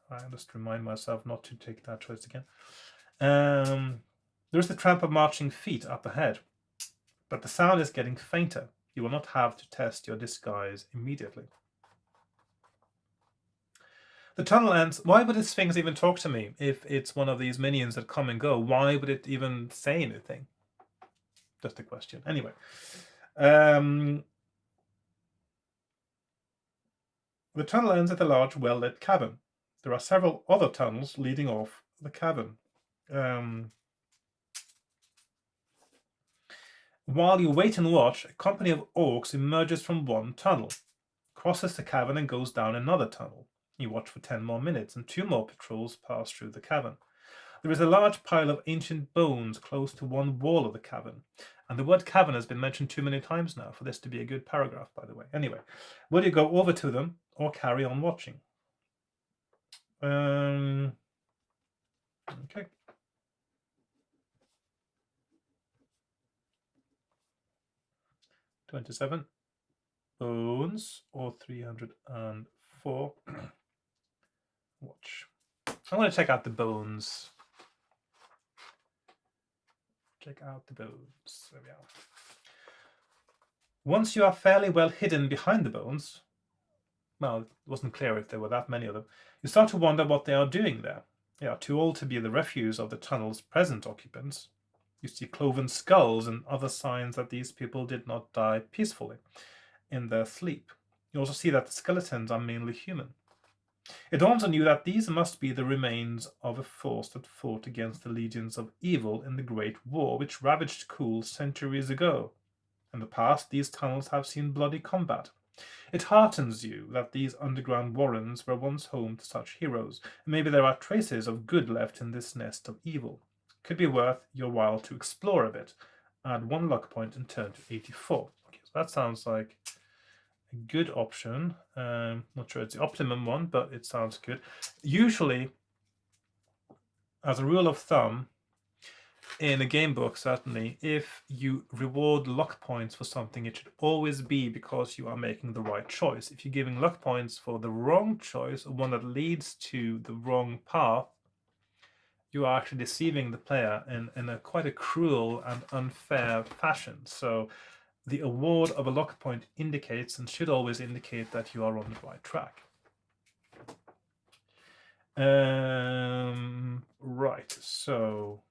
I just remind myself not to take that choice again. There is the tramp of marching feet up ahead, but the sound is getting fainter. You will not have to test your disguise immediately. The tunnel ends. Why would the Sphinx even talk to me if it's one of these minions that come and go? Why would it even say anything? Just a question. Anyway. The tunnel ends at a large, well-lit cavern. There are several other tunnels leading off the cavern. While you wait and watch, a company of orcs emerges from one tunnel, crosses the cavern and goes down another tunnel. You watch for 10 more minutes, and 2 more patrols pass through the cavern. There is a large pile of ancient bones close to one wall of the cavern. And the word cavern has been mentioned too many times now for this to be a good paragraph, by the way. Anyway, will you go over to them or carry on watching? Okay. $27 bones or 304. Watch. I'm going to check out the bones. Check out the bones. There we are. Once you are fairly well hidden behind the bones, well, it wasn't clear if there were that many of them, you start to wonder what they are doing there. They are too old to be the refuse of the tunnel's present occupants. You see cloven skulls and other signs that these people did not die peacefully in their sleep. You also see that the skeletons are mainly human. It dawns on you that these must be the remains of a force that fought against the legions of evil in the Great War, which ravaged Kuul centuries ago. In the past, these tunnels have seen bloody combat. It heartens you that these underground warrens were once home to such heroes, and maybe there are traces of good left in this nest of evil. Could be worth your while to explore a bit. Add 1 luck point and turn to 84. Okay, so that sounds like a good option. Not sure it's the optimum one, but it sounds good. Usually, as a rule of thumb, in a game book, certainly, if you reward luck points for something, it should always be because you are making the right choice. If you're giving luck points for the wrong choice, or one that leads to the wrong path, you are actually deceiving the player in a quite a cruel and unfair fashion. So the award of a luck point indicates and should always indicate that you are on the right track. Right, so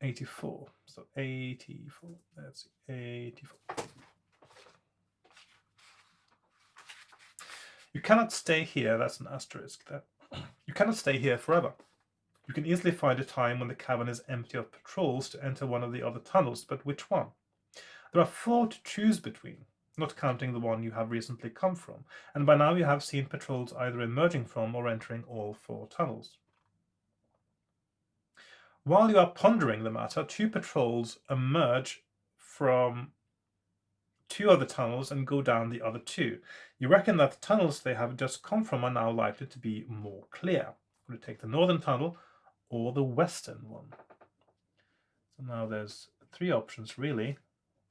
84. So 84. Let's see, 84. You cannot stay here. That's an asterisk there. You cannot stay here forever. You can easily find a time when the cavern is empty of patrols to enter one of the other tunnels, but which one? There are 4 to choose between, not counting the one you have recently come from, and by now you have seen patrols either emerging from or entering all 4 tunnels. While you are pondering the matter, 2 patrols emerge from 2 other tunnels and go down the other 2. You reckon that the tunnels they have just come from are now likely to be more clear. Will you take the northern tunnel or the western one? So now there's 3 options really.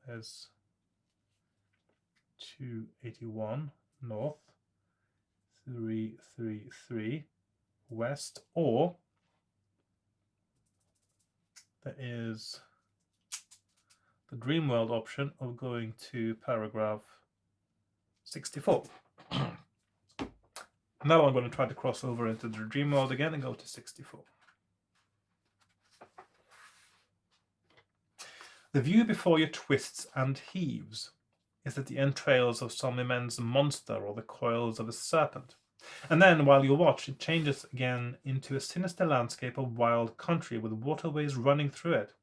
There's 281 north, 333 west, or there is the Dreamworld option of going to paragraph 64. Now I'm going to try to cross over into the Dreamworld again and go to 64. The view before you twists and heaves. Is it the entrails of some immense monster or the coils of a serpent? And then, while you watch, it changes again into a sinister landscape of wild country with waterways running through it.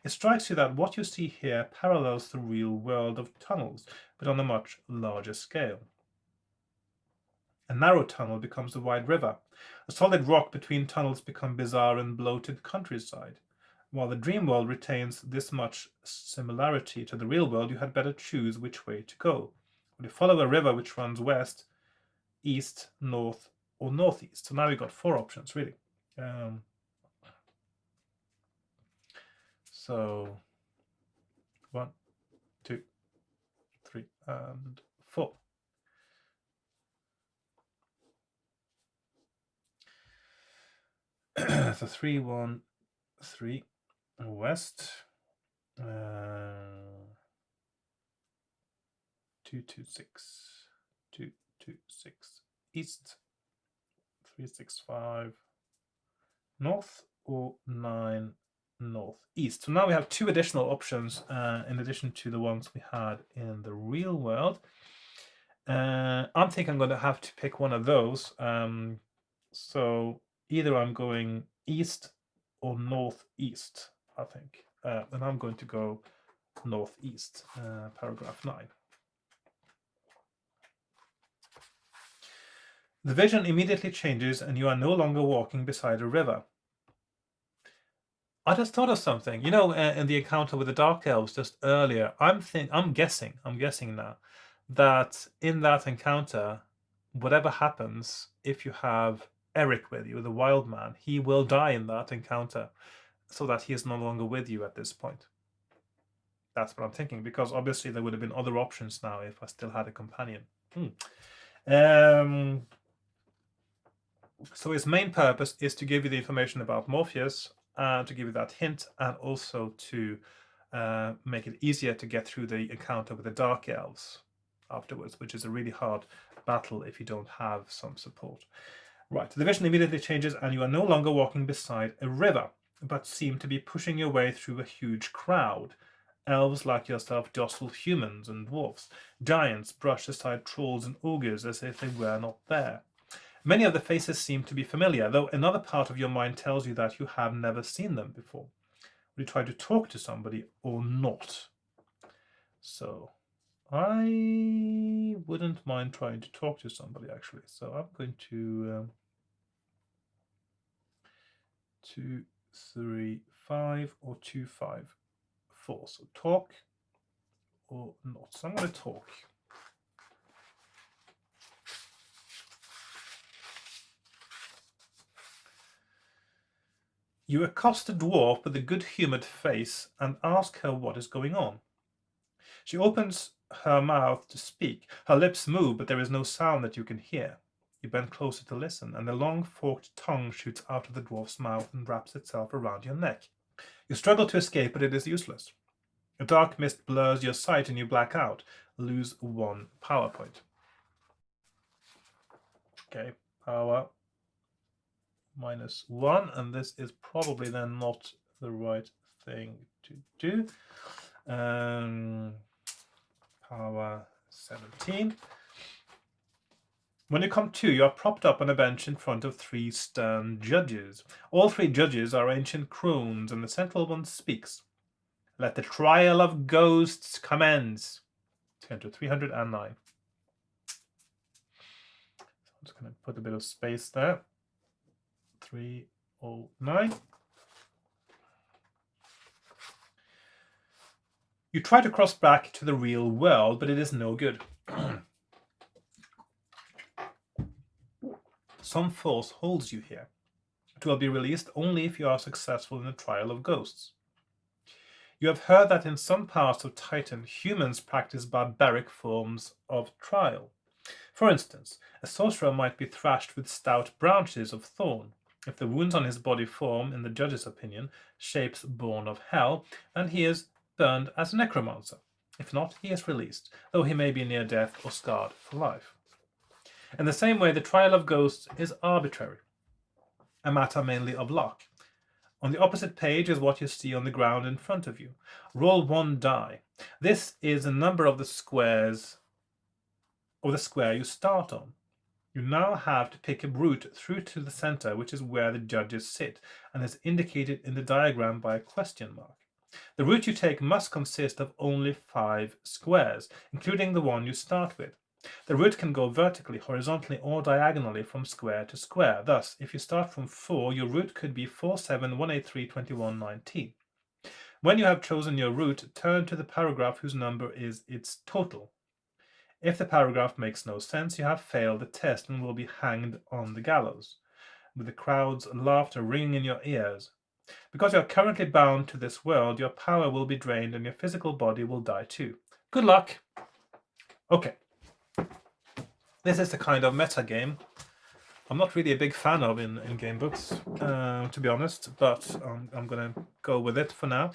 It strikes you that what you see here parallels the real world of tunnels, but on a much larger scale. A narrow tunnel becomes a wide river. A solid rock between tunnels becomes bizarre and bloated countryside. While the dream world retains this much similarity to the real world, you had better choose which way to go. Would you follow a river which runs west, east, north, or northeast? So now we've got 4 options, really. So 1, 2, 3, and 4. So 3, 1, 3 west, 2, 2, 6, 2, 2, 6 east, 3, 6, 5 north, or 9 northeast. So now we have 2 additional options in addition to the ones we had in the real world. I think I'm going to have to pick one of those. So either I'm going east or northeast, I think. And I'm going to go northeast, paragraph 9. The vision immediately changes and you are no longer walking beside a river. I just thought of something. You know, in the encounter with the Dark Elves just earlier, I'm guessing now that in that encounter, whatever happens, if you have Eric with you, the wild man, he will die in that encounter, so that he is no longer with you at this point. That's what I'm thinking, because obviously there would have been other options now if I still had a companion. So his main purpose is to give you the information about Morpheus, to give you that hint, and also to make it easier to get through the encounter with the Dark Elves afterwards, which is a really hard battle if you don't have some support. Right, the vision immediately changes and you are no longer walking beside a river, but seem to be pushing your way through a huge crowd. Elves like yourself jostle humans and dwarfs. Giants brush aside trolls and ogres as if they were not there. Many of the faces seem to be familiar, though another part of your mind tells you that you have never seen them before. Will you try to talk to somebody or not? So I wouldn't mind trying to talk to somebody, actually. So I'm going to 2, 3, 5 or 2, 5, 4. So talk or not. So I'm going to talk. You accost a dwarf with a good-humoured face and ask her what is going on. She opens her mouth to speak. Her lips move, but there is no sound that you can hear. You bend closer to listen, and a long forked tongue shoots out of the dwarf's mouth and wraps itself around your neck. You struggle to escape, but it is useless. A dark mist blurs your sight and you black out. Lose 1 power point. Okay, power -1, and this is probably then not the right thing to do. Power 17. When you come to, you are propped up on a bench in front of 3 stern judges. All 3 judges are ancient crones, and the central one speaks. Let the trial of ghosts commence. Turn to 309. So I'm just going to put a bit of space there. 309. You try to cross back to the real world, but it is no good. Some force holds you here. It will be released only if you are successful in the trial of ghosts. You have heard that in some parts of Titan, humans practice barbaric forms of trial. For instance, a sorcerer might be thrashed with stout branches of thorn. If the wounds on his body form, in the judge's opinion, shapes born of hell, then he is burned as a necromancer. If not, he is released, though he may be near death or scarred for life. In the same way, the trial of ghosts is arbitrary, a matter mainly of luck. On the opposite page is what you see on the ground in front of you. Roll 1 die. This is the number of the squares or the square you start on. You now have to pick a route through to the center, which is where the judges sit, and is indicated in the diagram by a question mark. The route you take must consist of only 5 squares, including the one you start with. The route can go vertically, horizontally, or diagonally from square to square. Thus, if you start from 4, your route could be 4, 7, 1, 8, 3, 21, 19. When you have chosen your route, turn to the paragraph whose number is its total. If the paragraph makes no sense, you have failed the test and will be hanged on the gallows, with the crowd's laughter ringing in your ears. Because you are currently bound to this world, your power will be drained and your physical body will die too. Good luck! Okay. This is the kind of meta game I'm not really a big fan of in game books, to be honest, but I'm going to go with it for now.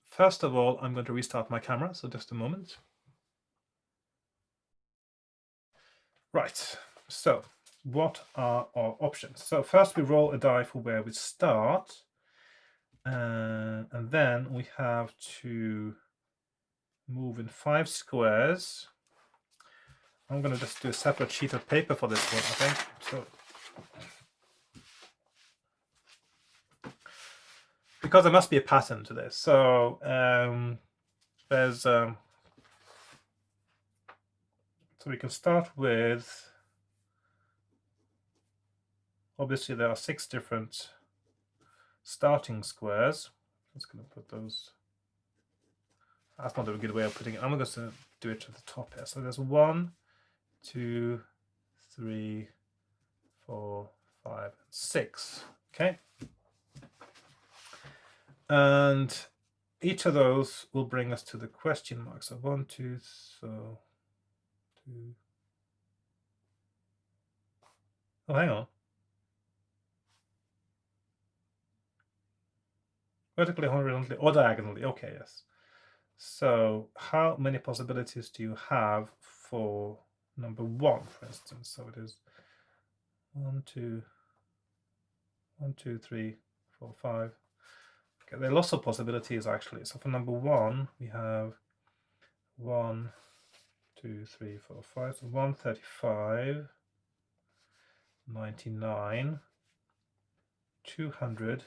First of all, I'm going to restart my camera, so just a moment. Right, so what are our options? So first we roll a die for where we start, and then we have to move in 5 squares. I'm going to just do a separate sheet of paper for this one, I think. So, because there must be a pattern to this. So there's so we can start with, obviously there are 6 different starting squares. I'm just going to put those. That's not a good way of putting it. I'm going to do it to the top here. So there's 1, 2, 3, 4, 5, 6. Okay. And each of those will bring us to the question mark. So 1, 2, so 2, Oh, hang on. Vertically, horizontally, or diagonally. Okay, yes. So how many possibilities do you have for number 1, for instance? So it is 1, 2, 1, 2, 3, 4, 5. Okay, there are lots of possibilities actually. So for number 1, we have 1, 2, 3, 4, 5. So 135, 99, 200, and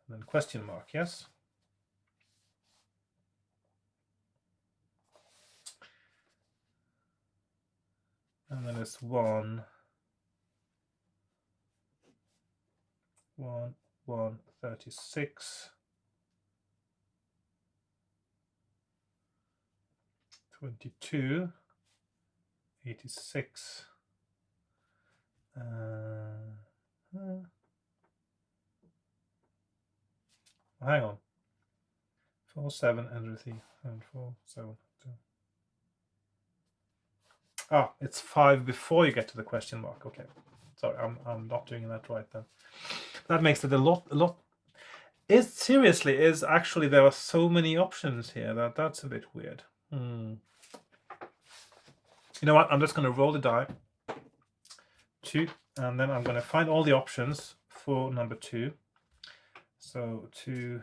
then question mark, yes? And then it's 1, 1, 1, 36, 22, 86, hang on, 4, 7, and 3, and 4, 7, 2. Ah, it's 5 before you get to the question mark. Okay, sorry, I'm not doing that right then. That makes it a lot. It seriously is actually, there are so many options here that's a bit weird. You know what? I'm just going to roll the die. 2, and then I'm going to find all the options for number 2. So 2,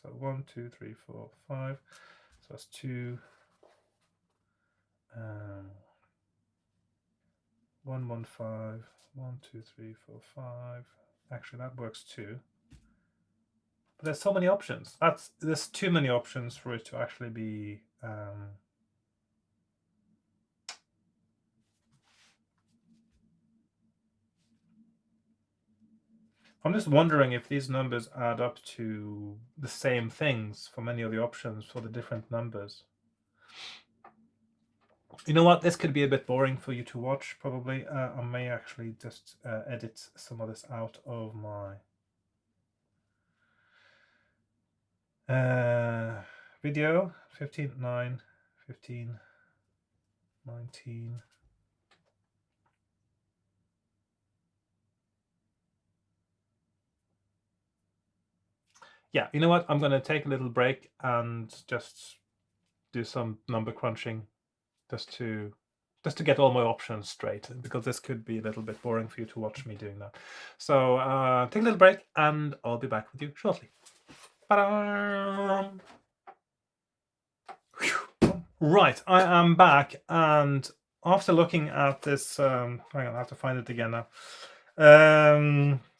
so 1, 2, 3, 4, 5. So that's 2. 1, 1, 5. 1, 2, 3, 4, 5. Actually, that works too. But there's so many options. There's too many options for it to actually be. I'm just wondering if these numbers add up to the same things for many of the options for the different numbers. You know what? This could be a bit boring for you to watch, probably. I may actually just edit some of this out of my video. 15, 9, 15, 19. Yeah, you know what? I'm going to take a little break and just do some number crunching just to get all my options straight, because this could be a little bit boring for you to watch me doing that. So take a little break and I'll be back with you shortly. Ta-da! Right, I am back, and after looking at this, hang on, I have to find it again now.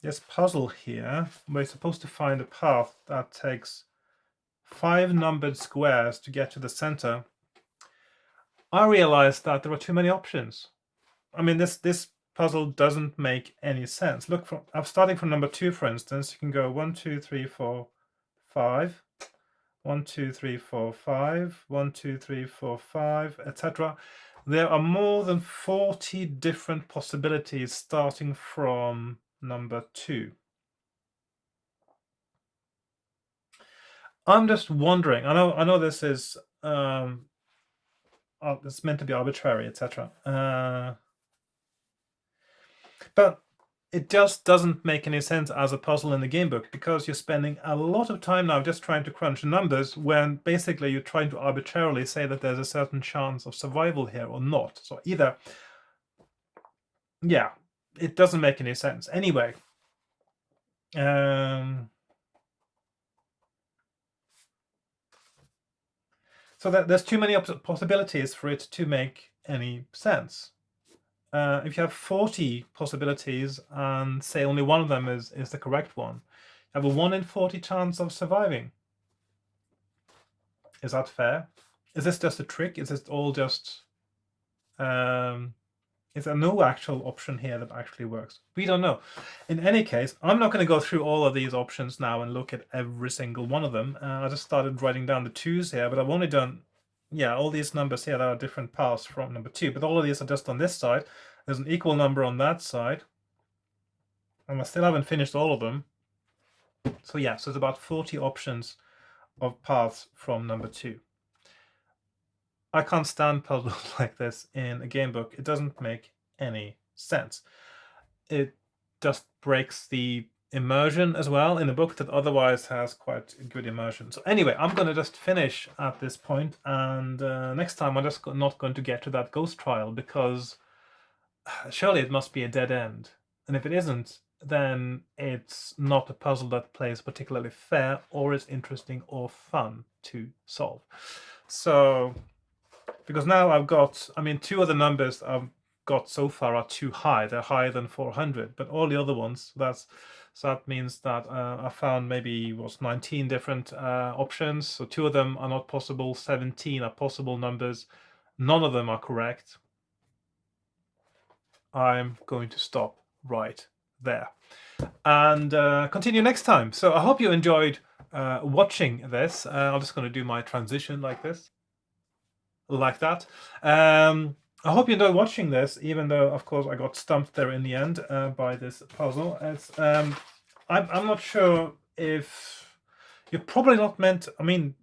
This puzzle here, we're supposed to find a path that takes 5 numbered squares to get to the center. I realized that there are too many options. I mean, this puzzle doesn't make any sense. Look, I'm starting from number 2, for instance. You can go 1, 2, 3, 4, 5. 1, 2, 3, 4, 5. 1, 2, 3, 4, 5, etc. There are more than 40 different possibilities starting from number 2. I'm just wondering. I know this is it's meant to be arbitrary, etc. But it just doesn't make any sense as a puzzle in the game book, because you're spending a lot of time now just trying to crunch numbers when basically you're trying to arbitrarily say that there's a certain chance of survival here or not. So either, yeah, it doesn't make any sense. Anyway, so there's too many possibilities for it to make any sense. If you have 40 possibilities and say only one of them is the correct one, you have a 1 in 40 chance of surviving. Is that fair? Is this just a trick? Is this all just... is there no actual option here that actually works? We don't know. In any case, I'm not going to go through all of these options now and look at every single one of them. I just started writing down the 2s here, but I've only done, all these numbers here that are different paths from number 2, but all of these are just on this side. There's an equal number on that side, and I still haven't finished all of them. So yeah, so it's about 40 options of paths from number 2. I can't stand puzzles like this in a game book. It doesn't make any sense. It just breaks the immersion as well in a book that otherwise has quite good immersion. So anyway, I'm going to just finish at this point, and next time I'm just not going to get to that ghost trial, because surely it must be a dead end. And if it isn't, then it's not a puzzle that plays particularly fair or is interesting or fun to solve. So, because now I've got, I mean, 2 of the numbers I've got so far are too high. They're higher than 400, but all the other ones, so that means that I found maybe 19 different options. So 2 of them are not possible, 17 are possible numbers. None of them are correct. I'm going to stop right there and continue next time. So I hope you enjoyed watching this. I'm just going to do my transition like this, like that. I hope you enjoyed watching this, even though, of course, I got stumped there in the end by this puzzle. It's, I'm not sure if you're probably not meant. I mean,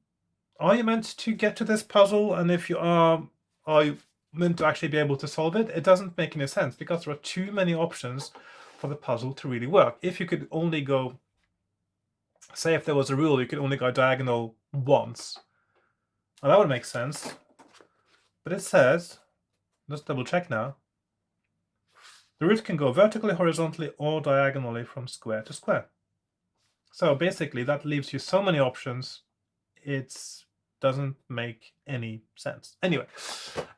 are you meant to get to this puzzle? And if you are you meant to actually be able to solve it? It doesn't make any sense, because there are too many options for the puzzle to really work. If you could only go, say, if there was a rule, you could only go diagonal once. Well, that would make sense. But it says, let's double check now, the route can go vertically, horizontally, or diagonally from square to square. So basically, that leaves you so many options, it doesn't make any sense. Anyway,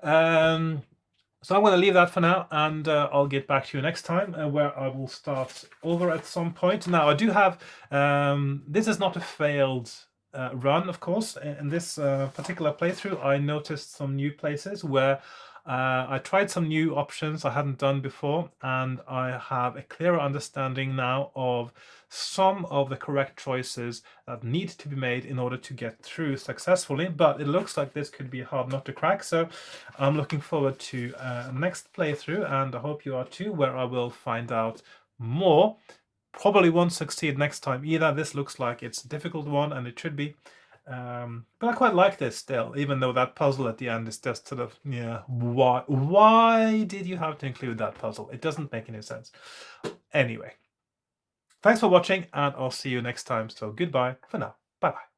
so I'm going to leave that for now, and I'll get back to you next time, where I will start over at some point. Now, I do have, this is not a failed run, of course. In this particular playthrough, I noticed some new places where I tried some new options I hadn't done before, and I have a clearer understanding now of some of the correct choices that need to be made in order to get through successfully. But it looks like this could be a hard nut to crack, so I'm looking forward to next playthrough, and I hope you are too, where I will find out more. Probably won't succeed next time either. This looks like it's a difficult one, and it should be. But I quite like this still, even though that puzzle at the end is just sort of, yeah, why did you have to include that puzzle? It doesn't make any sense. Anyway, thanks for watching, and I'll see you next time. So goodbye for now. Bye-bye.